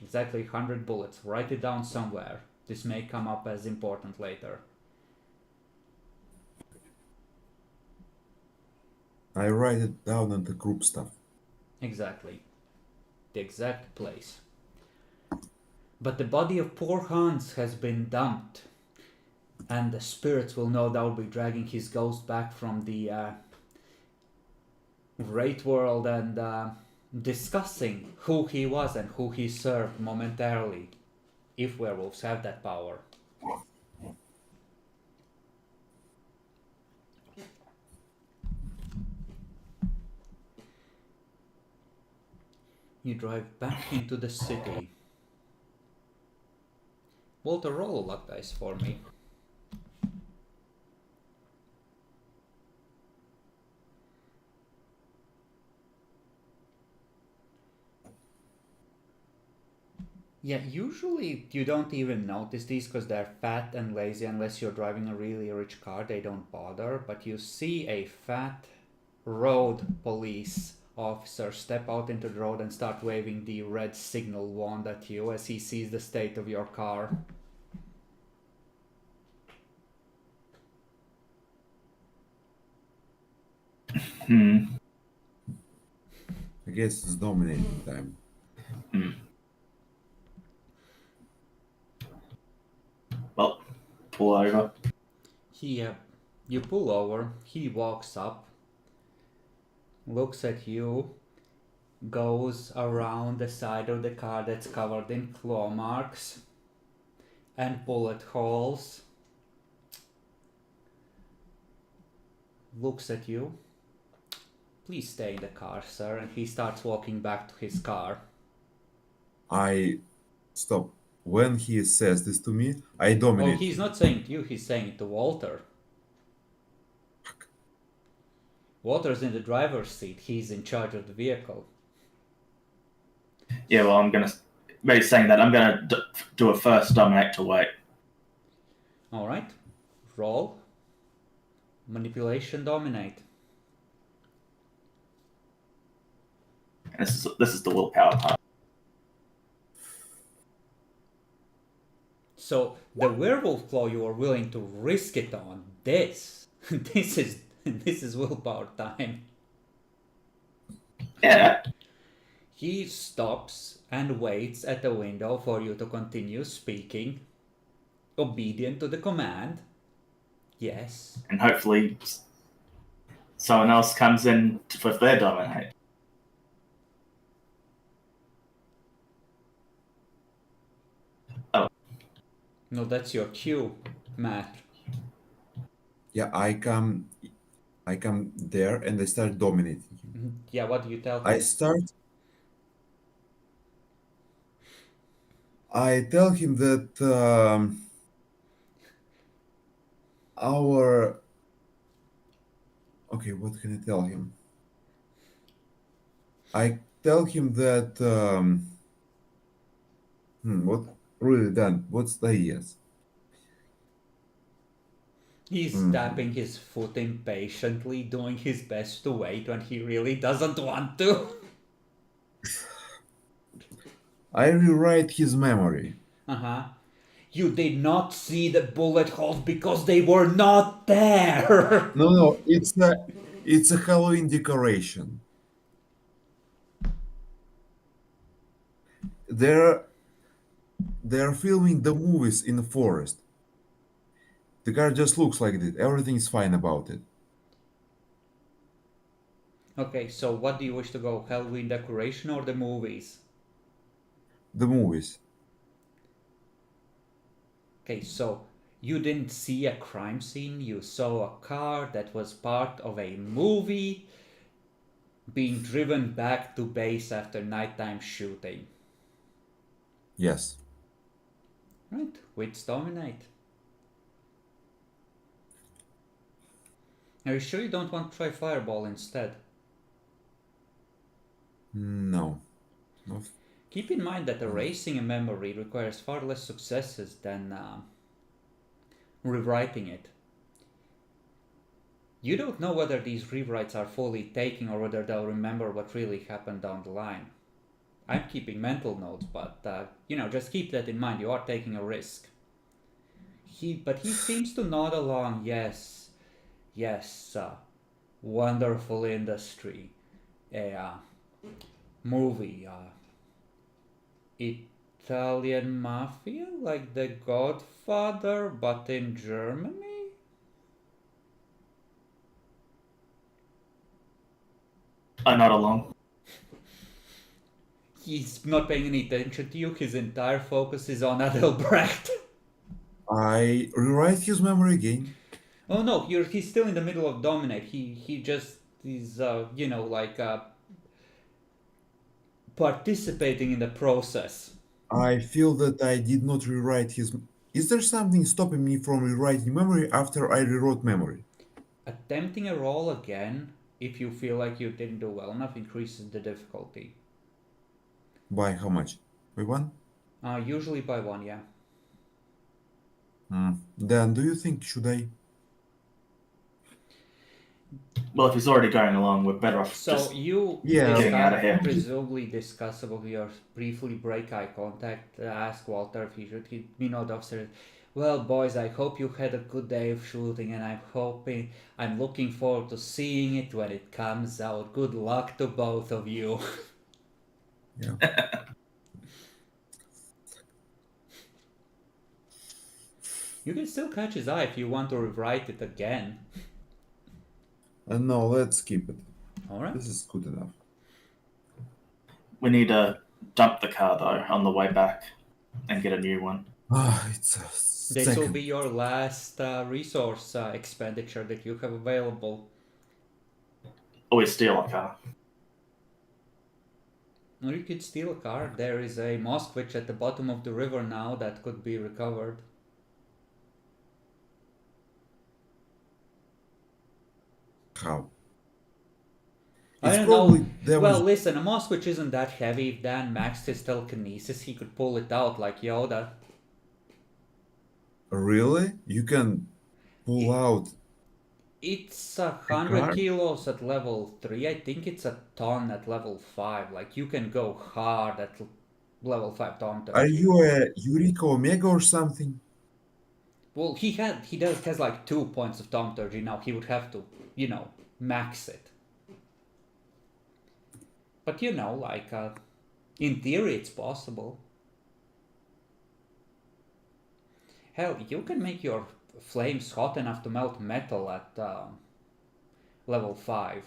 Exactly 100 bullets. Write it down somewhere. This may come up as important later. I write it down in the group stuff. Exactly. The exact place. But the body of poor Hans has been dumped. And the spirits will no doubt be dragging his ghost back from the Wraith world and discussing who he was and who he served momentarily, if werewolves have that power. You drive back into the city. Walter, roll a luck dice for me. Yeah, usually you don't even notice these because they're fat and lazy. Unless you're driving a really rich car, they don't bother. But you see a fat road police officer step out into the road and start waving the red signal wand at you as he sees the state of your car. I guess it's dominating time. Well, pull over. You pull over. He walks up, looks at you, goes around the side of the car that's covered in claw marks and bullet holes, looks at you. Please stay in the car, sir. And he starts walking back to his car. I stop. When he says this to me, I Oh, dominate. he's not saying it to you, he's saying it to Walter. Walter's in the driver's seat. He's in charge of the vehicle. Yeah, well, I'm gonna. Maybe saying that, I'm gonna do a first dominate to wait. Alright. Roll. Manipulation, dominate. And this is the willpower part. So the werewolf claw, you are willing to risk it on this. This is willpower time. Yeah. He stops and waits at the window for you to continue speaking, obedient to the command. Yes. And hopefully someone else comes in with their dominate. No, that's your cue, Matt. Yeah, I come there and I start dominating him. Yeah, what do you tell him? I start I tell him that our. Okay, what can I tell him? I tell him that. What really done? What's the yes? He's tapping his foot impatiently, doing his best to wait when he really doesn't want to. I rewrite his memory. Uh-huh. You did not see the bullet holes because they were not there. No, it's a Halloween decoration. They're they're filming the movies in the forest. The car just looks like it. Everything is fine about it. Okay, so what do you wish to go? Halloween decoration or the movies? The movies. Okay, so you didn't see a crime scene, you saw a car that was part of a movie being driven back to base after nighttime shooting. Yes. Right, wits dominate. Are you sure you don't want to try Fireball instead? No. No. Keep in mind that erasing a memory requires far less successes than rewriting it. You don't know whether these rewrites are fully taken or whether they'll remember what really happened down the line. I'm keeping mental notes, but just keep that in mind. You are taking a risk. But he seems to nod along. Yes, yes, wonderful industry, a movie, Italian mafia, like The Godfather, but in Germany. I nod along. He's not paying any attention to you. His entire focus is on Adelbrecht. I rewrite his memory again. Oh no, he's still in the middle of dominate. He just is participating in the process. I feel that I did not rewrite his. Is there something stopping me from rewriting memory after I rewrote memory? Attempting a roll again, if you feel like you didn't do well enough, increases the difficulty. By how much? By one? Usually by one, yeah. Then do you think should I? Well, if he's already going along, we're better off So just you Yeah. getting out of here. presumably discussable here, briefly break eye contact, ask Walter if he should, the officer. Well, boys, I hope you had a good day of shooting, and I'm looking forward to seeing it when it comes out. Good luck to both of you. Yeah. You can still catch his eye if you want to rewrite it again. No, let's keep it. Alright. This is good enough. We need to dump the car though on the way back and get a new one. It's a This will second. be your last resource expenditure that you have available. Or we steal a car. Or you could steal a car. There is a Moskvich at the bottom of the river now that could be recovered. How? I It's don't probably know. there Well, was listen, a Moskvich isn't that heavy. If Dan maxed his telekinesis, he could pull it out like Yoda. really you can pull out. It's car? 100 kilos at level 3. I think it's a ton at level 5. Like, you can go hard at level 5 ton. Are you a Eureka Omega or something? Well, he has like 2 points of thaumaturgy now. He would have to, max it. But in theory, it's possible. Hell, you can make your flames hot enough to melt metal at level 5.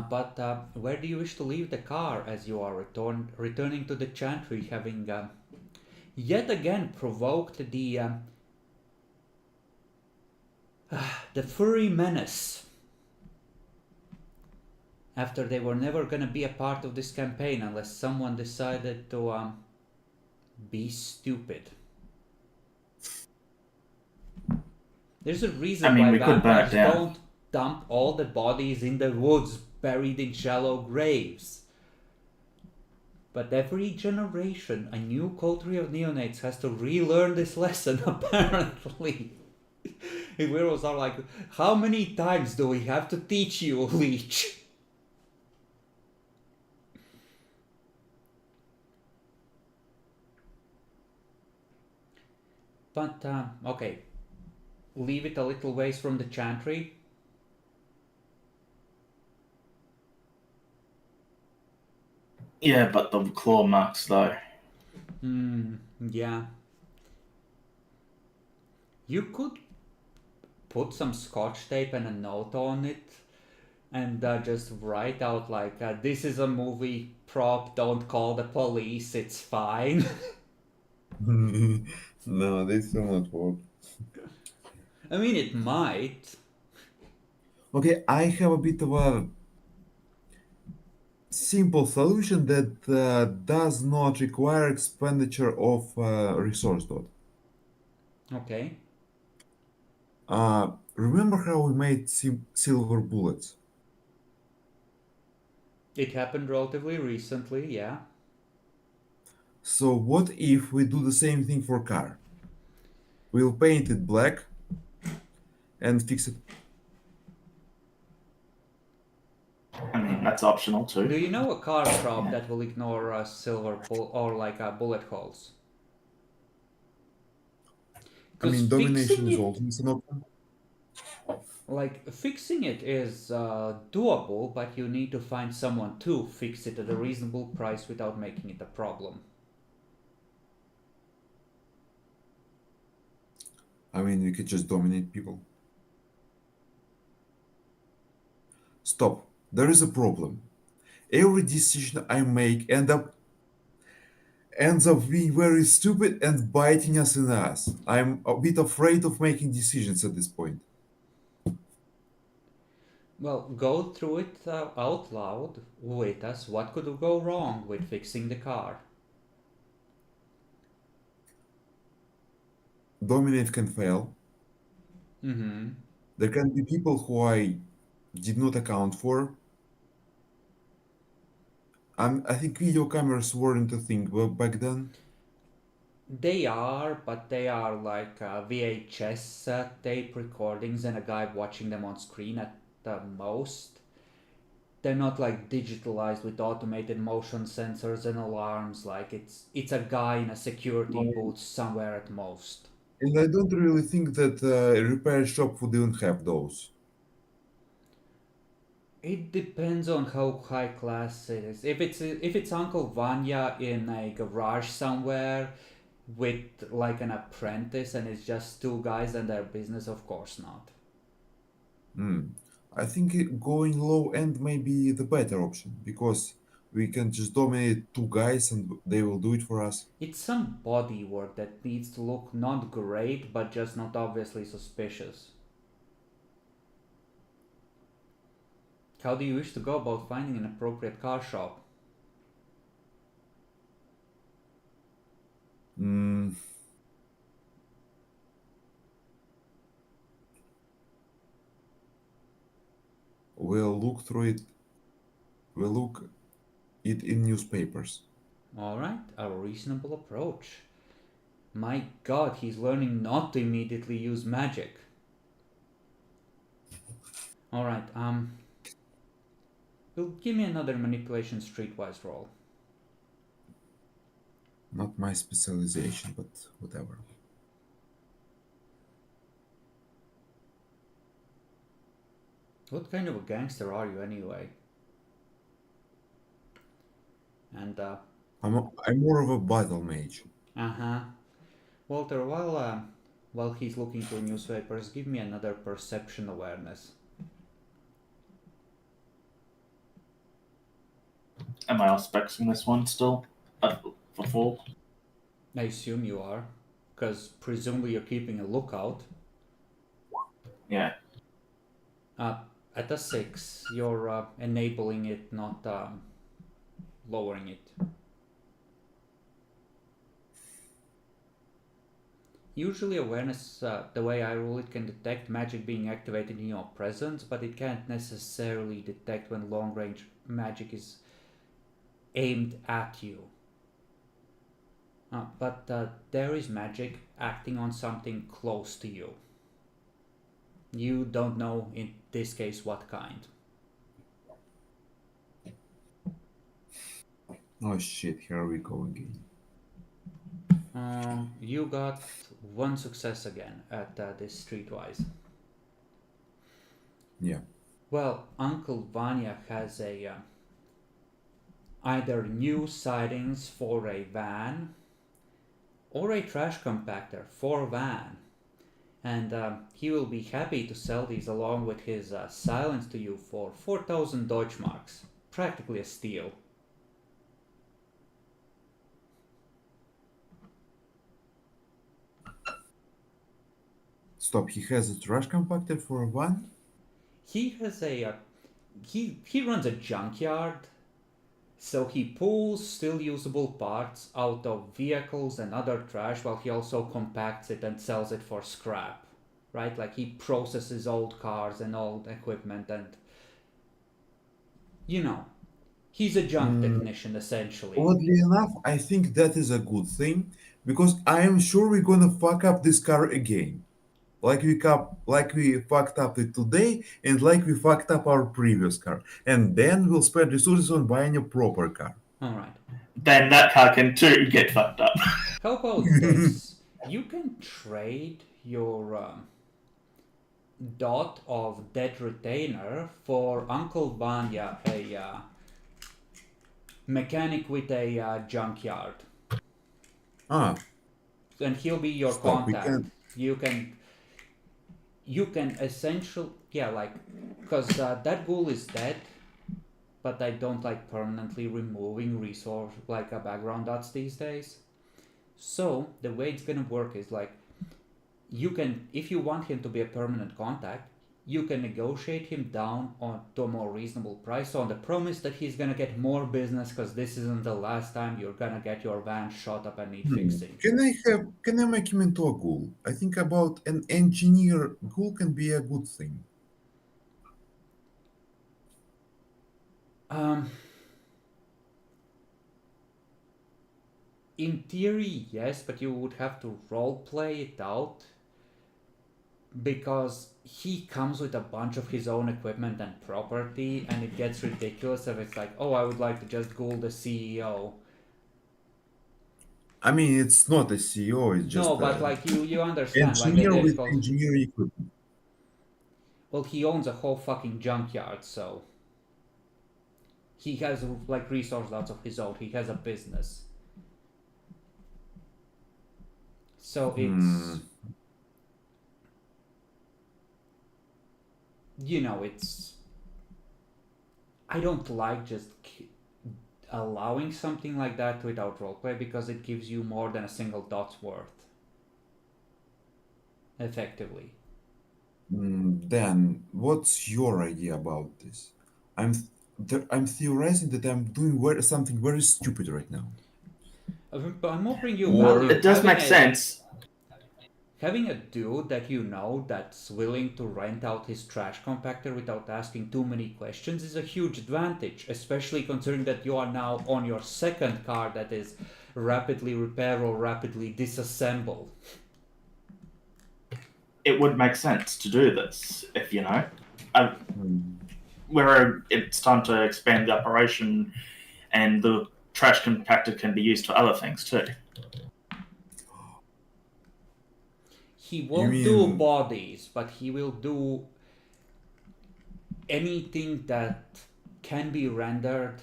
But where do you wish to leave the car as you are returning to the chantry, having yet again provoked the furry menace after they were never gonna be a part of this campaign unless someone decided to be stupid. There's a reason I mean, why we could burn it vampires down. don't dump all the bodies in the woods buried in shallow graves. But every generation, a new coterie of neonates has to relearn this lesson, apparently. Heroes are like, how many times do we have to teach you, leech? But, okay. Leave it a little ways from the chantry. Yeah, but the claw marks though. Yeah. You could put some scotch tape and a note on it and just write out like, this is a movie prop, don't call the police, it's fine. No, this will not work. I mean, it might. Okay, I have a bit of a simple solution that does not require expenditure of resource dot. Okay. Remember how we made silver bullets? It happened relatively recently, yeah. So what if we do the same thing for car? We'll paint it black and fix it. I mean, that's optional Do too. you know a car prop that will ignore silver or like bullet holes? I Because mean, domination fixing is it, always an option. like fixing it is doable, but you need to find someone to fix it at a reasonable price without making it a problem. I mean, we could just dominate people. Stop. There is a problem. Every decision I make ends up being very stupid and biting us in the ass. I'm a bit afraid of making decisions at this point. Well, go through it out loud with us. What could go wrong with fixing the car? Dominate can fail. Mm-hmm. There can be people who I did not account for. I think video cameras weren't a thing back then. They are, but they are like VHS tape recordings and a guy watching them on screen at the most. They're not like digitalized with automated motion sensors and alarms. Like it's a guy in a security booth somewhere at most. And I don't really think that a repair shop would even have those. It depends on how high class it is. If it's Uncle Vanya in a garage somewhere with like an apprentice and it's just two guys and their business, of course not. Hmm. I think going low end may be the better option because we can just dominate two guys and they will do it for us. It's some body work that needs to look not great but just not obviously suspicious. How do you wish to go about finding an appropriate car shop? Hmm. We'll look through it. We'll look it in newspapers. Alright, a reasonable approach. My god, he's learning not to immediately use magic. Alright, well, give me another manipulation streetwise roll. Not my specialization, but whatever. What kind of a gangster are you anyway? And, I'm more of a battle mage. uh-huh. Walter, while he's looking through newspapers, give me another perception awareness. Am I auspexing this one still? For full? I assume you are, because presumably you're keeping a lookout. Yeah. At a 6, you're enabling it, not lowering it. Usually awareness, the way I rule it, can detect magic being activated in your presence, but it can't necessarily detect when long range magic is aimed at you. But there is magic acting on something close to you. You don't know in this case what kind. Oh shit, here we go again. You got one success again at this streetwise. Yeah. Well, Uncle Vanya has either new sightings for a van or a trash compactor for a van. And he will be happy to sell these along with his silence to you for 4,000 Deutschmarks. Practically a steal. Stop, he has a trash compactor for one? He has a he runs a junkyard, so he pulls still usable parts out of vehicles and other trash while he also compacts it and sells it for scrap. Right? Like he processes old cars and old equipment and you know, he's a junk technician essentially. Oddly enough, I think that is a good thing because I am sure we're gonna fuck up this car again. Like we fucked up it today and like we fucked up our previous car. And then we'll spend resources on buying a proper car. Alright. Then that car can too get fucked up. How about this? You can trade your dot of dead retainer for Uncle Vanya, a mechanic with a junkyard. Ah, And he'll be your stop, we contact. can. You can essentially, yeah, like, because that ghoul is dead, but I don't like permanently removing resource like background dots these days. So the way it's gonna work is like, you can, if you want him to be a permanent contact, you can negotiate him down to a more reasonable price on the promise that he's gonna get more business because this isn't the last time you're gonna get your van shot up and need fixing. Can I make him into a ghoul? I think about an engineer ghoul can be a good thing. In theory, yes, but you would have to role play it out because he comes with a bunch of his own equipment and property, and it gets ridiculous if it's like, oh, I would like to just ghoul the CEO. I mean, it's not a CEO, it's just No, but an like you understand, like the engineer with difficult. engineering equipment. Well, he owns a whole fucking junkyard, so he has like resource lots of his own. He has a business, so it's it's. I don't like just allowing something like that without roleplay because it gives you more than a single dot's worth. Effectively. Dan, what's your idea about this? I'm theorizing that I'm doing something very stupid right now. I'm offering you Or value. It does make sense. Having a dude that you know that's willing to rent out his trash compactor without asking too many questions is a huge advantage, especially considering that you are now on your second car that is rapidly repair or rapidly disassemble. It would make sense to do this if where it's time to expand the operation, and the trash compactor can be used for other things too. He won't do bodies, but he will do anything that can be rendered.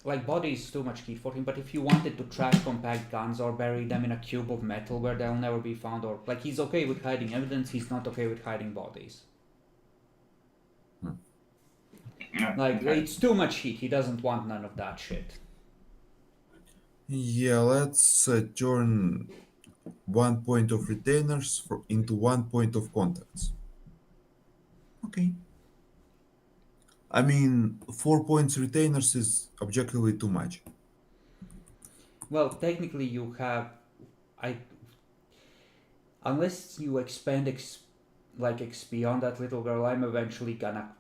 Like body is too much key for him, but if you wanted to trash compact guns or bury them in a cube of metal where they'll never be found, or like he's okay with hiding evidence, he's not okay with hiding bodies. Like it's too much heat, he doesn't want none of that shit. Yeah, let's turn 1 point of retainers into 1 point of contacts. Okay. I mean, 4 points retainers is objectively too much. Well, technically you have, I unless you expend like XP on that little girl, I'm eventually gonna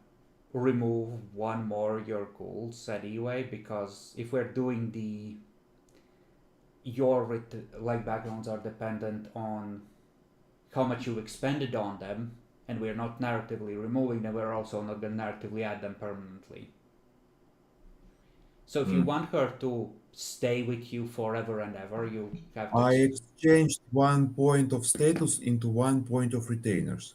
remove one more your goals anyway, because if we're doing the like backgrounds are dependent on how much you expended on them, and we're not narratively removing them, we're also not going to narratively add them permanently. So if you want her to stay with you forever and ever, you have to. I exchanged 1 point of status into 1 point of retainers.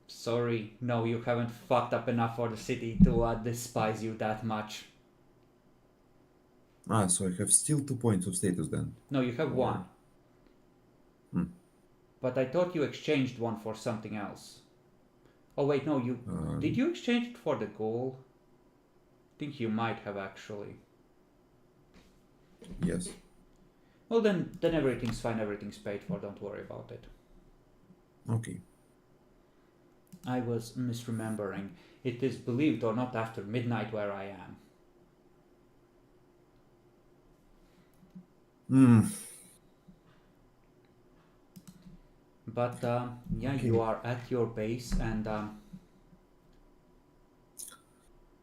Sorry, no, you haven't fucked up enough for the city to despise you that much. Ah, so I have still 2 points of status then. No, you have Or- one. Hmm. But I thought you exchanged one for something else. Oh wait, no, you did you exchange it for the goal? I think you might have actually. Yes. Well then everything's fine, everything's paid for, don't worry about it. Okay. I was misremembering. It is, believed or not, after midnight where I am. Hmm. But yeah, Okay. you are at your base, and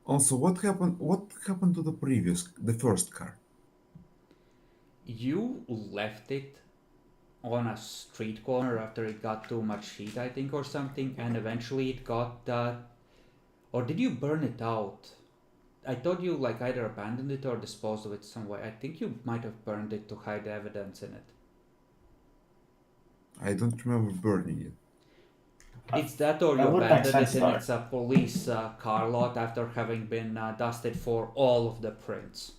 Also, what happened? What happened to the first car? you left it on a street corner after it got too much heat, I think, or something, and eventually it got. Or did you burn it out? I thought you like either abandoned it or disposed of it some way. I think you might have burned it to hide evidence in it. I don't remember burning it. It's that, or you That would make abandoned it sense, in though. its police car lot after having been dusted for all of the prints.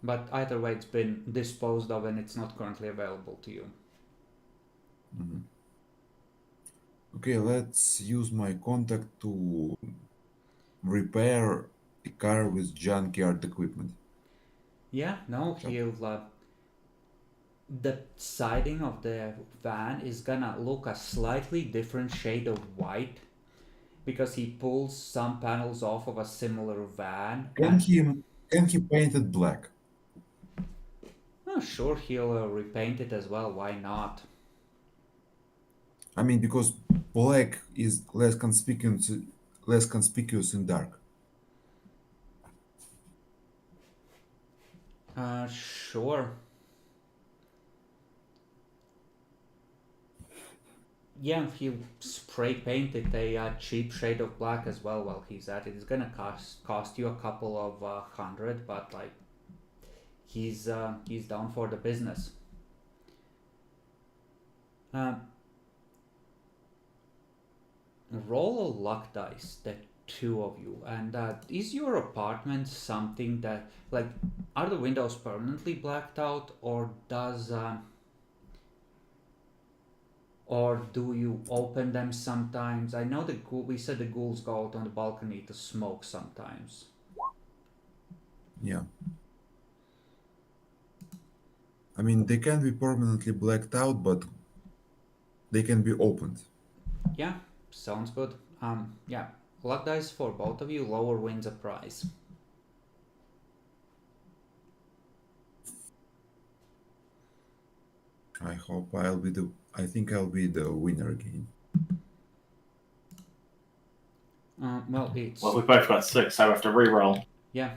But either way, it's been disposed of and it's not currently available to you. Okay, let's use my contact to repair a car with junkyard equipment. Yeah, no, he'll. The siding of the van is gonna look a slightly different shade of white because he pulls some panels off of a similar van. Can And he can he paint it black? oh, sure, he'll repaint it as well. Why not? I mean, because black is less conspicuous in dark. Sure. Yeah, he'll spray paint it a cheap shade of black as well while he's at it. It's gonna cost you a couple of hundred, but like he's down for the business. Um, Roll a luck dice, the two of you, and is your apartment something that like are the windows permanently blacked out, or do you open them sometimes? I know we said the ghouls go out on the balcony to smoke sometimes. Yeah. I mean, they can be permanently blacked out, but they can be opened. Yeah, sounds good. Yeah, luck dice for both of you. Lower wins a prize. I think I'll be the winner again. Well, it's Well, we both got 6, so we have to re-roll. yeah.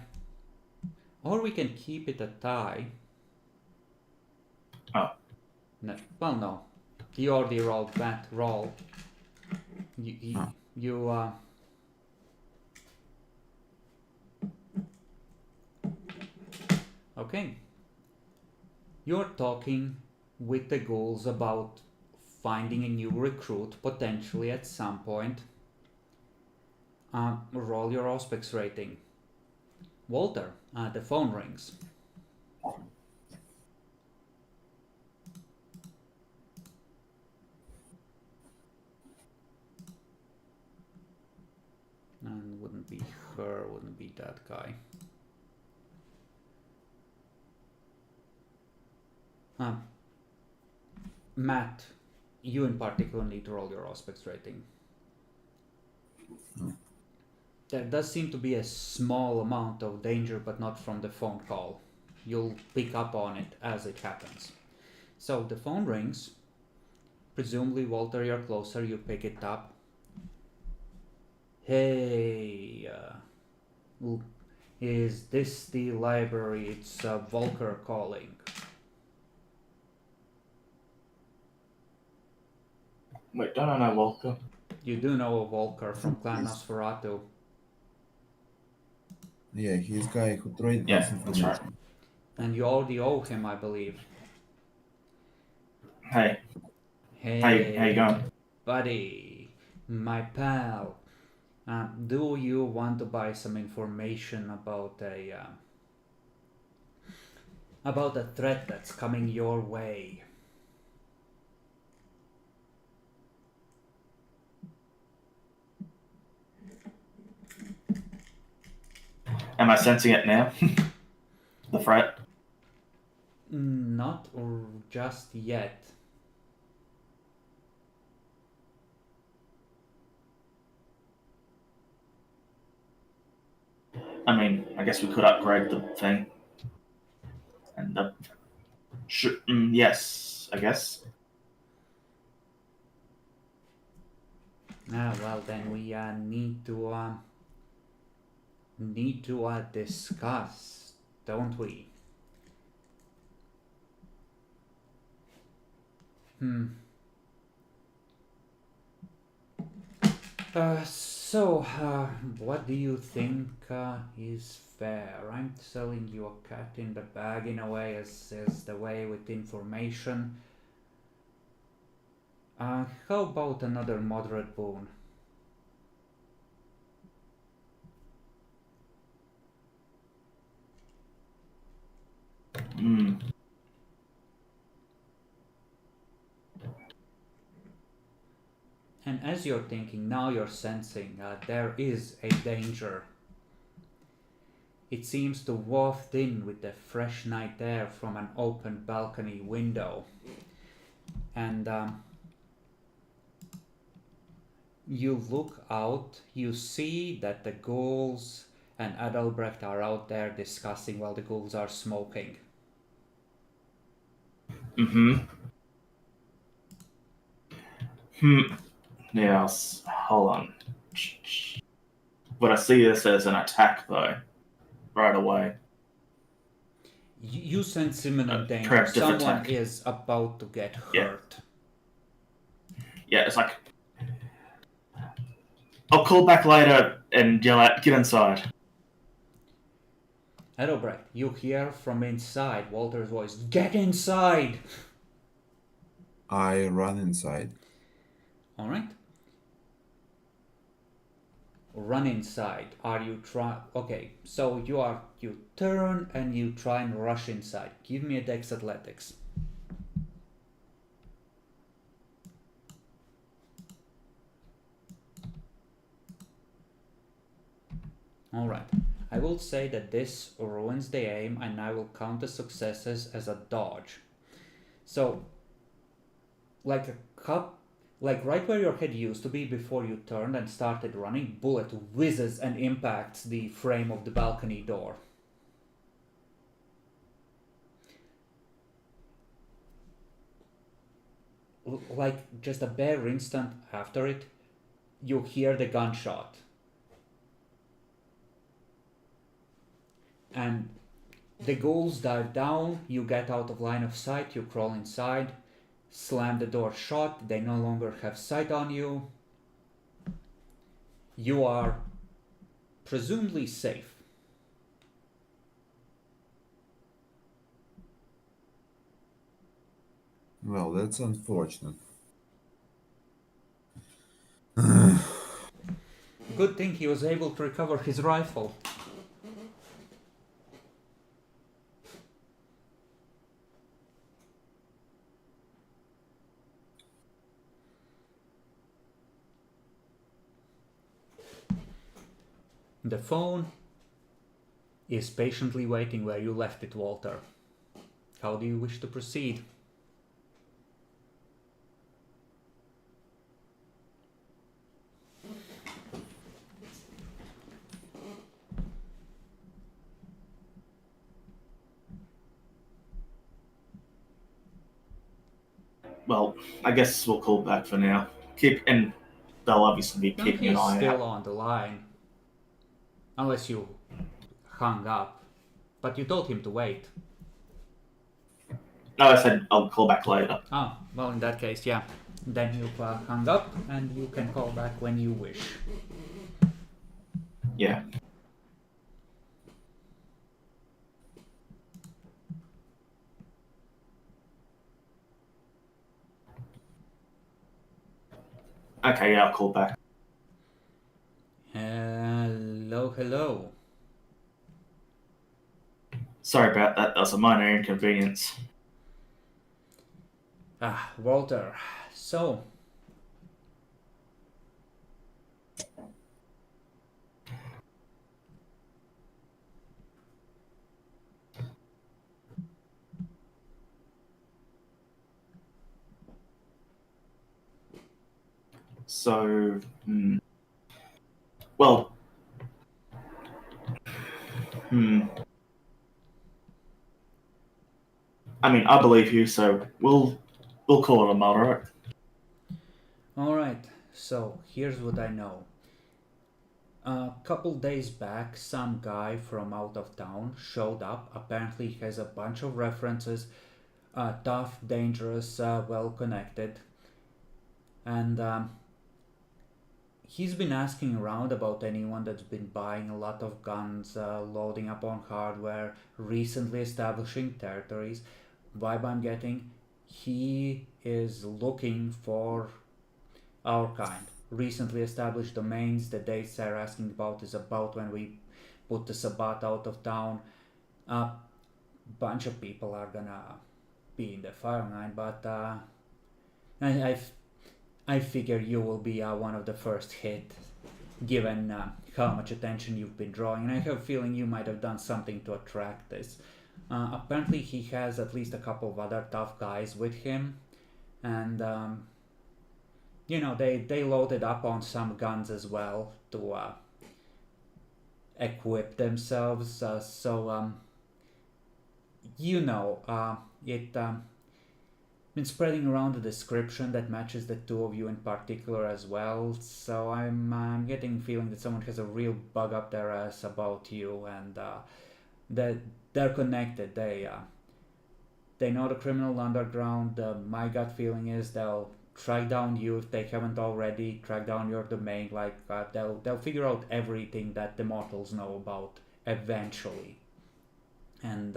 Or we can keep it a tie. Oh. No, well, no. You already rolled that roll. Ah. Okay. You're talking with the ghouls about finding a new recruit potentially at some point. Roll your Auspex rating. Walter, the phone rings. And wouldn't be her, wouldn't be that guy. Matt, you in particular need to roll your aspects rating. There does seem to be a small amount of danger, but not from the phone call. You'll pick up on it as it happens. So the phone rings. Presumably, Walter, you're closer, you pick it up. Hey, is this the library? It's Volker calling. Wait, don't I know Walker? You do know a Volker from Clan Yes. Nosferatu. Yeah, he's guy who traded Yeah, us that's right. information. And you already owe him, I believe. Hey, how you going? Buddy, my pal. Do you want to buy some information about a threat that's coming your way? Am I sensing it now? The threat? Not or just yet. I mean, I guess we could upgrade the thing. And yes, I guess. Well then we need to discuss, don't we? So, what do you think is fair? I'm selling you a cat in the bag in a way, as the way with information. How about another moderate boon? And as you're thinking, now you're sensing there is a danger. It seems to waft in with the fresh night air from an open balcony window. And you look out, you see that the ghouls and Adalbrecht are out there discussing while the ghouls are smoking. Yes, hold on. But I see this as an attack, though, right away. You sense imminent danger. Correct, Someone attack. is about to get hurt. Yeah, it's like, I'll call back later and yell out, get inside. Adalbrecht, you hear from inside Walter's voice, "Get inside!" I run inside. Alright. Run inside. Are you okay, so you turn and you try and rush inside. Give me a Dex Athletics. Alright. I will say that this ruins the aim and I will count the successes as a dodge. So, like right where your head used to be before you turned and started running, bullet whizzes and impacts the frame of the balcony door. Like just a bare instant after it, you hear the gunshot. And the ghouls dive down, you get out of line of sight, you crawl inside, slam the door shut, they no longer have sight on you. You are presumably safe. Well, that's unfortunate. Good thing he was able to recover his rifle. The phone is patiently waiting where you left it, Walter. How do you wish to proceed? Well, I guess we'll call back for now. And they'll obviously be No, keeping an he's eye still out. on the line. Unless you hung up. But you told him to wait. No, I said I'll call back later. Ah, well, in that case, yeah. Then you hung up, and you can call back when you wish. Yeah. Okay, yeah, I'll call back. Hello. Sorry about that. That was a minor inconvenience. Ah, Walter. So, So, well, I mean, I believe you, so we'll call it a moderate. alright. So, here's what I know. A couple days back, some guy from out of town showed up. Apparently, he has a bunch of references. Tough, dangerous, well connected. And he's been asking around about anyone that's been buying a lot of guns, loading up on hardware, recently establishing territories. Vibe I'm getting, he is looking for our kind. Recently established domains. The dates they're asking about is about when we put the Sabbat out of town. A bunch of people are gonna be in the firing line, but I figure you will be one of the first hit, given how much attention you've been drawing, and I have a feeling you might have done something to attract this. Apparently, he has at least a couple of other tough guys with him, and they loaded up on some guns as well to equip themselves. It been spreading around a description that matches the two of you in particular as well. So I'm getting the feeling that someone has a real bug up their ass about you, and that they're connected. They know the criminal underground. My gut feeling is they'll track down you if they haven't already. Track down your domain. They'll figure out everything that the mortals know about eventually, and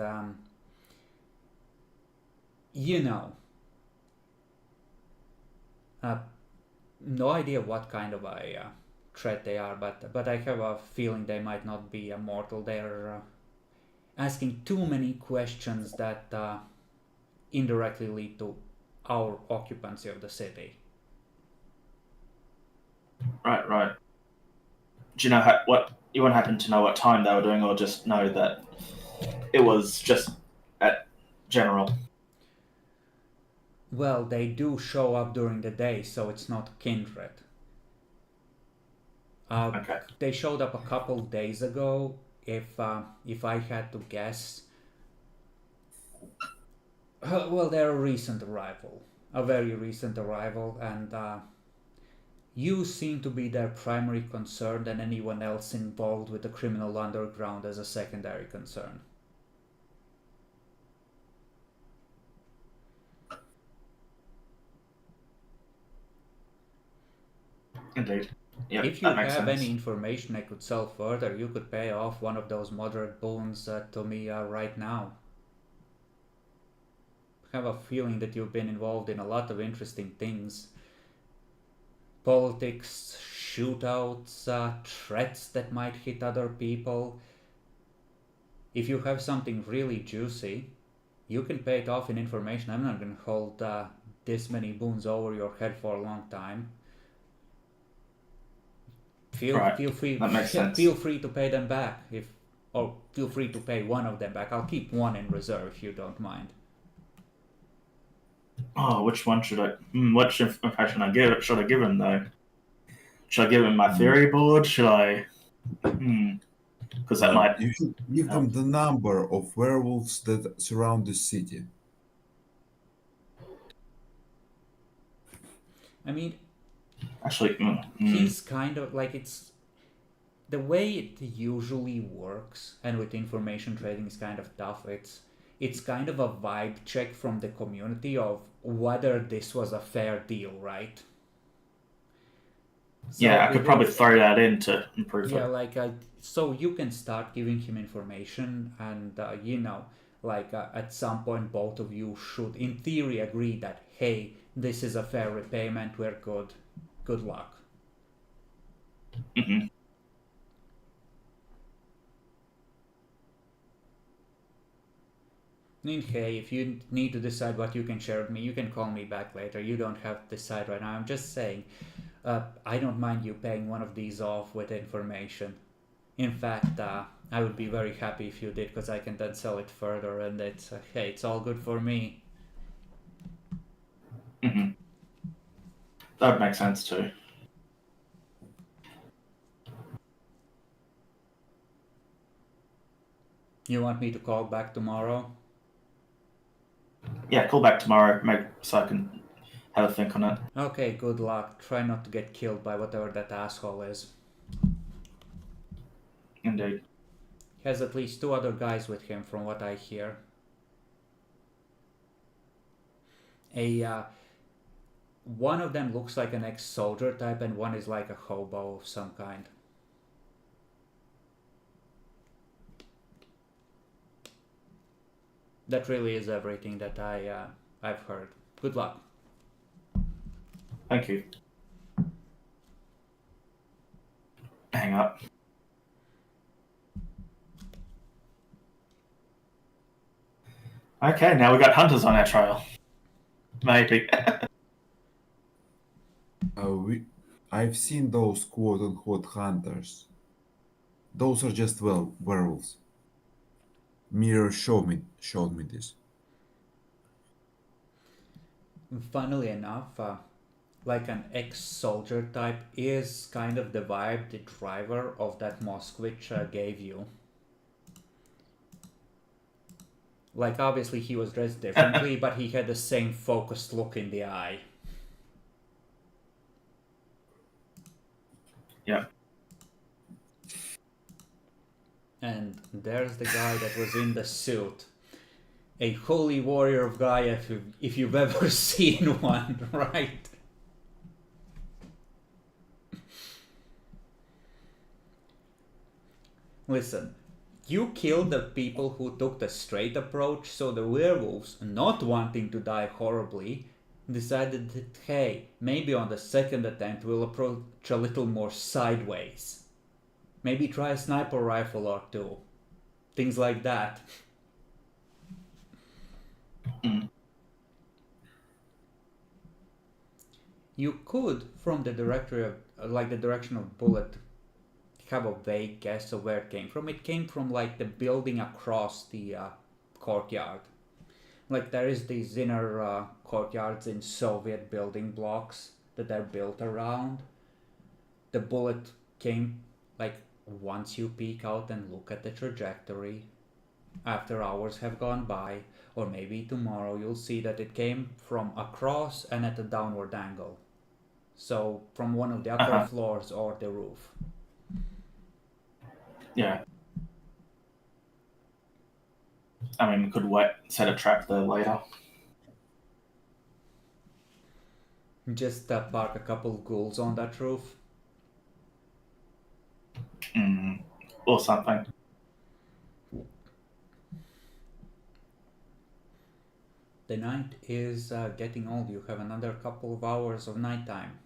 no idea what kind of a threat they are, but I have a feeling they might not be a mortal. They're asking too many questions that indirectly lead to our occupancy of the city. Right. Do you know what you won't happen to know what time they were doing, or just know that it was just at general? Well, they do show up during the day, so it's not kindred. Okay. They showed up a couple days ago. If I had to guess, well, they're a recent arrival, a very recent arrival, and you seem to be their primary concern, and anyone else involved with the criminal underground as a secondary concern. Indeed. Yeah, If you that makes have sense. any information I could sell further, you could pay off one of those moderate boons to me right now. I have a feeling that you've been involved in a lot of interesting things. Politics, shootouts, threats that might hit other people. If you have something really juicy, you can pay it off in information. I'm not going to hold this many boons over your head for a long time. Feel free. That makes sense. Feel free to pay them back, or feel free to pay one of them back. I'll keep one in reserve if you don't mind. Oh, which one should I? Which information should I give him though? Should I give him my theory board? Should I? Because that might You should give them help. the number of werewolves that surround the city. I mean, Actually, he's kind of like it's the way it usually works, and with information trading is kind of tough. It's kind of a vibe check from the community of whether this was a fair deal, right? So yeah, I could probably within throw that in to improve yeah, it. like so you can start giving him information, and at some point both of you should, in theory, agree that hey, this is a fair repayment. We're good. Good luck. hmm I mean, hey, if you need to decide what you can share with me, you can call me back later. You don't have to decide right now. I'm just saying, I don't mind you paying one of these off with information. In fact, I would be very happy if you did, because I can then sell it further, and hey, it's all good for me. hmm That would make sense too. You want me to call back tomorrow? Yeah, call back tomorrow, so I can have a think on it. Okay, good luck. Try not to get killed by whatever that asshole is. Indeed. He has at least 2 other guys with him, from what I hear. One of them looks like an ex-soldier type, and one is like a hobo of some kind. That really is everything that I've heard. Good luck. Thank you. Hang up. Okay, now we got hunters on our trail. Maybe. I've seen those quote-unquote hunters. Those are just werewolves. Mirror showed me this. Funnily enough, like an ex-soldier type is kind of the vibe the driver of that Moskvich gave you. Like, obviously he was dressed differently, but he had the same focused look in the eye. Yeah. And there's the guy that was in the suit. A holy warrior of Gaia, if you've ever seen one, right? Listen, you killed the people who took the straight approach, so the werewolves, not wanting to die horribly, decided that hey, maybe on the second attempt we'll approach a little more sideways. Maybe try a sniper rifle or two. Things like that. You could, from the direction of bullet, have a vague guess of where it came from. It came from like the building across the courtyard. Like there is these inner courtyards in Soviet building blocks that are built around. The bullet came like once you peek out and look at the trajectory, after hours have gone by, or maybe tomorrow, you'll see that it came from across and at a downward angle. So from one of the upper floors or the roof. Yeah. I mean, we could set a trap there later. Just park a couple ghouls on that roof. Or something. The night is getting old. You have another couple of hours of nighttime.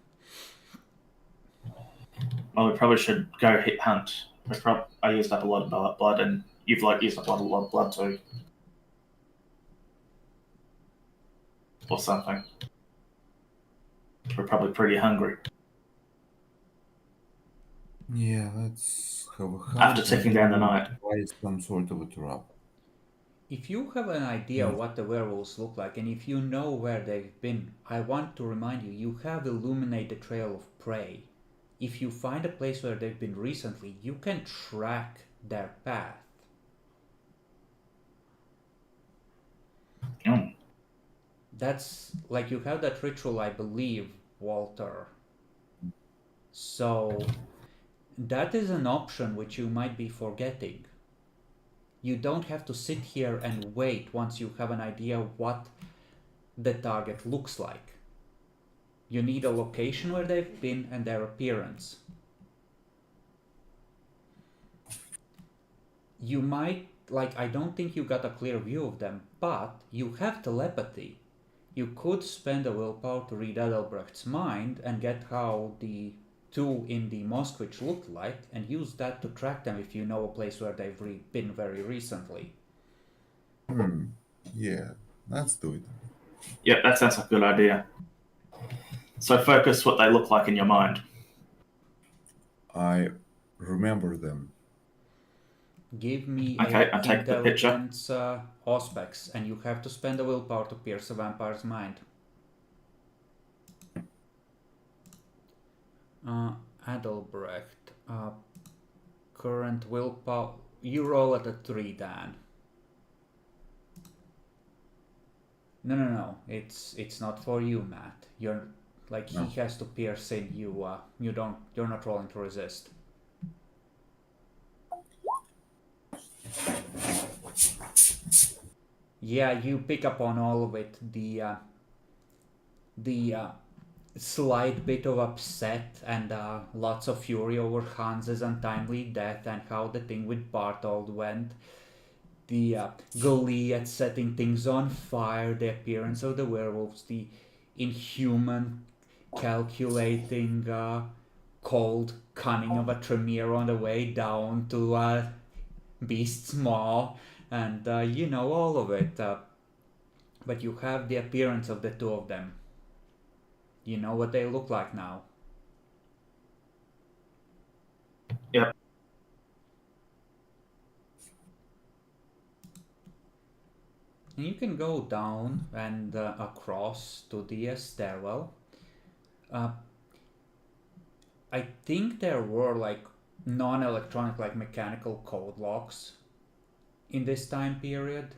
Well, we probably should go hunt. I used up a lot of blood, and you've used up a lot of blood too. Or something. We're probably pretty hungry. Yeah, let's have a hunt. After taking down the night. Try some sort of a trap. If you have an idea what the werewolves look like, and if you know where they've been, I want to remind you, you have illuminate the trail of prey. If you find a place where they've been recently, you can track their path. Oh. That's like you have that ritual, I believe, Walter. So that is an option which you might be forgetting. You don't have to sit here and wait once you have an idea what the target looks like. You need a location where they've been and their appearance. You might, like, I don't think you got a clear view of them, but you have telepathy. You could spend a willpower to read Adelbrecht's mind and get how the two in the Moskvich looked like, and use that to track them if you know a place where they've been very recently. Yeah, let's do it. Yeah, that sounds like a good idea. So focus what they look like in your mind. I remember them. Give me Okay, a I'll take the picture. intelligence auspex, and you have to spend a willpower to pierce a vampire's mind. Adelbrecht, current willpower. You roll at a 3, Dan. No. It's not for you, Matt. You're like No. he has to pierce in you. You're not rolling to resist. Yeah, you pick up on all of it. The slight bit of upset and lots of fury over Hans's untimely death and how the thing with Barthold went. The glee at setting things on fire, the appearance of the werewolves, the inhuman, calculating, cold cunning of a Tremere on the way down to Beast's Maw, and you know all of it. But you have the appearance of the two of them. You know what they look like now. Yep. And you can go down and across to the stairwell. I think there were like non-electronic, like mechanical code locks in this time period.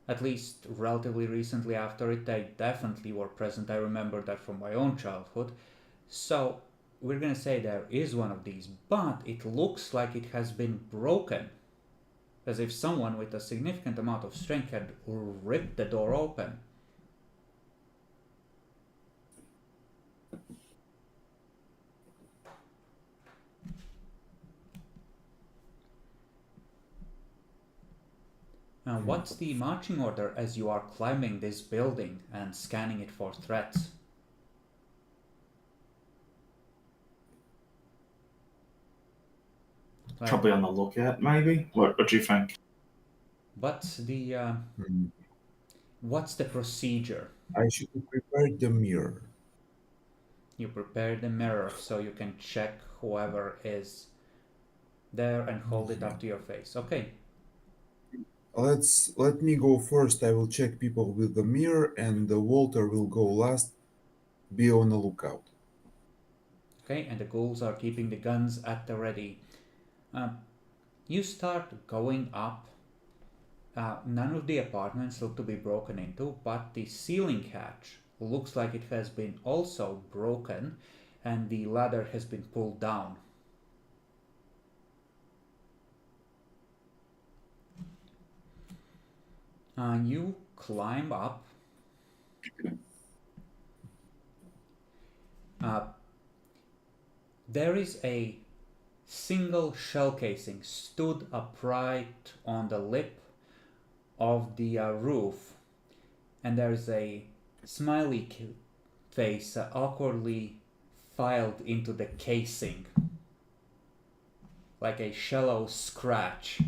At least relatively recently after it, they definitely were present. I remember that from my own childhood. So we're gonna say there is one of these, but it looks like it has been broken. As if someone with a significant amount of strength had ripped the door open. Now, what's the marching order as you are climbing this building and scanning it for threats? Probably on the lookout, maybe. What do you think? What's the what's the procedure? I should prepare the mirror. You prepare the mirror so you can check whoever is there and hold it up to your face. Okay. Let me go first. I will check people with the mirror, and Walter will go last. Be on the lookout. Okay, and the ghouls are keeping the guns at the ready. You start going up. None of the apartments look to be broken into, but the ceiling hatch looks like it has been also broken, and the ladder has been pulled down. You climb up. There is a single shell casing stood upright on the lip of the roof, and there's a smiley face awkwardly filed into the casing, like a shallow scratch.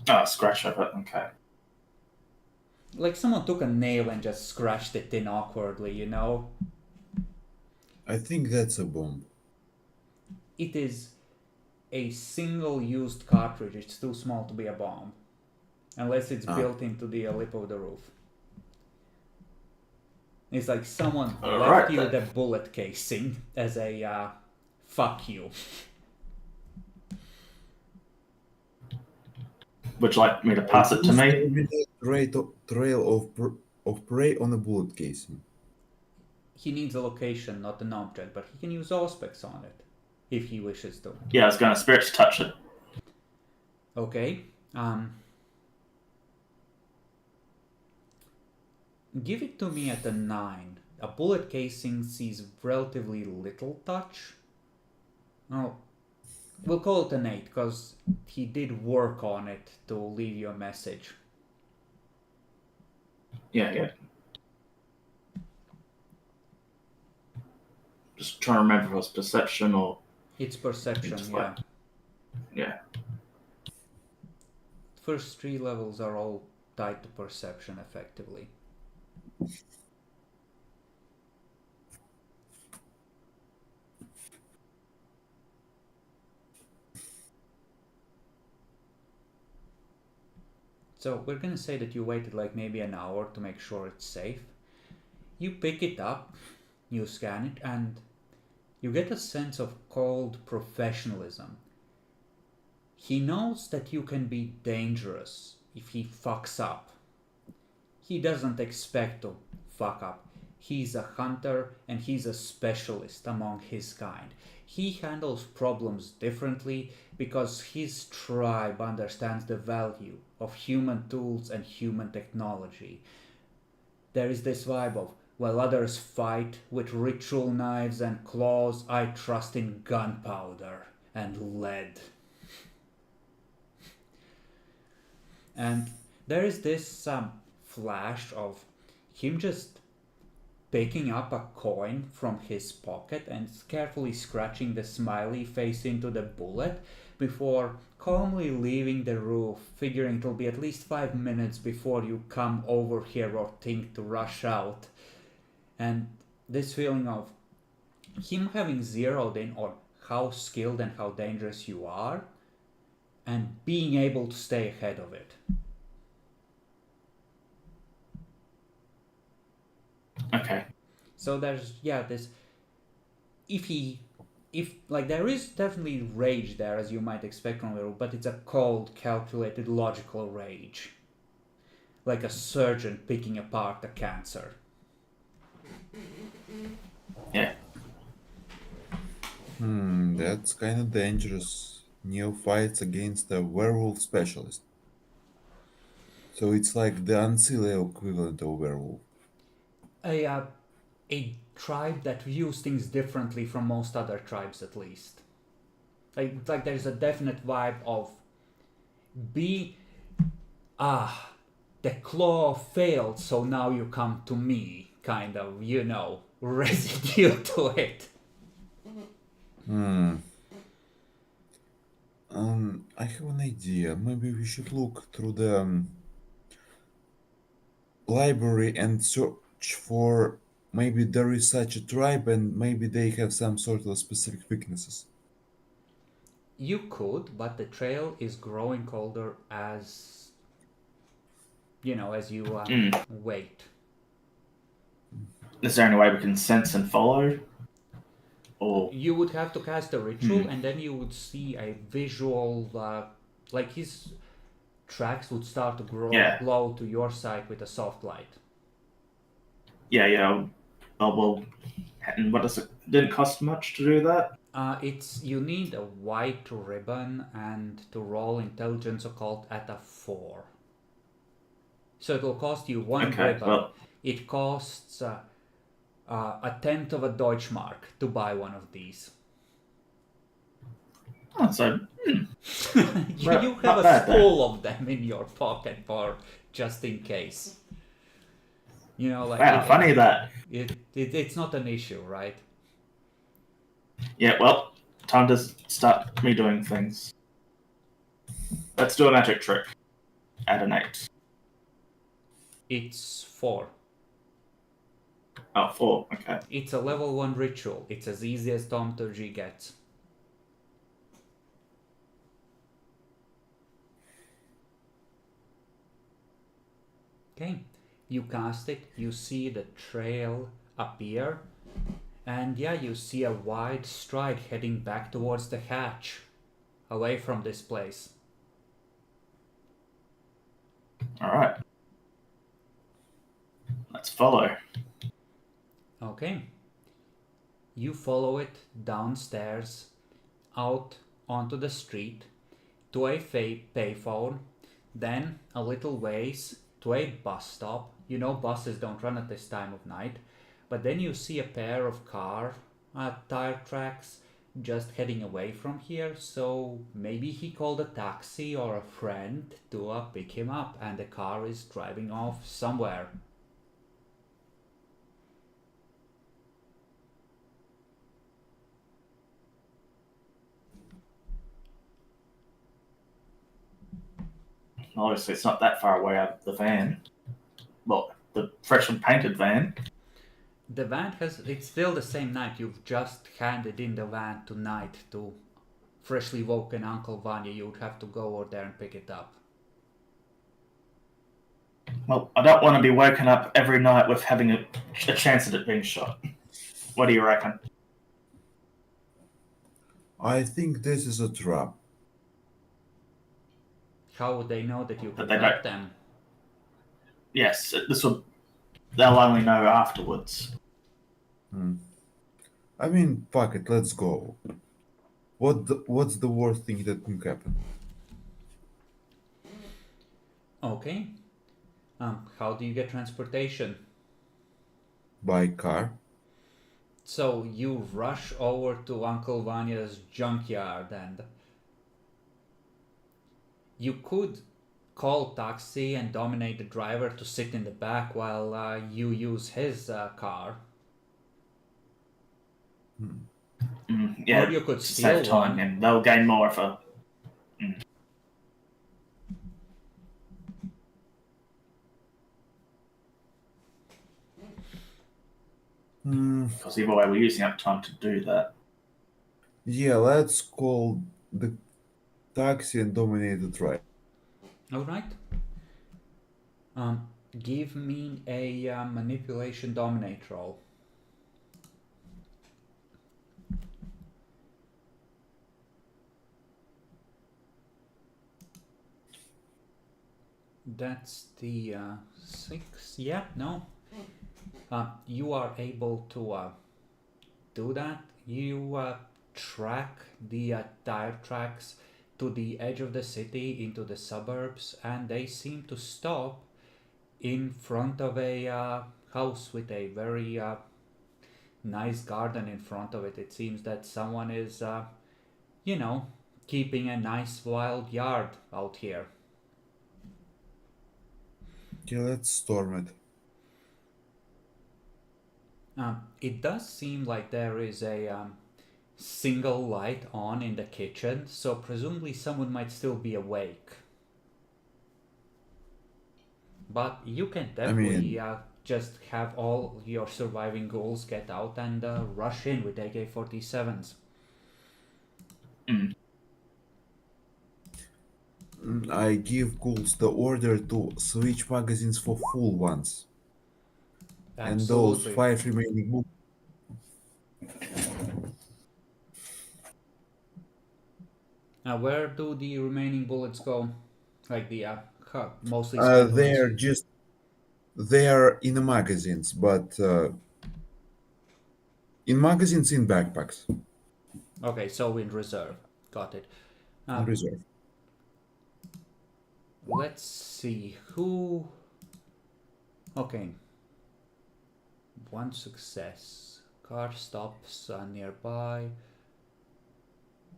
Oh, scratch of it. Okay. Like someone took a nail and just scratched it in awkwardly, you know? I think that's a bomb. It is a single used cartridge. It's too small to be a bomb. Unless it's built into the lip of the roof. It's like someone left you the bullet casing as a fuck you. Would you like me to pass it to me? Trail of prey on a bullet casing. He needs a location, not an object, but he can use Auspex on it if he wishes to. Yeah, I was going to spirit to touch it. Okay. Give it to me at a 9. A bullet casing sees relatively little touch. Oh, we'll call it an 8 because he did work on it to leave you a message. Yeah. Just trying to remember if it was perception or... It's perception, yeah. Yeah. First 3 levels are all tied to perception, effectively. So we're gonna say that you waited like maybe an hour to make sure it's safe. You pick it up, you scan it, and you get a sense of cold professionalism. He knows that you can be dangerous if he fucks up. He doesn't expect to fuck up. He's a hunter and he's a specialist among his kind. He handles problems differently because his tribe understands the value of human tools and human technology. There is this vibe of, while others fight with ritual knives and claws, I trust in gunpowder and lead. And there is this flash of him just picking up a coin from his pocket and carefully scratching the smiley face into the bullet before calmly leaving the roof, figuring it'll be at least 5 minutes before you come over here or think to rush out. And this feeling of him having zeroed in on how skilled and how dangerous you are and being able to stay ahead of it. Okay. So there's this. If there is definitely rage there, as you might expect from the roof, but it's a cold, calculated, logical rage, like a surgeon picking apart a cancer. Yeah. That's kind of dangerous. Neophytes against a werewolf specialist. So it's like the Ancilla equivalent of werewolf. A tribe that views things differently from most other tribes, at least. Like there's a definite vibe of the claw failed, so now you come to me, kind of, residue to it. I have an idea. Maybe we should look through the library and search for maybe there is such a tribe and maybe they have some sort of specific weaknesses. You could, but the trail is growing colder as you wait. Is there any way we can sense and follow? Or You would have to cast a ritual, and then you would see a visual, like his tracks would start to glow to your side with a soft light. Yeah. Oh, well, and what does it? Didn't cost much to do that. You need a white ribbon and to roll intelligence occult at a 4. So it will cost you 1 ribbon. Well, It costs a tenth of a Deutschmark to buy one of these. so you have a spool of them in your pocket for just in case. Funny that. It's not an issue, right? Yeah, well, time to start me doing things. Let's do a magic trick. Add an 8. It's 4. Oh, 4, okay. It's a level 1 ritual. It's as easy as thaumaturgy gets. Okay, you cast it, you see the trail appear, and yeah, you see a wide stride heading back towards the hatch, away from this place. All right. Let's follow. Okay, you follow it downstairs, out onto the street, to a payphone, then a little ways to a bus stop. You know buses don't run at this time of night, but then you see a pair of car tire tracks just heading away from here, so maybe he called a taxi or a friend to pick him up, and the car is driving off somewhere. Obviously, it's not that far away out of the van. Well, the freshly painted van. The van it's still the same night. You've just handed in the van tonight to freshly woken Uncle Vanya. You'd have to go over there and pick it up. Well, I don't want to be woken up every night with having a chance at it being shot. What do you reckon? I think this is a trap. How would they know that you But could they help don't. them? Yes, they'll only know afterwards. I mean, fuck it, let's go. What's the worst thing that can happen? Okay. How do you get transportation? By car? So you rush over to Uncle Vanya's junkyard, and you could call taxi and dominate the driver to sit in the back while you use his car. Yeah, Or you could to steal save time, one. and they'll gain more of a. Because either way, we're using up time to do that. Yeah, let's call the taxi and dominate the drive. Alright. Give me a manipulation dominate roll. That's the 6. Yeah, no. You are able to do that. You track the tire tracks to the edge of the city into the suburbs, and they seem to stop in front of a house with a very nice garden in front of it. It seems that someone is, keeping a nice wild yard out here. Yeah, let's storm it. It does seem like there is a single light on in the kitchen, so presumably someone might still be awake. But you can definitely just have all your surviving ghouls get out and rush in with AK-47s. I give ghouls the order to switch magazines for full ones. And those Absolutely. 5 remaining bullets. Now, where do the remaining bullets go? Like the mostly spent ones. They're in the magazines, but in magazines in backpacks. Okay, so in reserve. Got it. In reserve. Let's see who. Okay. One success. Car stops nearby.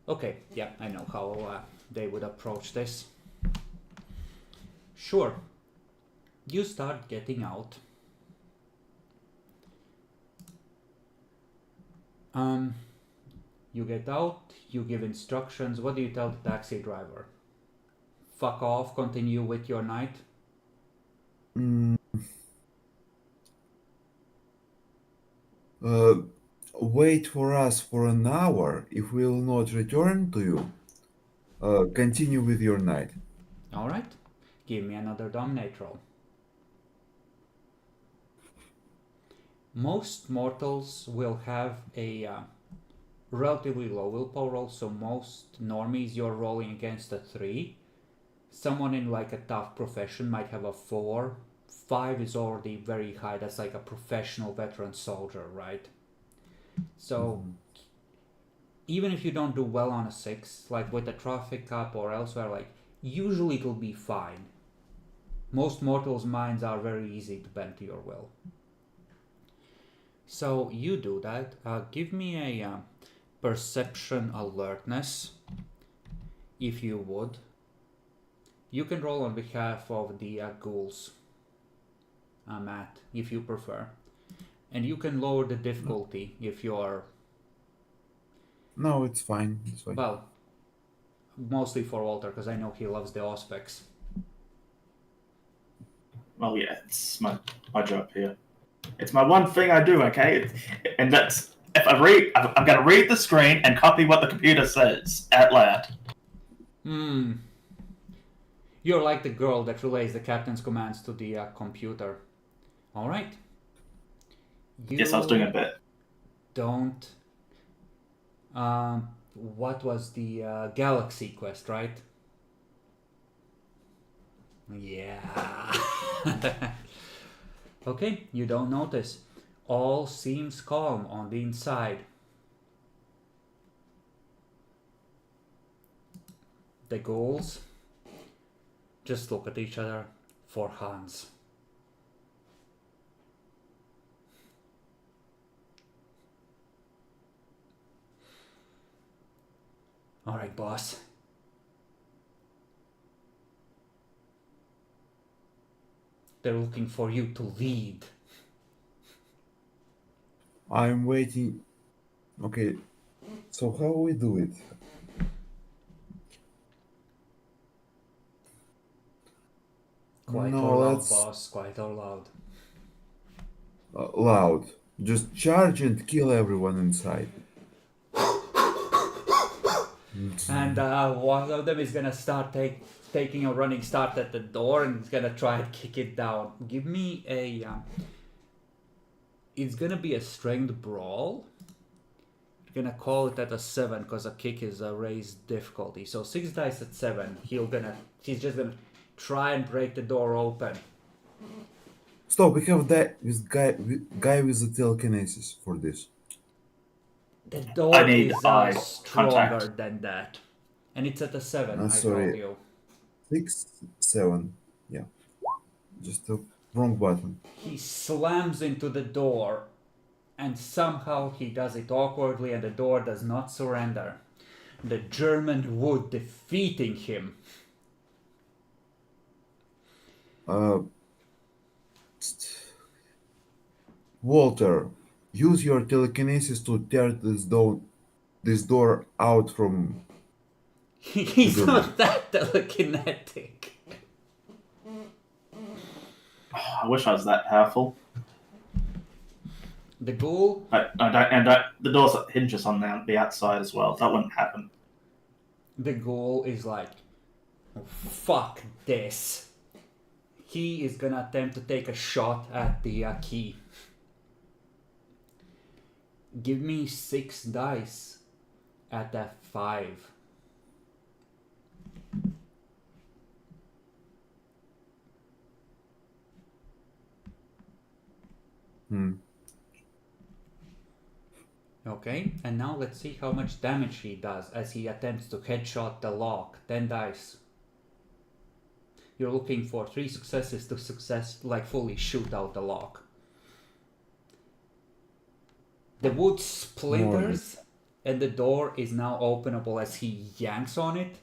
Okay, yeah, I know how they would approach this. Sure. You start getting out. You get out, you give instructions. What do you tell the taxi driver? Fuck off, continue with your night? Wait for us for an hour. If we will not return to you, continue with your night. Alright, give me another dominate roll. Most mortals will have a relatively low willpower roll, so most normies you're rolling against a 3. Someone in like a tough profession might have a 4. 5 is already very high. That's like a professional veteran soldier, right? So even if you don't do well on a 6, like with the traffic cup or elsewhere, like usually it'll be fine. Most mortals' minds are very easy to bend to your will. So you do that. Give me a perception alertness, if you would. You can roll on behalf of the ghouls, Matt, if you prefer. And you can lower the difficulty if you're... No, it's fine. It's fine. Well, mostly for Walter, because I know he loves the Auspex. Well, yeah, it's my job here. It's my one thing I do, okay? And that's if I read, I'm going to read the screen and copy what the computer says out loud. You're like the girl that relays the captain's commands to the computer. All right. Yes, I was doing a bit. Don't. What was the Galaxy quest, right? Yeah. Okay, you don't notice. All seems calm on the inside. The ghouls just look at each other for Hans. All right, boss. They're looking for you to lead. I'm waiting. Okay, so how we do it? Quiet No, or loud, let's boss. Quiet or loud. loud. Just charge and kill everyone inside. And one of them is gonna start taking a running start at the door and he's gonna try and kick it down. Give me a... it's gonna be a strength brawl. I'm gonna call it at a 7 because a kick is a raised difficulty. So 6 dice at 7. He's just gonna try and break the door open. Stop, we have that with guy with the telekinesis for this. The door I need is eye stronger contact. than that. And it's at a 7, I Sorry. told you. 6, 7. Yeah. Just the wrong button. He slams into the door and somehow he does it awkwardly and the door does not surrender. The German wood defeating him. Walter, use your telekinesis to tear this door out from. He's not that telekinetic. I wish I was that powerful. The ghoul, The doors hinges on the outside as well. That wouldn't happen. the ghoul is like, oh, fuck this. He is gonna attempt to take a shot at the key. Give me 6 dice at that 5. Okay, and now let's see how much damage he does as he attempts to headshot the lock. 10 dice. You're looking for 3 successes to fully shoot out the lock. The wood splinters and the door is now openable as he yanks on it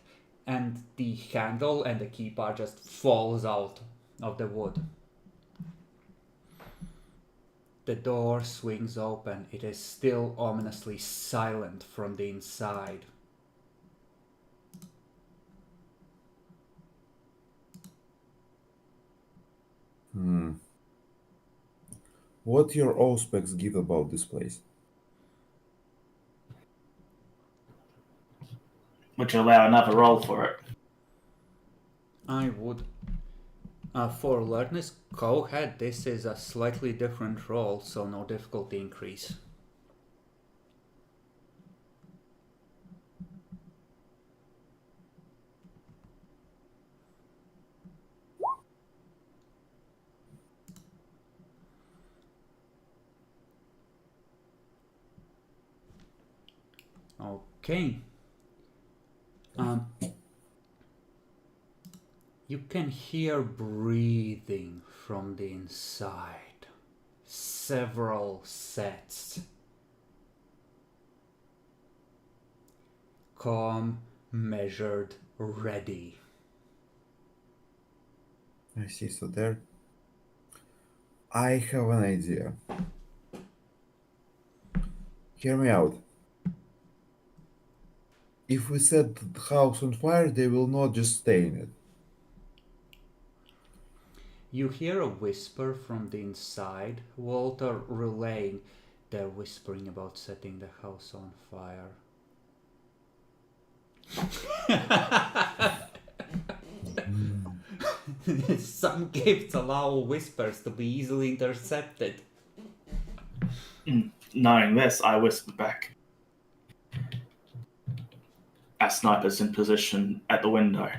and the handle and the key part just falls out of the wood. The door swings open. It is still ominously silent from the inside. What your Auspex give about this place? Would you allow another roll for it? I would. For alertness, go ahead. This is a slightly different roll, so no difficulty increase. Okay. You can hear breathing from the inside. Several sets. Calm, measured, ready. I see. So there. I have an idea. Hear me out. If we set the house on fire, they will not just stay in it. You hear a whisper from the inside, Walter relaying. They're whispering about setting the house on fire. Some gifts allow whispers to be easily intercepted. Knowing this, I whisper back. Our sniper's in position at the window.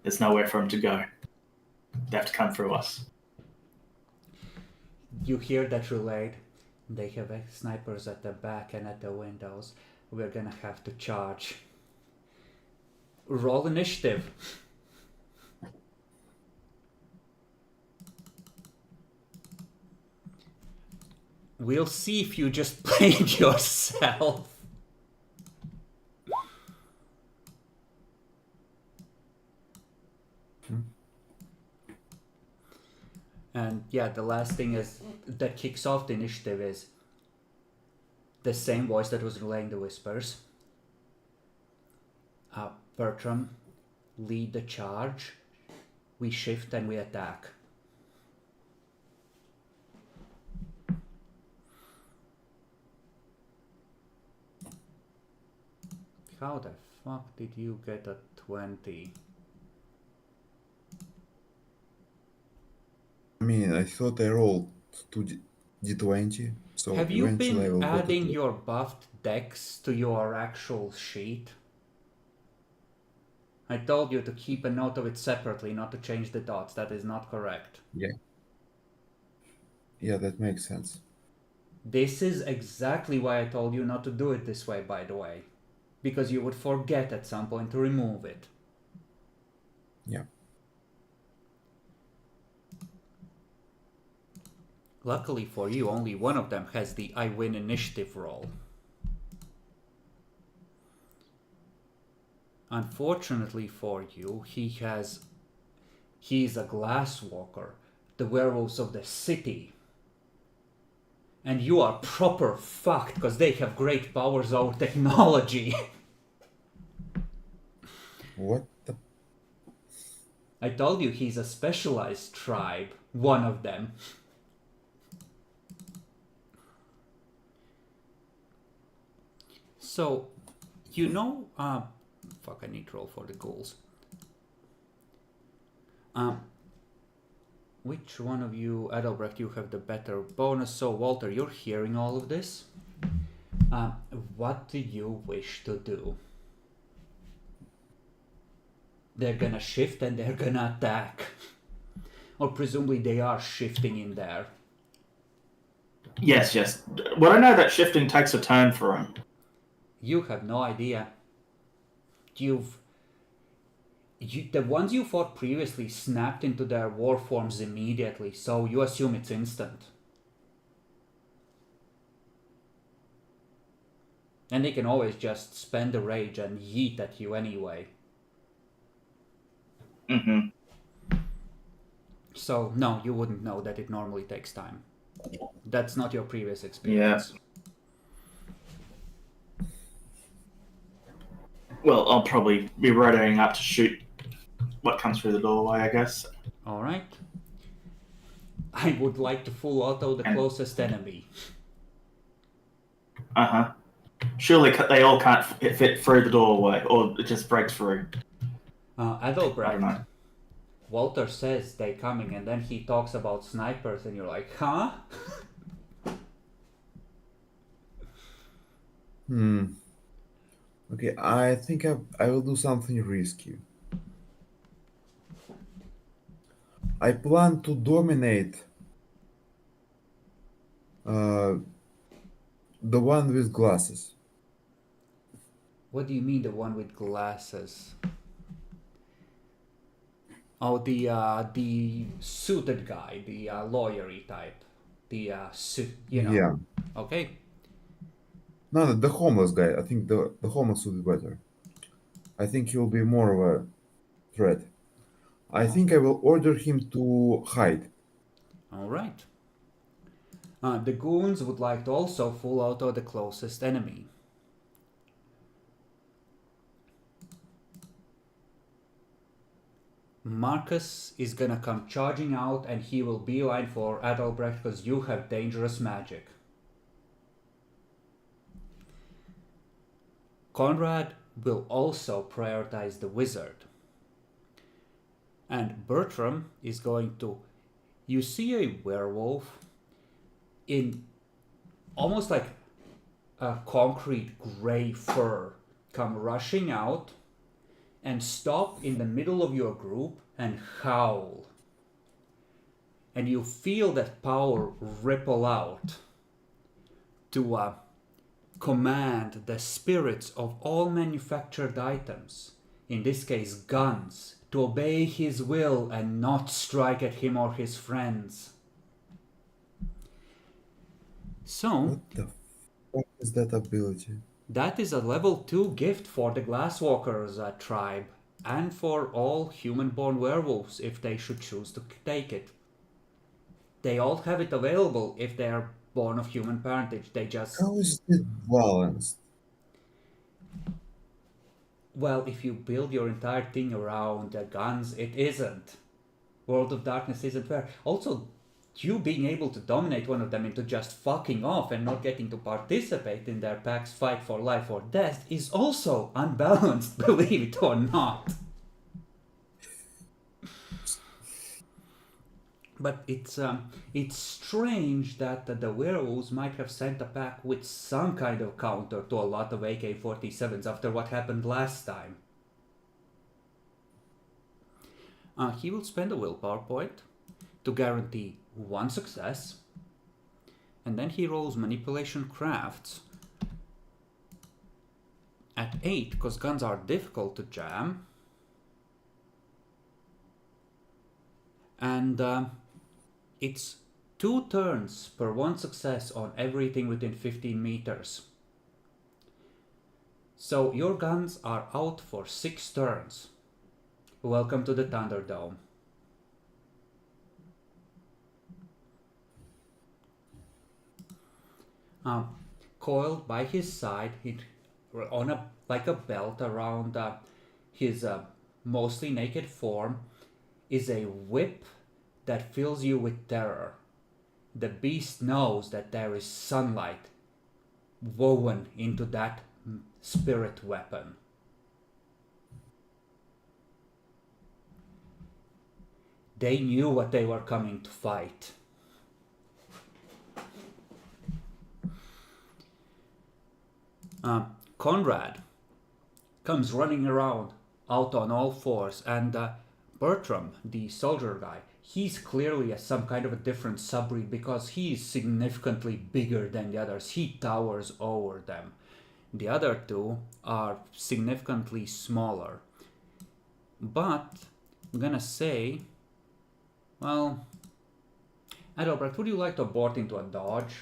There's nowhere for him to go. They have to come through us. You hear that relayed. They have snipers at the back and at the windows. We're gonna have to charge. Roll initiative. We'll see if you just played yourself. And yeah, the last thing is that kicks off the initiative is the same voice that was relaying the whispers. Bertram, lead the charge. We shift and we attack. How the fuck did you get a 20? I mean, I thought I rolled 2d20, so Have you eventually I will been get adding it. your buffed dex to your actual sheet? I told you to keep a note of it separately, not to change the dots. That is not correct. Yeah, that makes sense. This is exactly why I told you not to do it this way, by the way. Because you would forget at some point to remove it. Yeah. Luckily for you, only one of them has the I win initiative roll. Unfortunately for you, he is a glasswalker, the werewolves of the city. And you are proper fucked because they have great powers over technology. What the? I told you he's a specialized tribe, one of them. So, you know, fuck, I need to roll for the goals. Which one of you, Adelbrecht, you have the better bonus? So, Walter, you're hearing all of this. What do you wish to do? They're gonna shift and they're gonna attack. Or presumably they are shifting in there. Yes. Well, I know that shifting takes a turn for him. You have no idea. The ones you fought previously snapped into their war forms immediately, so you assume it's instant. And they can always just spend the rage and yeet at you anyway. Mm-hmm. So, no, you wouldn't know that it normally takes time. That's not your previous experience. Yeah. Well, I'll probably be readying up to shoot what comes through the doorway, I guess. Alright. I would like to full auto the closest enemy. Uh-huh. Surely they all can't fit through the doorway, or it just breaks through. I don't Adelbrecht, know. Walter says they coming, and then he talks about snipers, and you're like, huh? Okay, I think I will do something risky. I plan to dominate uh, the one with glasses. What do you mean, the one with glasses? Oh, the suited guy, the lawyery type, the you know. Yeah. Okay. No, the homeless guy. I think the homeless would be better. I think he'll be more of a threat. I think I will order him to hide. All right. The goons would like to also full auto the closest enemy. Marcus is gonna come charging out, and he will beeline for Adalbrecht because you have dangerous magic. Conrad will also prioritize the wizard. And Bertram is going to. You see a werewolf in almost like a concrete gray fur come rushing out and stop in the middle of your group and howl. And you feel that power ripple out to command the spirits of all manufactured items, in this case guns, to obey his will and not strike at him or his friends. So, What the fuck is that ability? that is a level 2 gift for the Glasswalkers tribe, and for all human-born werewolves if they should choose to take it. They all have it available if they are born of human parentage. They just... How is it balanced? Well, if you build your entire thing around guns, it isn't. World of Darkness isn't fair. Also, you being able to dominate one of them into just fucking off and not getting to participate in their pack's fight for life or death is also unbalanced, believe it or not. But it's strange that the werewolves might have sent a pack with some kind of counter to a lot of AK-47s after what happened last time. He will spend a willpower point to guarantee 1 success, and then he rolls manipulation crafts at 8 because guns are difficult to jam, and it's 2 turns per 1 success on everything within 15 meters. So your guns are out for 6 turns. Welcome to the Thunderdome. Coiled by his side, on like a belt around his mostly naked form, is a whip that fills you with terror. The beast knows that there is sunlight woven into that spirit weapon. They knew what they were coming to fight. Conrad comes running around out on all fours, and Bertram, the soldier guy, he's clearly some kind of a different subbreed because he's significantly bigger than the others. He towers over them. The other two are significantly smaller. But I'm gonna say, well, Adalbrecht, would you like to abort into a dodge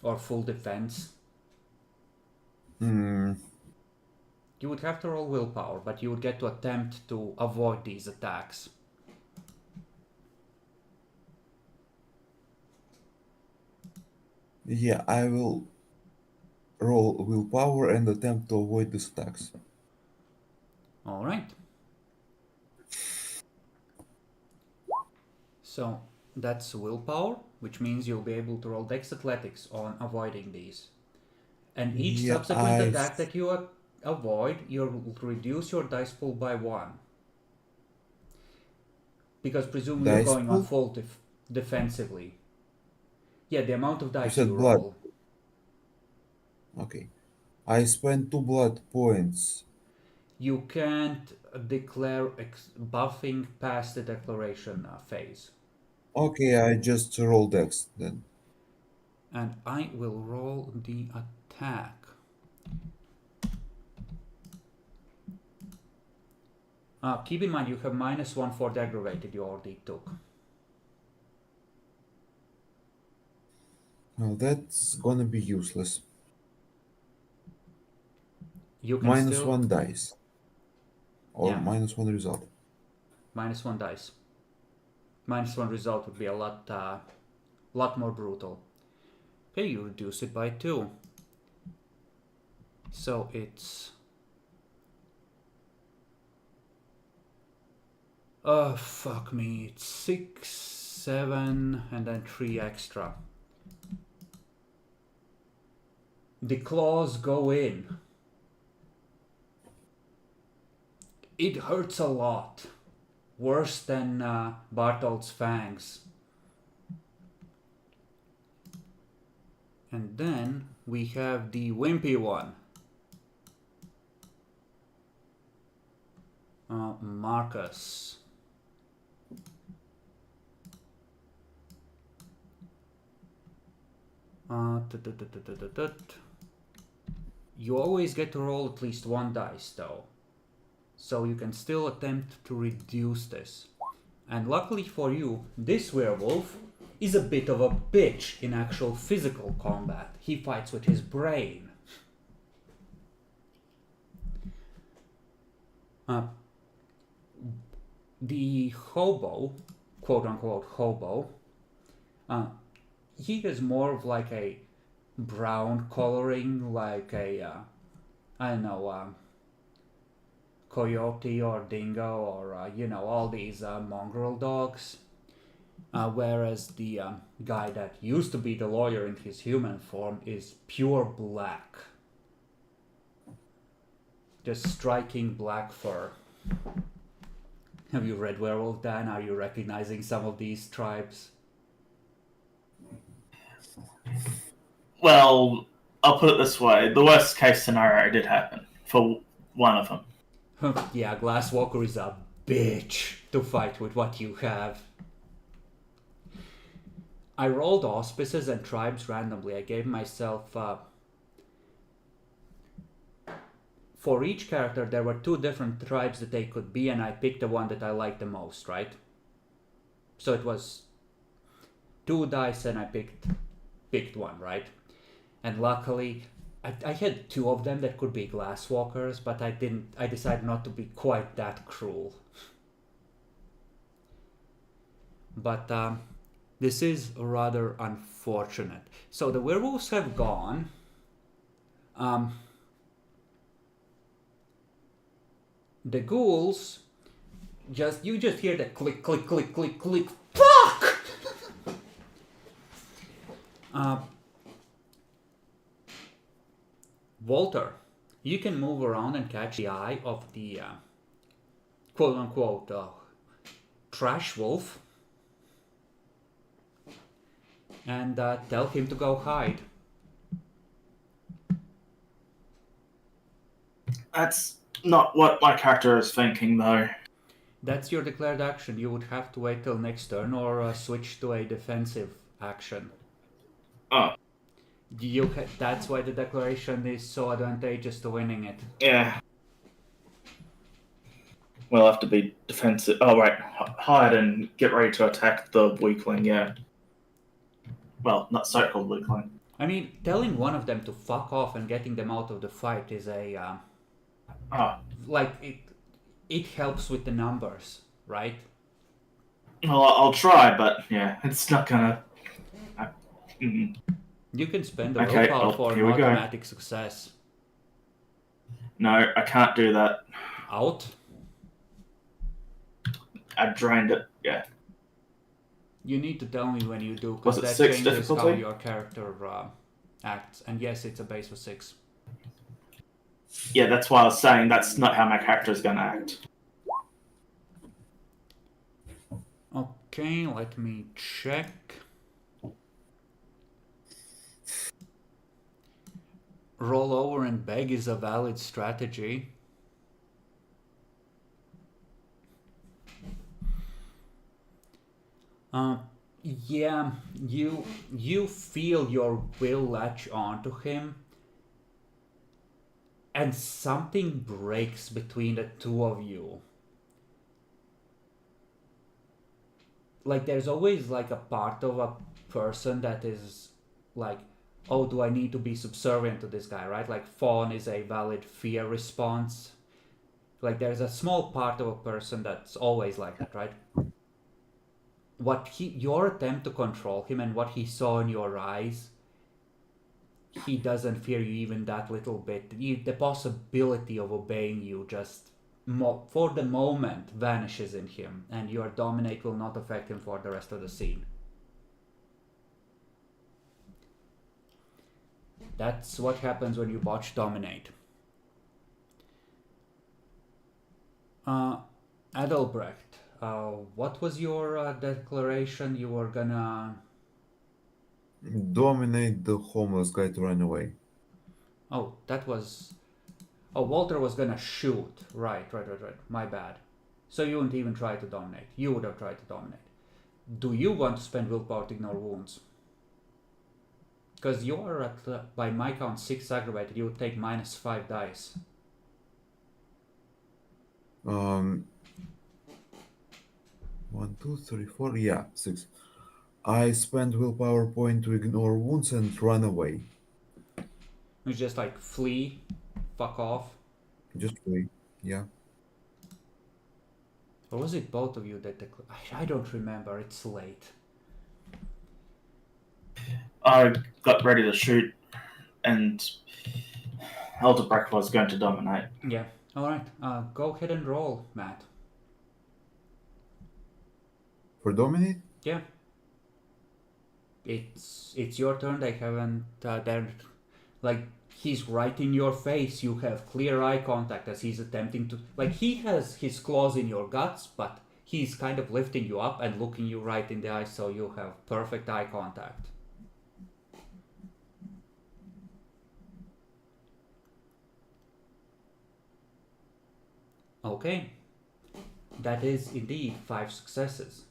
or full defense? You would have to roll willpower, but you would get to attempt to avoid these attacks. Yeah, I will roll willpower and attempt to avoid these attacks. Alright. So that's willpower, which means you'll be able to roll Dex Athletics on avoiding these. And each subsequent attack that you avoid, you'll reduce your dice pool by 1. Because presumably you're Dice going on pool? full defensively. Yeah, the amount of dice said you blood. roll. Okay. I spent 2 blood points. You can't declare buffing past the declaration phase. Okay, I just roll dex then. And I will roll the attack. Keep in mind you have -1 for the aggravated you already took. Well, that's gonna be useless. You can still... -1 dice. Or Yeah, -1 result. -1 dice. -1 result would be a lot more brutal. Okay, you reduce it by 2. So it's... Oh, fuck me. It's 6, 7, and then 3 extra. The claws go in. It hurts a lot. Worse than Bartol's fangs. And then we have the wimpy one. Marcus. You always get to roll at least 1 dice though. So you can still attempt to reduce this. And luckily for you, this werewolf is a bit of a bitch in actual physical combat. He fights with his brain. The hobo, quote unquote hobo, he is more of like a brown coloring, like a, I don't know, coyote or dingo or, you know, all these mongrel dogs. Whereas the guy that used to be the lawyer in his human form is pure black. Just striking black fur. Have you read Werewolf, Dan? Are you recognizing some of these tribes? Well, I'll put it this way: the worst case scenario did happen for one of them. Yeah, Glasswalker is a bitch to fight with what you have. I rolled auspices and tribes randomly. I gave myself... for each character, there were 2 different tribes that they could be, and I picked the one that I liked the most, right? So it was 2 dice, and I picked one, right? And luckily, I had 2 of them that could be Glasswalkers, but I decided not to be quite that cruel. But this is rather unfortunate. So the werewolves have gone. The ghouls, you just hear the click, click, click, click, click. Fuck! Walter, you can move around and catch the eye of the quote-unquote trash wolf and tell him to go hide. That's not what my character is thinking, though. That's your declared action. You would have to wait till next turn or switch to a defensive action. Oh. That's why the declaration is so advantageous to winning it. Yeah. We'll have to be defensive. Oh, right. Hide and get ready to attack the weakling, yeah. Well, not so-called weakling. I mean, telling one of them to fuck off and getting them out of the fight is a... like, it helps with the numbers, right? Well, I'll try, but yeah, it's not gonna... You can spend the Okay, willpower for an here we go. automatic success. No, I can't do that. Out? I drained it, yeah. You need to tell me when you do, Was because it that 6 changes how difficulty? your character acts. And yes, it's a base of 6. Yeah, that's why I was saying that's not how my character is gonna act. Okay, let me check. Roll over and beg is a valid strategy. Yeah, you feel your will latch onto him, and something breaks between the two of you. Like there's always like a part of a person that is like, oh, do I need to be subservient to this guy, right? Like fawn is a valid fear response. Like there's a small part of a person that's always like that, right? Your attempt to control him and what he saw in your eyes, he doesn't fear you even that little bit. The possibility of obeying you just for the moment vanishes in him, and your dominate will not affect him for the rest of the scene. That's what happens when you botch dominate. Adelbrecht, what was your declaration? You were gonna... Dominate the homeless guy to run away. Oh, that was... Oh, Walter was gonna shoot. Right. My bad. So you wouldn't even try to dominate. You would have tried to dominate. Do you want to spend willpower to ignore wounds? Because you are at, by my count, 6 aggravated. You would take -5 dice. 1, 2, 3, 4. Yeah, 6. I spend willpower point to ignore wounds and run away. It's just like flee, fuck off. Just wait. Yeah. Or was it both of you that I don't remember. It's late. I got ready to shoot, and Elderbrecht was going to dominate. Yeah. All right. Go ahead and roll, Matt. For dominate? Yeah. It's your turn. They haven't. They're like, he's right in your face. You have clear eye contact as he's attempting to, like, he has his claws in your guts, but he's kind of lifting you up and looking you right in the eye, so you have perfect eye contact. Okay, that is indeed 5 successes.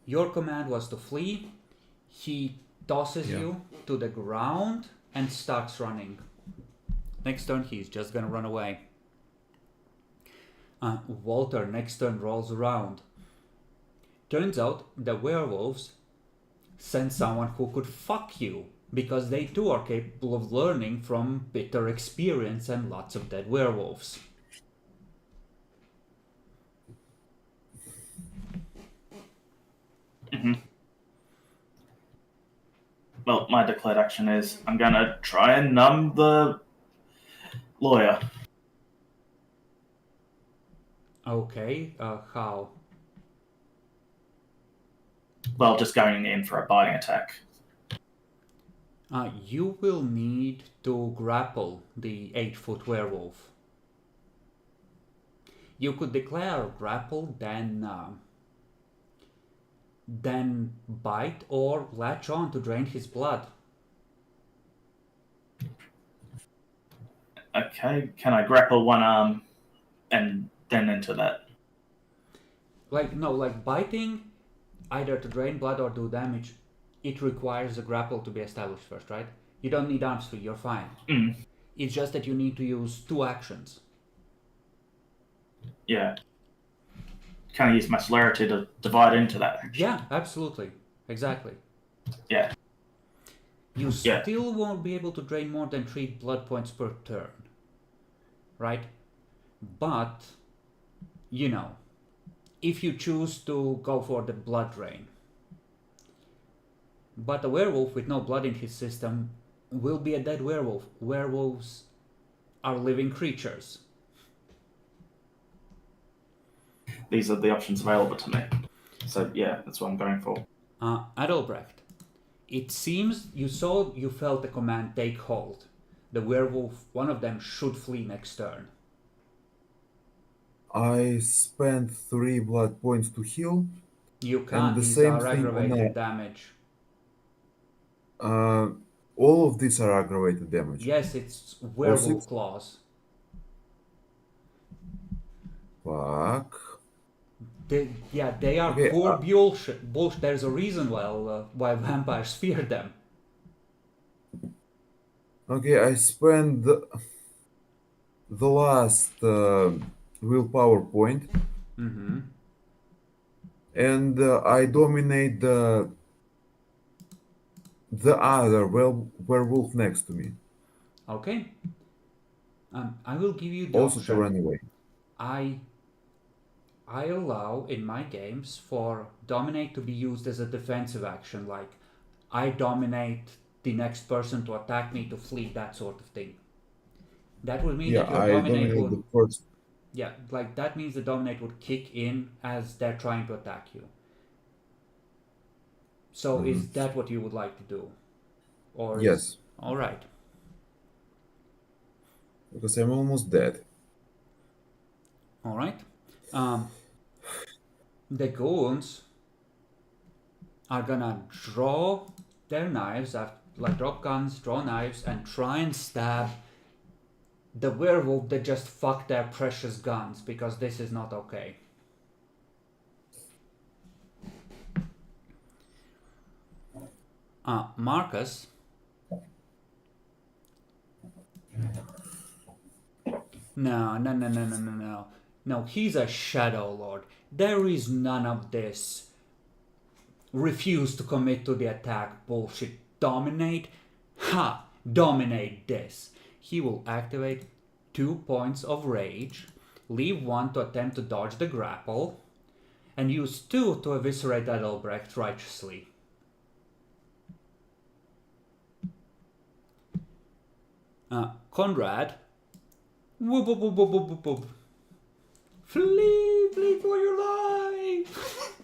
Your command was to flee. He tosses you to the ground and starts running. Next turn, he's just gonna run away. Walter, next turn, rolls around. Turns out the werewolves sent someone who could fuck you, because they too are capable of learning from bitter experience and lots of dead werewolves. Mm-hmm. Well, my declared action is I'm going to try and numb the lawyer. Okay, how? Well, just going in for a biting attack. You will need to grapple the 8-foot werewolf. You could declare grapple, then bite or latch on to drain his blood. Okay, can I grapple one arm and then into that? Like biting, either to drain blood or do damage, it requires a grapple to be established first, right? You don't need arms free, you're fine. It's just that you need to use 2 actions. Yeah. Can I use my celerity to divide into that action? Yeah, absolutely. Exactly. Yeah. You still won't be able to drain more than 3 blood points per turn. Right? But, if you choose to go for the blood drain. But a werewolf with no blood in his system will be a dead werewolf. Werewolves are living creatures. These are the options available to me. So yeah, that's what I'm going for. Adelbrecht, it seems you felt the command take hold, The werewolf, one of them should flee next turn. I spent 3 blood points to heal. You And can't, the these same are thing on aggravated damage. all of these are aggravated damage. Yes, it's Or werewolf 6. claws. Fuck. They are Okay, core bullshit. There's a reason why vampires fear them. okay, I spent the last willpower point, and I dominate the other werewolf next to me, Okay. I will give you the also to option. run away. I allow in my games for dominate to be used as a defensive action, like I dominate the next person to attack me to flee, that sort of thing. That would mean Yeah, that your I dominate dominate would, the first. yeah, like that means the dominate would kick in as they're trying to attack you. So is that what you would like to do? Or Yes, all right. because I'm almost dead. All right. The goons are gonna draw their knives, like drop guns, draw knives, and try and stab the werewolf that just fucked their precious guns, because this is not okay. Marcus. No. No, he's a Shadow Lord. There is none of this refuse to commit to the attack bullshit. Dominate? Ha! Dominate this. He will activate 2 points of rage, leave 1 to attempt to dodge the grapple, and use 2 to eviscerate Adelbrecht righteously. Conrad. Whoop, whoop, whoop, whoop, whoop, whoop. Flee for your life!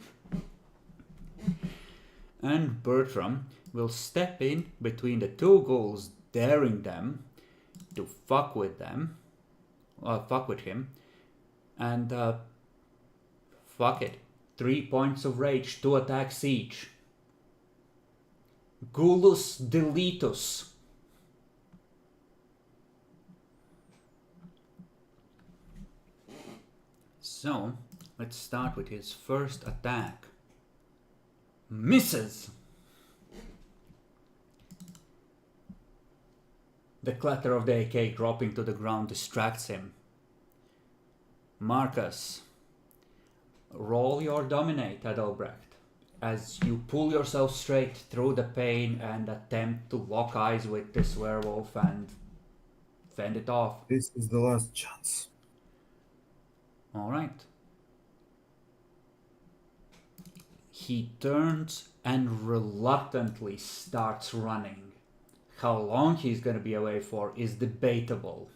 And Bertram will step in between the two ghouls, daring them to fuck with him, and fuck it. 3 points of rage, 2 attacks each. Gulus Deletus. So, let's start with his first attack. Misses! The clatter of the AK dropping to the ground distracts him. Marcus, roll your dominate, Adelbrecht, as you pull yourself straight through the pain and attempt to lock eyes with this werewolf and fend it off. This is the last chance. Alright. He turns and reluctantly starts running. How long he's going to be away for is debatable.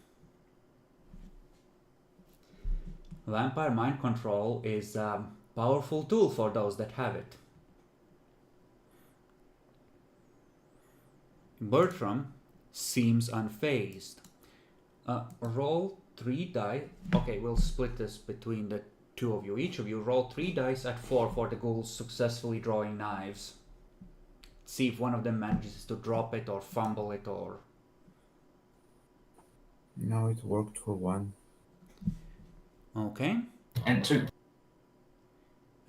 Vampire mind control is a powerful tool for those that have it. Bertram seems unfazed. Roll 3 dice. Okay, we'll split this between the two of you. Each of you roll 3 dice at 4 for the ghouls successfully drawing knives. See if one of them manages to drop it or fumble it or... No, it worked for 1. Okay. And 2.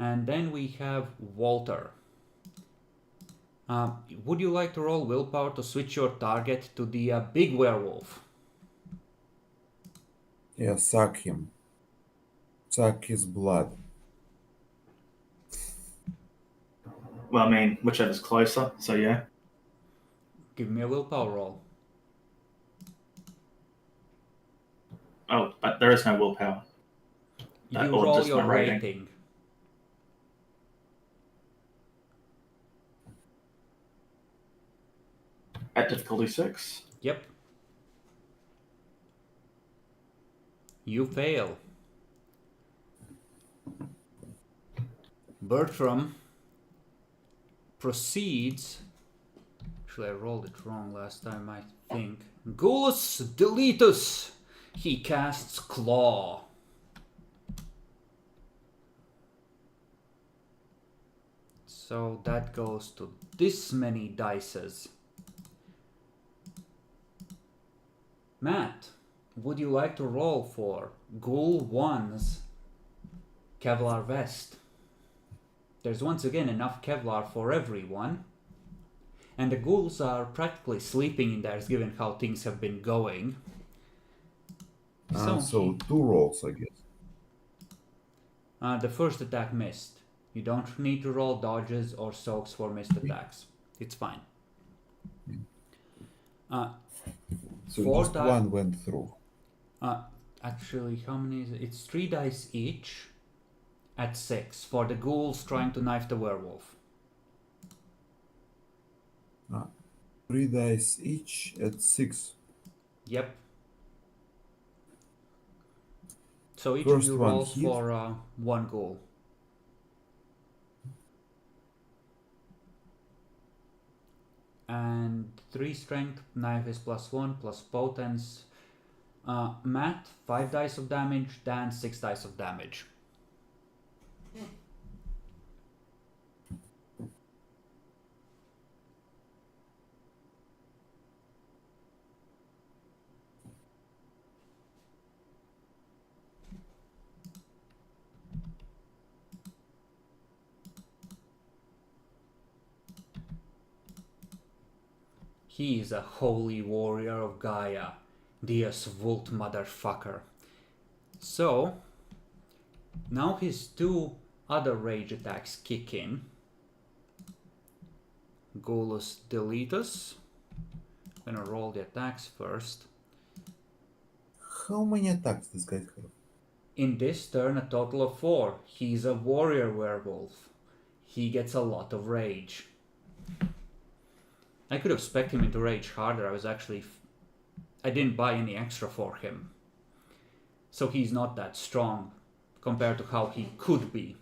And then we have Walter. Would you like to roll willpower to switch your target to the big werewolf? Yeah, suck him. Suck his blood. Well, I mean, whichever's closer, so yeah. Give me a willpower roll. Oh, but there is no willpower. You Or roll just your my rating. rating. At difficulty 6. Yep. You fail. Bertram proceeds... Actually, I rolled it wrong last time, I think. Gulus Deletus. He casts Claw. So that goes to this many dices. Matt, would you like to roll for Ghoul 1's Kevlar Vest? There's once again enough Kevlar for everyone. And the ghouls are practically sleeping in theirs given how things have been going. So 2 rolls, I guess. The first attack missed. You don't need to roll dodges or soaks for missed attacks. It's fine. So 4 just die. 1 went through. Actually, how many is it? It's 3 dice each at 6 for the ghouls trying to knife the werewolf. 3 dice each at 6. Yep. So each First of you one rolls hit. for 1 ghoul. And 3 strength, knife is +1 plus potence. Matt, 5 dice of damage, Dan, 6 dice of damage. He is a holy warrior of Gaia, Dios Vult motherfucker. So, now his 2 other rage attacks kick in. Gulus Deletus. I'm gonna roll the attacks first. How many attacks this guy have? In this turn, a total of 4. He's a warrior werewolf. He gets a lot of rage. I could have spec'd him into rage harder. I didn't buy any extra for him. So he's not that strong compared to how he could be.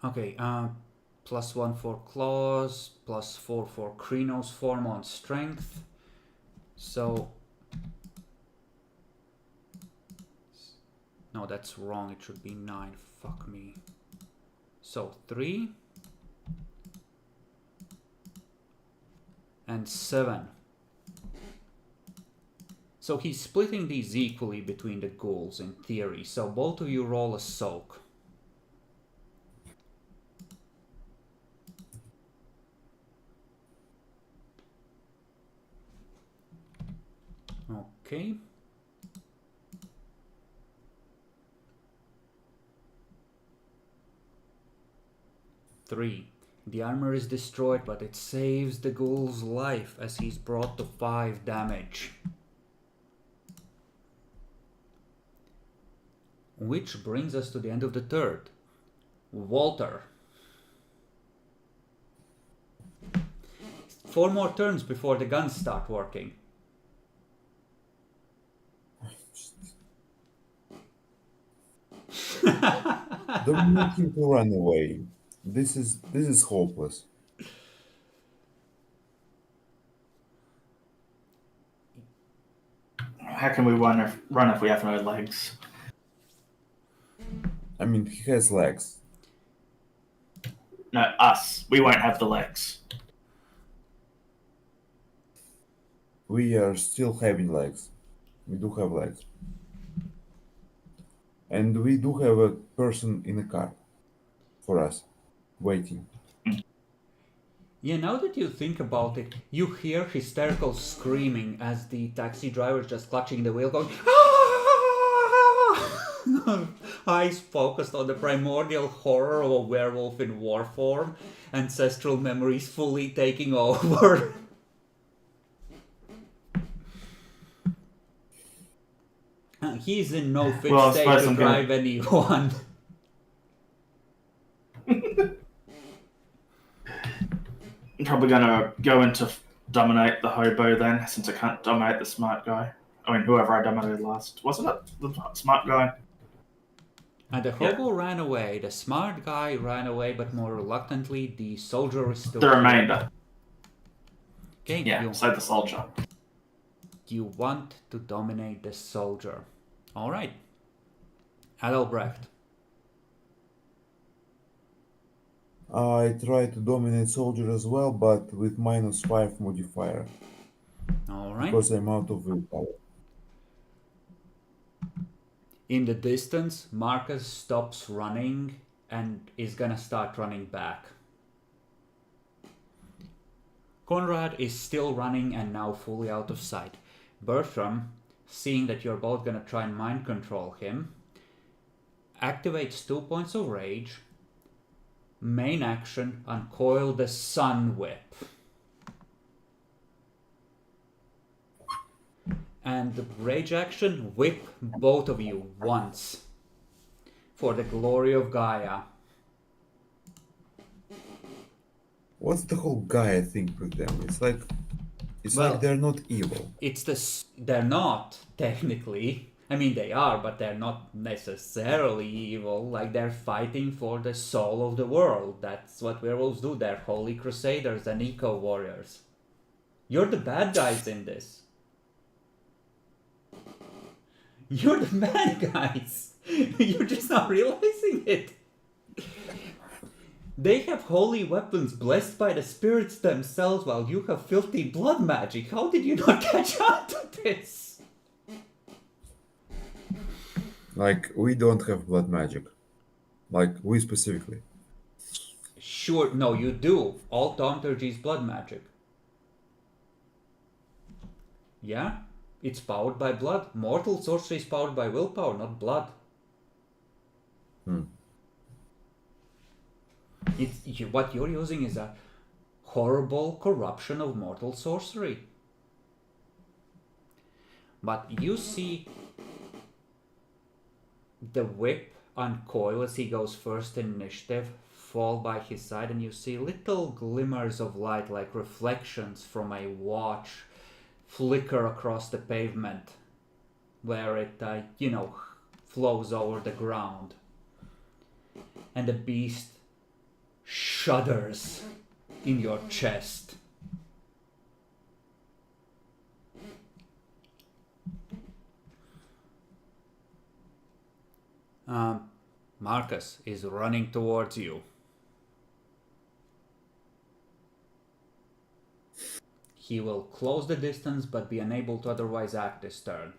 Okay, +1 for claws, +4 for Krino's form on strength. So... No, that's wrong. It should be 9. Fuck me. So 3... and 7. So he's splitting these equally between the ghouls in theory. So both of you roll a soak. Okay. Three. The armor is destroyed, but it saves the ghoul's life as he's brought to 5 damage. Which brings us to the end of the third. Walter. 4 more turns before the guns start working. Don't make him to run away. This is hopeless. How can we run if we have no legs? I mean, he has legs. No, us. We won't have the legs. We are still having legs. We do have legs. And we do have a person in a car for us, waiting. Yeah, now that you think about it, you hear hysterical screaming as the taxi driver is just clutching the wheel going, "Ah!" Eyes focused on the primordial horror of a werewolf in war form, ancestral memories fully taking over. He's in no fit state to drive anyone. I'm probably going to go into dominate the hobo then, since I can't dominate the smart guy. I mean, whoever I dominated last. Wasn't it the smart guy? And the hobo ran away, the smart guy ran away, but more reluctantly, the soldier is still The remainder. Okay, Yeah, save the soldier. you want to dominate the soldier. Alright. Adelbrecht. I try to dominate soldier as well, but with -5 modifier Alright. because I'm out of willpower. In the distance, Marcus stops running and is gonna start running back. Conrad is still running and now fully out of sight. Bertram, seeing that you're both gonna try and mind control him, activates 2 points of rage. Main action, uncoil the Sun Whip. And the rage action, whip both of you once. For the glory of Gaia. What's the whole Gaia thing with them? It's like Well, they're not evil. They're not, technically. I mean, they are, but they're not necessarily evil. Like, they're fighting for the soul of the world. That's what werewolves do. They're holy crusaders and eco-warriors. You're the bad guys in this. You're the bad guys. You're just not realizing it. They have holy weapons blessed by the spirits themselves while you have filthy blood magic. How did you not catch on to this? Like, we don't have blood magic. Like, we specifically. Sure, no, you do. All thaumaturgy is blood magic. Yeah? It's powered by blood. Mortal sorcery is powered by willpower, not blood. What you're using is a horrible corruption of mortal sorcery. But you see the whip uncoil as he goes first in initiative, fall by his side, and you see little glimmers of light like reflections from a watch flicker across the pavement where it, flows over the ground. And the beast shudders in your chest. Marcus is running towards you. He will close the distance but be unable to otherwise act this turn.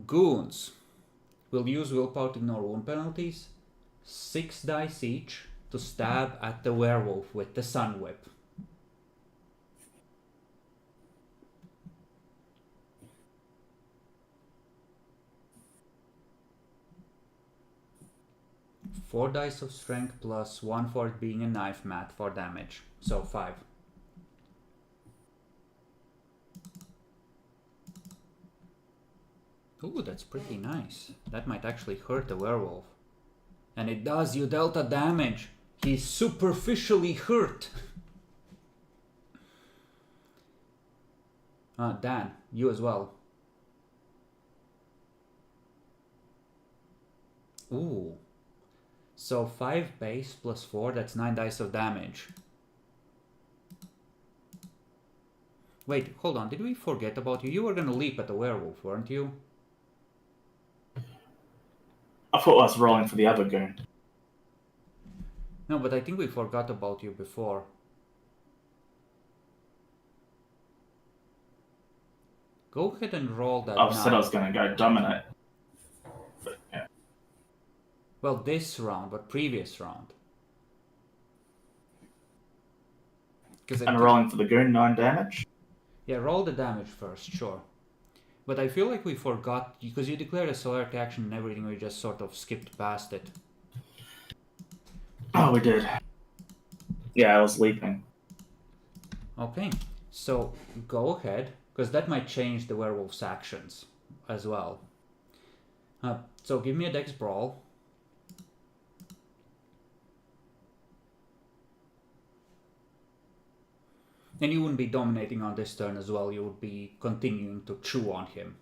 Goons will use willpower to ignore wound penalties. 6 dice each to stab at the werewolf with the Sun Whip. Four dice of strength plus 1 for it being a knife mat for damage. So 5. Ooh, that's pretty nice. That might actually hurt the werewolf. And it does, you dealt a damage. He's superficially hurt. Dan, you as well. Ooh. So 5 base plus 4, that's 9 dice of damage. Wait, hold on, did we forget about you? You were gonna leap at the werewolf, weren't you? I thought I was rolling for the other goon. No, but I think we forgot about you before. Go ahead and roll that. I said I was going to go dominate. But, yeah. Well, this round, but previous round. And rolling for the goon, 9 damage? Yeah, roll the damage first, sure. But I feel like we forgot, because you declared a celerity action and everything, we just sort of skipped past it. Oh, we did. Yeah, I was leaping. Okay, so go ahead, because that might change the werewolf's actions as well. So give me a dex brawl. And you wouldn't be dominating on this turn as well, you would be continuing to chew on him.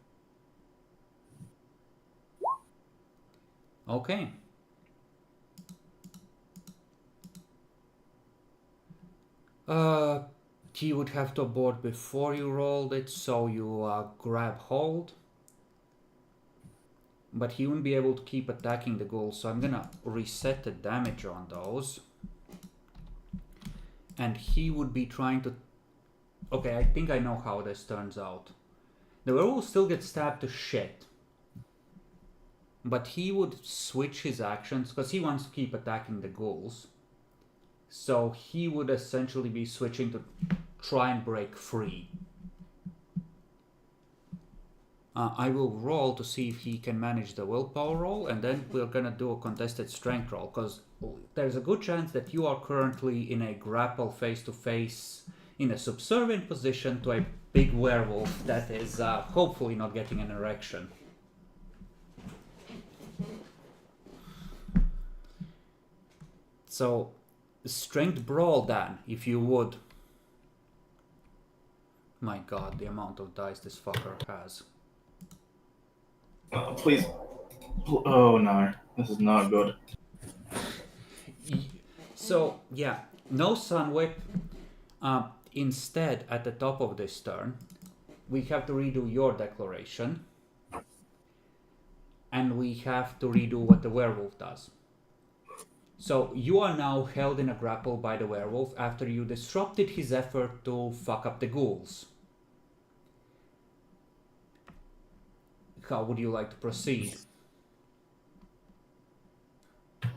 Okay. He would have to abort before you rolled it, so you grab hold. But he wouldn't be able to keep attacking the ghouls, so I'm gonna reset the damage on those. And he would be trying to... Okay, I think I know how this turns out. The werewolf still gets stabbed to shit. But he would switch his actions, because he wants to keep attacking the ghouls. So he would essentially be switching to try and break free. I will roll to see if he can manage the willpower roll, and then we're gonna do a contested strength roll, because there's a good chance that you are currently in a grapple face-to-face in a subservient position to a big werewolf that is hopefully not getting an erection. So, strength brawl, Dan, if you would. My god, the amount of dice this fucker has. Please. Oh no, this is not good. So, yeah, no Sun Whip. Instead, at the top of this turn, we have to redo your declaration. And we have to redo what the werewolf does. So, you are now held in a grapple by the werewolf after you disrupted his effort to fuck up the ghouls. How would you like to proceed?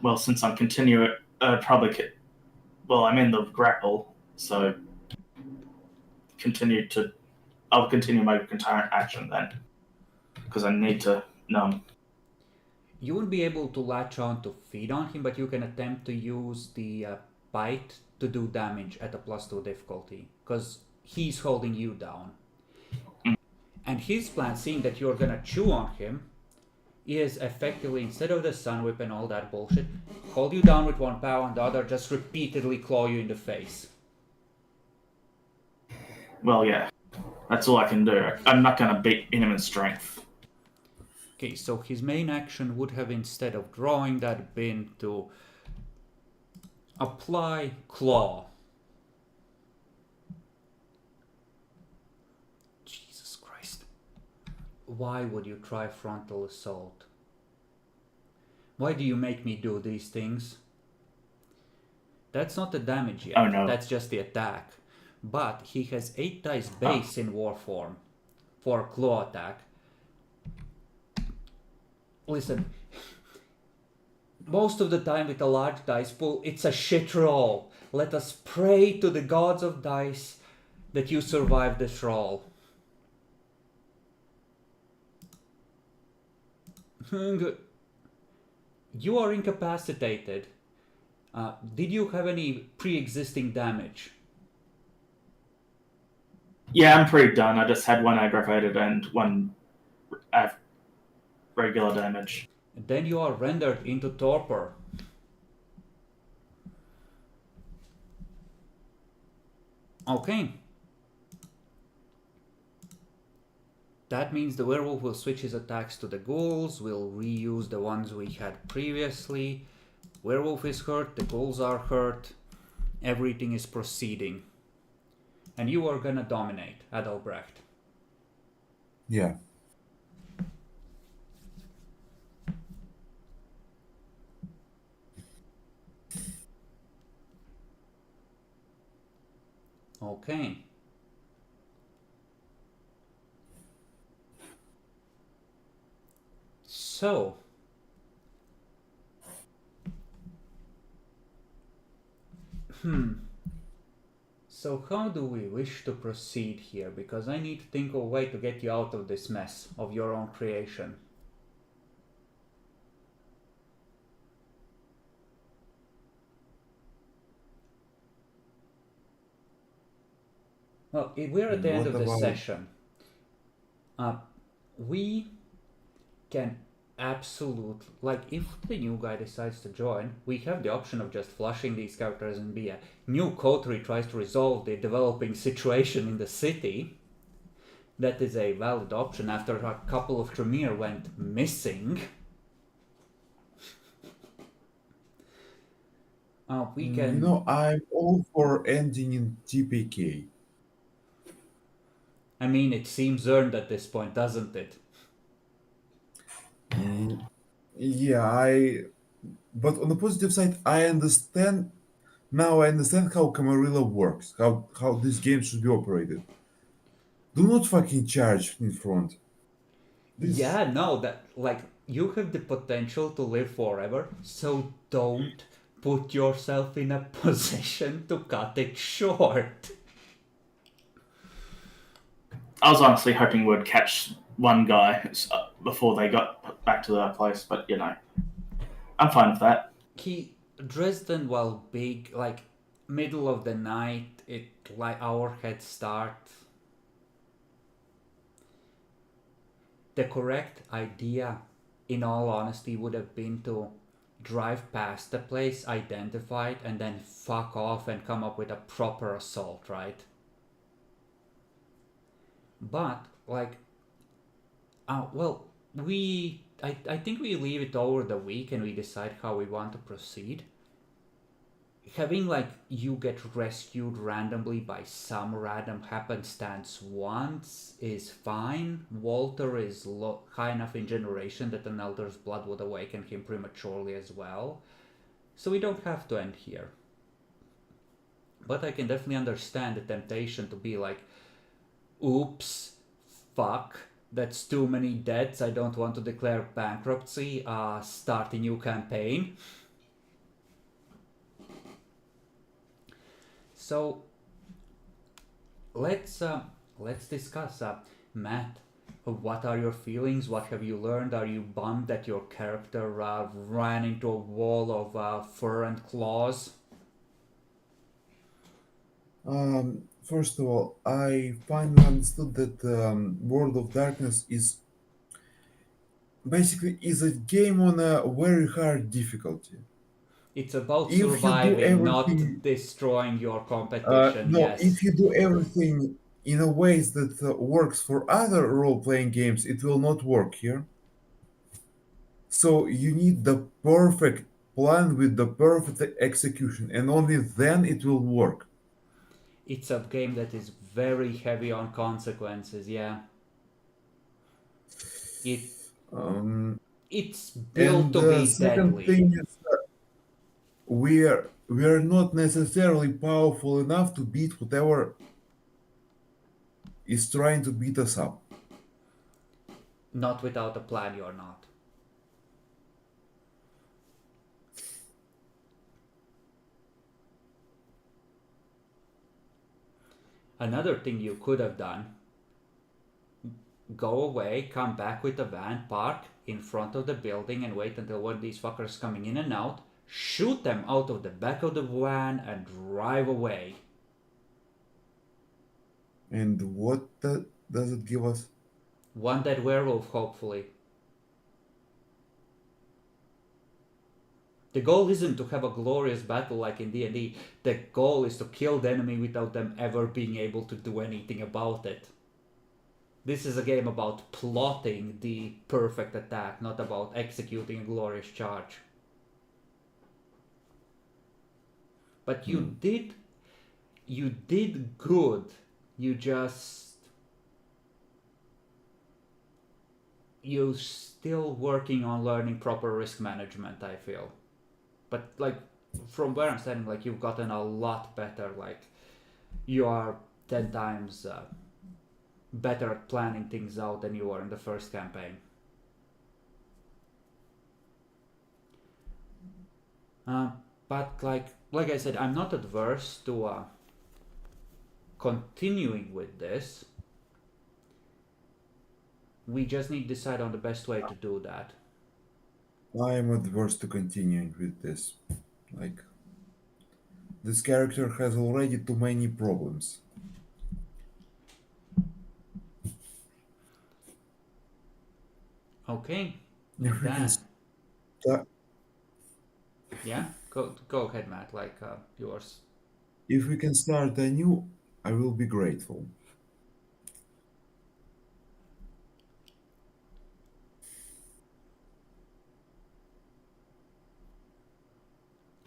Well, since I'm continuing, I'm in the grapple, so I'll continue my concurrent action then, because I need to numb. You wouldn't be able to latch on to feed on him, but you can attempt to use the bite to do damage at a +2 difficulty, because he's holding you down. And his plan, seeing that you're gonna chew on him, is effectively, instead of the Sun Whip and all that bullshit, hold you down with one paw and the other just repeatedly claw you in the face. Well, yeah, that's all I can do. I'm not gonna beat him in strength. Okay, so his main action would have, instead of drawing that, been to apply claw. Jesus Christ. Why would you try frontal assault? Why do you make me do these things? That's not the damage yet. Oh, no. That's just the attack. But he has 8 dice base in war form for a claw attack. Listen, most of the time with a large dice pool, it's a shit roll. Let us pray to the gods of dice that you survive this roll. You are incapacitated. Did you have any pre-existing damage? Yeah, I'm pretty done. I just had one aggravated and one regular damage. Then you are rendered into torpor. Okay. That means the werewolf will switch his attacks to the ghouls, will reuse the ones we had previously. Werewolf is hurt, the ghouls are hurt, everything is proceeding. And you are gonna dominate, Adalbrecht. Yeah. Okay. So, so how do we wish to proceed here? Because I need to think of a way to get you out of this mess of your own creation. Well, we're at the end of the session. We can absolutely, like, if the new guy decides to join, we have the option of just flushing these characters and be a new coterie tries to resolve the developing situation in the city. That is a valid option after a couple of Tremere went missing. We You can. know, I'm all for ending in TPK. I mean, it seems earned at this point, doesn't it? Mm, yeah, but on the positive side, I understand now. I understand how Camarilla works, how this game should be operated. Do not fucking charge in front. This Yeah, no, that like you have the potential to live forever, so don't put yourself in a position to cut it short. I was honestly hoping we'd catch one guy before they got back to their place, but you know, I'm fine with that. He Dresden, while big, like middle of the night, it like our head start. The correct idea, in all honesty, would have been to drive past the place, identify it, and then fuck off and come up with a proper assault, right? But like, well, I think we leave it over the week and we decide how we want to proceed. Having like you get rescued randomly by some random happenstance once is fine. Walter is high enough in generation that an elder's blood would awaken him prematurely as well. So we don't have to end here. But I can definitely understand the temptation to be like, oops, fuck, that's too many deaths, I don't want to declare bankruptcy, start a new campaign. So let's discuss, Matt. What are your feelings? What have you learned? Are you bummed that your character ran into a wall of fur and claws? First of all, I finally understood that World of Darkness is basically is a game on a very hard difficulty. It's about If you do surviving, everything, not destroying your competition. no, Yes, if you do everything in a ways that works for other role-playing games, it will not work here. So you need the perfect plan with the perfect execution, and only then it will work. it's a game that is very heavy on consequences. Yeah, it Um, it's built and to the be second deadly. thing is we are not necessarily powerful enough to beat whatever is trying to beat us up. Not without a plan, you're not. Another thing you could have done: go away, come back with the van, park in front of the building, and wait until one of these fuckers coming in and out, shoot them out of the back of the van, and drive away. And what does it give us? One dead werewolf, hopefully. The goal isn't to have a glorious battle like in D&D. The goal is to kill the enemy without them ever being able to do anything about it. This is a game about plotting the perfect attack, not about executing a glorious charge. But you did good. You just you're still working on learning proper risk management, I feel. But like from where I'm standing, like you've gotten a lot better. Like you are 10 times better at planning things out than you were in the first campaign. Uh, but like I said, I'm not adverse to continuing with this. We just need to decide on the best way to do that. I am adverse to continuing with this. Like, this character has already too many problems. Okay, If we can then start, yeah, go ahead, Matt. Like yours. if we can start anew, I will be grateful.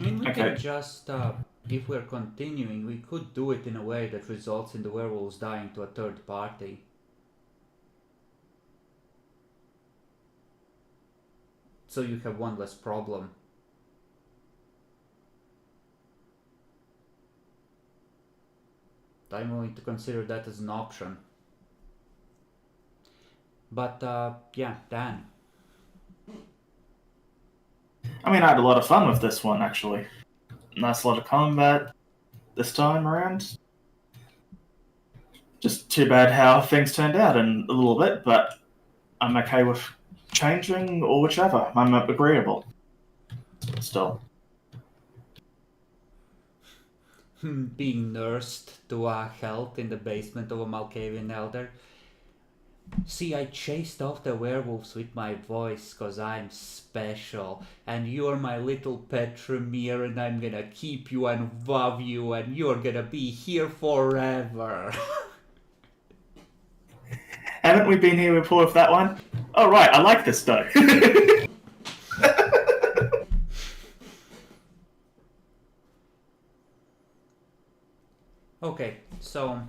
I mean, we can just, if we're continuing, we could do it in a way that results in the werewolves dying to a third party. So you have one less problem. I'm willing to consider that as an option. But yeah, Dan. I mean, I had a lot of fun with this one, actually. Nice lot of combat this time around. Just too bad how things turned out in a little bit, but I'm okay with changing or whichever. I'm agreeable. Still. Being nursed to health in the basement of a Malkavian elder. See, I chased off the werewolves with my voice cause I'm special, and you're my little pet Tremere, and I'm gonna keep you and love you, and you're gonna be here forever. Haven't we been here before with that one? Oh right, I like this though. Okay, so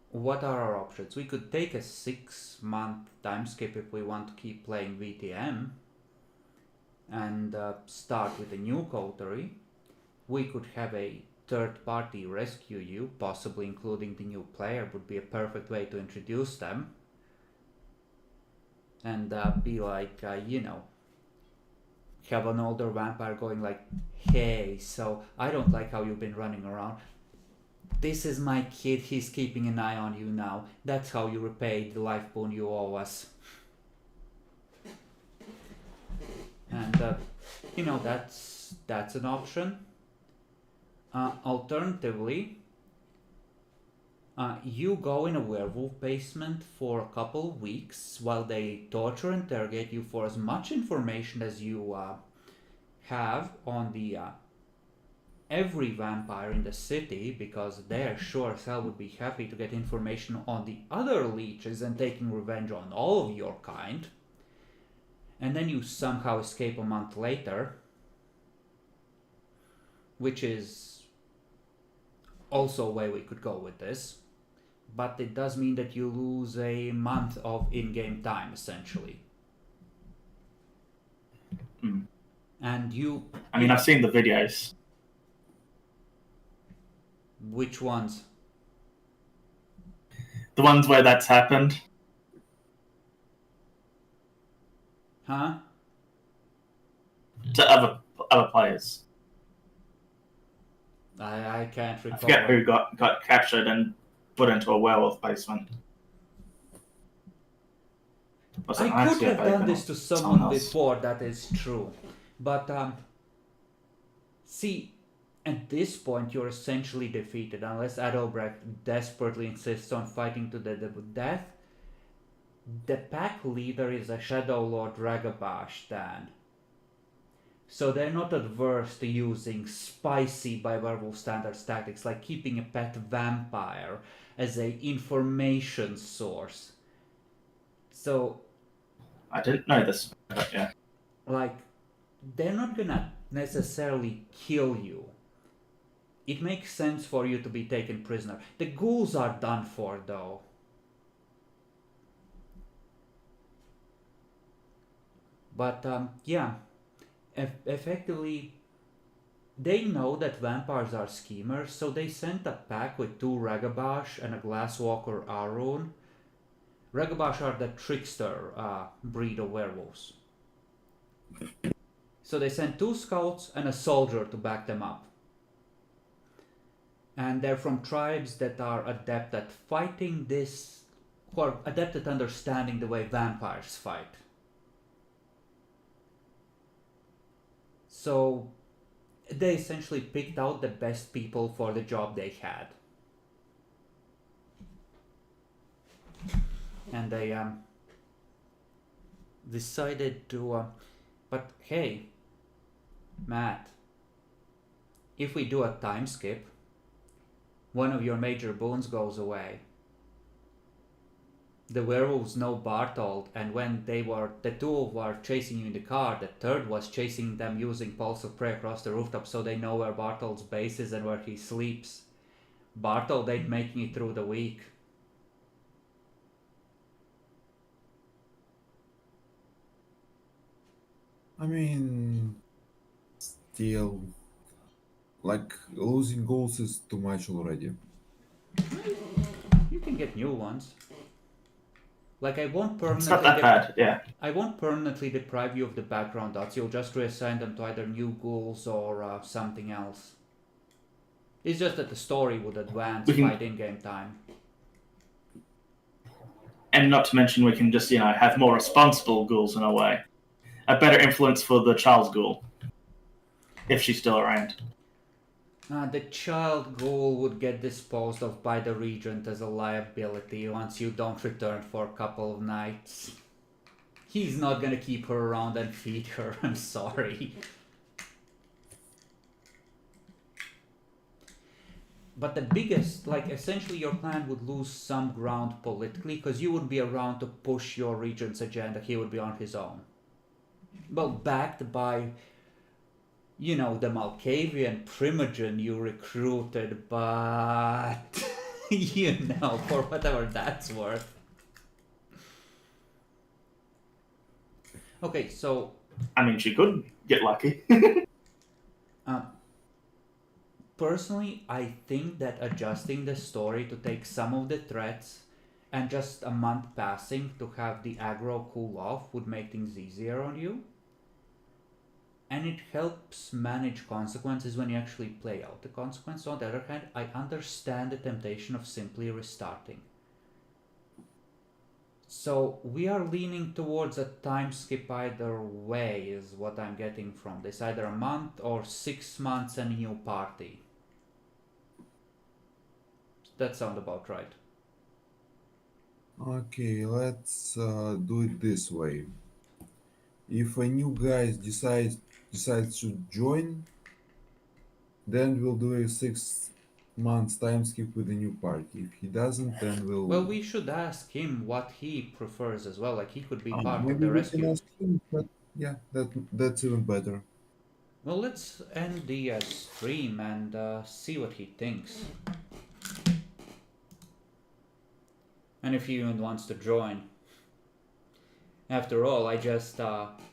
what are our options? We could take a 6-month time skip if we want to keep playing VTM and start with a new coterie. We could have a third party rescue you, possibly including the new player would be a perfect way to introduce them. And be like, have an older vampire going like, hey, so I don't like how you've been running around. This is my kid, he's keeping an eye on you now. That's how you repay the life boon you owe us. And, that's an option. Alternatively, you go in a werewolf basement for a couple of weeks while they torture and interrogate you for as much information as you have on the every vampire in the city, because they're sure as hell would be happy to get information on the other leeches and taking revenge on all of your kind. And then you somehow escape a month later, which is also a way we could go with this. But it does mean that you lose a month of in-game time, essentially. Mm. And you... I mean, I've seen the videos. Which ones? The ones where that's happened. Huh? To other players. I can't recall. I forget who got captured and put into a werewolf basement. I could have done this to someone before, that is true. But, see, at this point you're essentially defeated, unless Adalbrecht desperately insists on fighting to the death. The pack leader is a Shadow Lord Ragabash, Dan. So they're not adverse to using spicy by werewolf standards tactics, like keeping a pet vampire as a information source. So... I didn't know this, but yeah. Like, they're not gonna necessarily kill you. It makes sense for you to be taken prisoner. The ghouls are done for, though. But, yeah. Effectively, they know that vampires are schemers, so they sent a pack with 2 Ragabash and a Glasswalker Arun. Ragabash are the trickster breed of werewolves. So they sent 2 scouts and a soldier to back them up. And they're from tribes that are adept at fighting this, or adept at understanding the way vampires fight. So they essentially picked out the best people for the job they had. And they decided to... but hey, Matt, if we do a time skip, one of your major boons goes away. the werewolves know Bartold, and when the two were chasing you in the car, the third was chasing them using pulse of prey across the rooftop, so they know where Bartold's base is and where he sleeps. Bartold ain't making it through the week. I mean, still, like losing goals is too much already. You can get new ones. Like I won't It's not permanently that bad, yeah. I won't permanently deprive you of the background dots. You'll just reassign them to either new ghouls or something else. It's just that the story would advance We can- by in-game time. And not to mention, we can just, have more responsible ghouls in a way. A better influence for the Charles Ghoul. If she's still around. The child ghoul would get disposed of by the regent as a liability once you don't return for a couple of nights. He's not gonna keep her around and feed her, I'm sorry. But the biggest, essentially your plan would lose some ground politically, because you would be around to push your regent's agenda, he would be on his own. Well, backed by, the Malkavian primogen you recruited, but, for whatever that's worth. Okay, so... I mean, she could get lucky. Personally, I think that adjusting the story to take some of the threats and just a month passing to have the aggro cool off would make things easier on you. And it helps manage consequences when you actually play out the consequence. On the other hand, I understand the temptation of simply restarting. So we are leaning towards a time skip either way is what I'm getting from this. Either a month or 6 months and a new party. That sounds about right. Okay, let's do it this way. If a new guy decides to join, then we'll do a 6 months time skip with a new party. If he doesn't, then we'll. Well, we should ask him what he prefers as well. Like, he could be part of maybe the we can rescue. ask him, but yeah, that's even better. Well, let's end the stream and see what he thinks. And if he even wants to join. After all, I just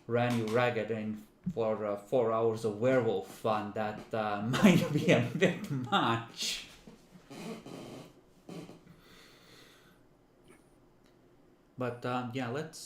ran you ragged in for 4 hours of werewolf fun. That might be a bit much. But yeah, let's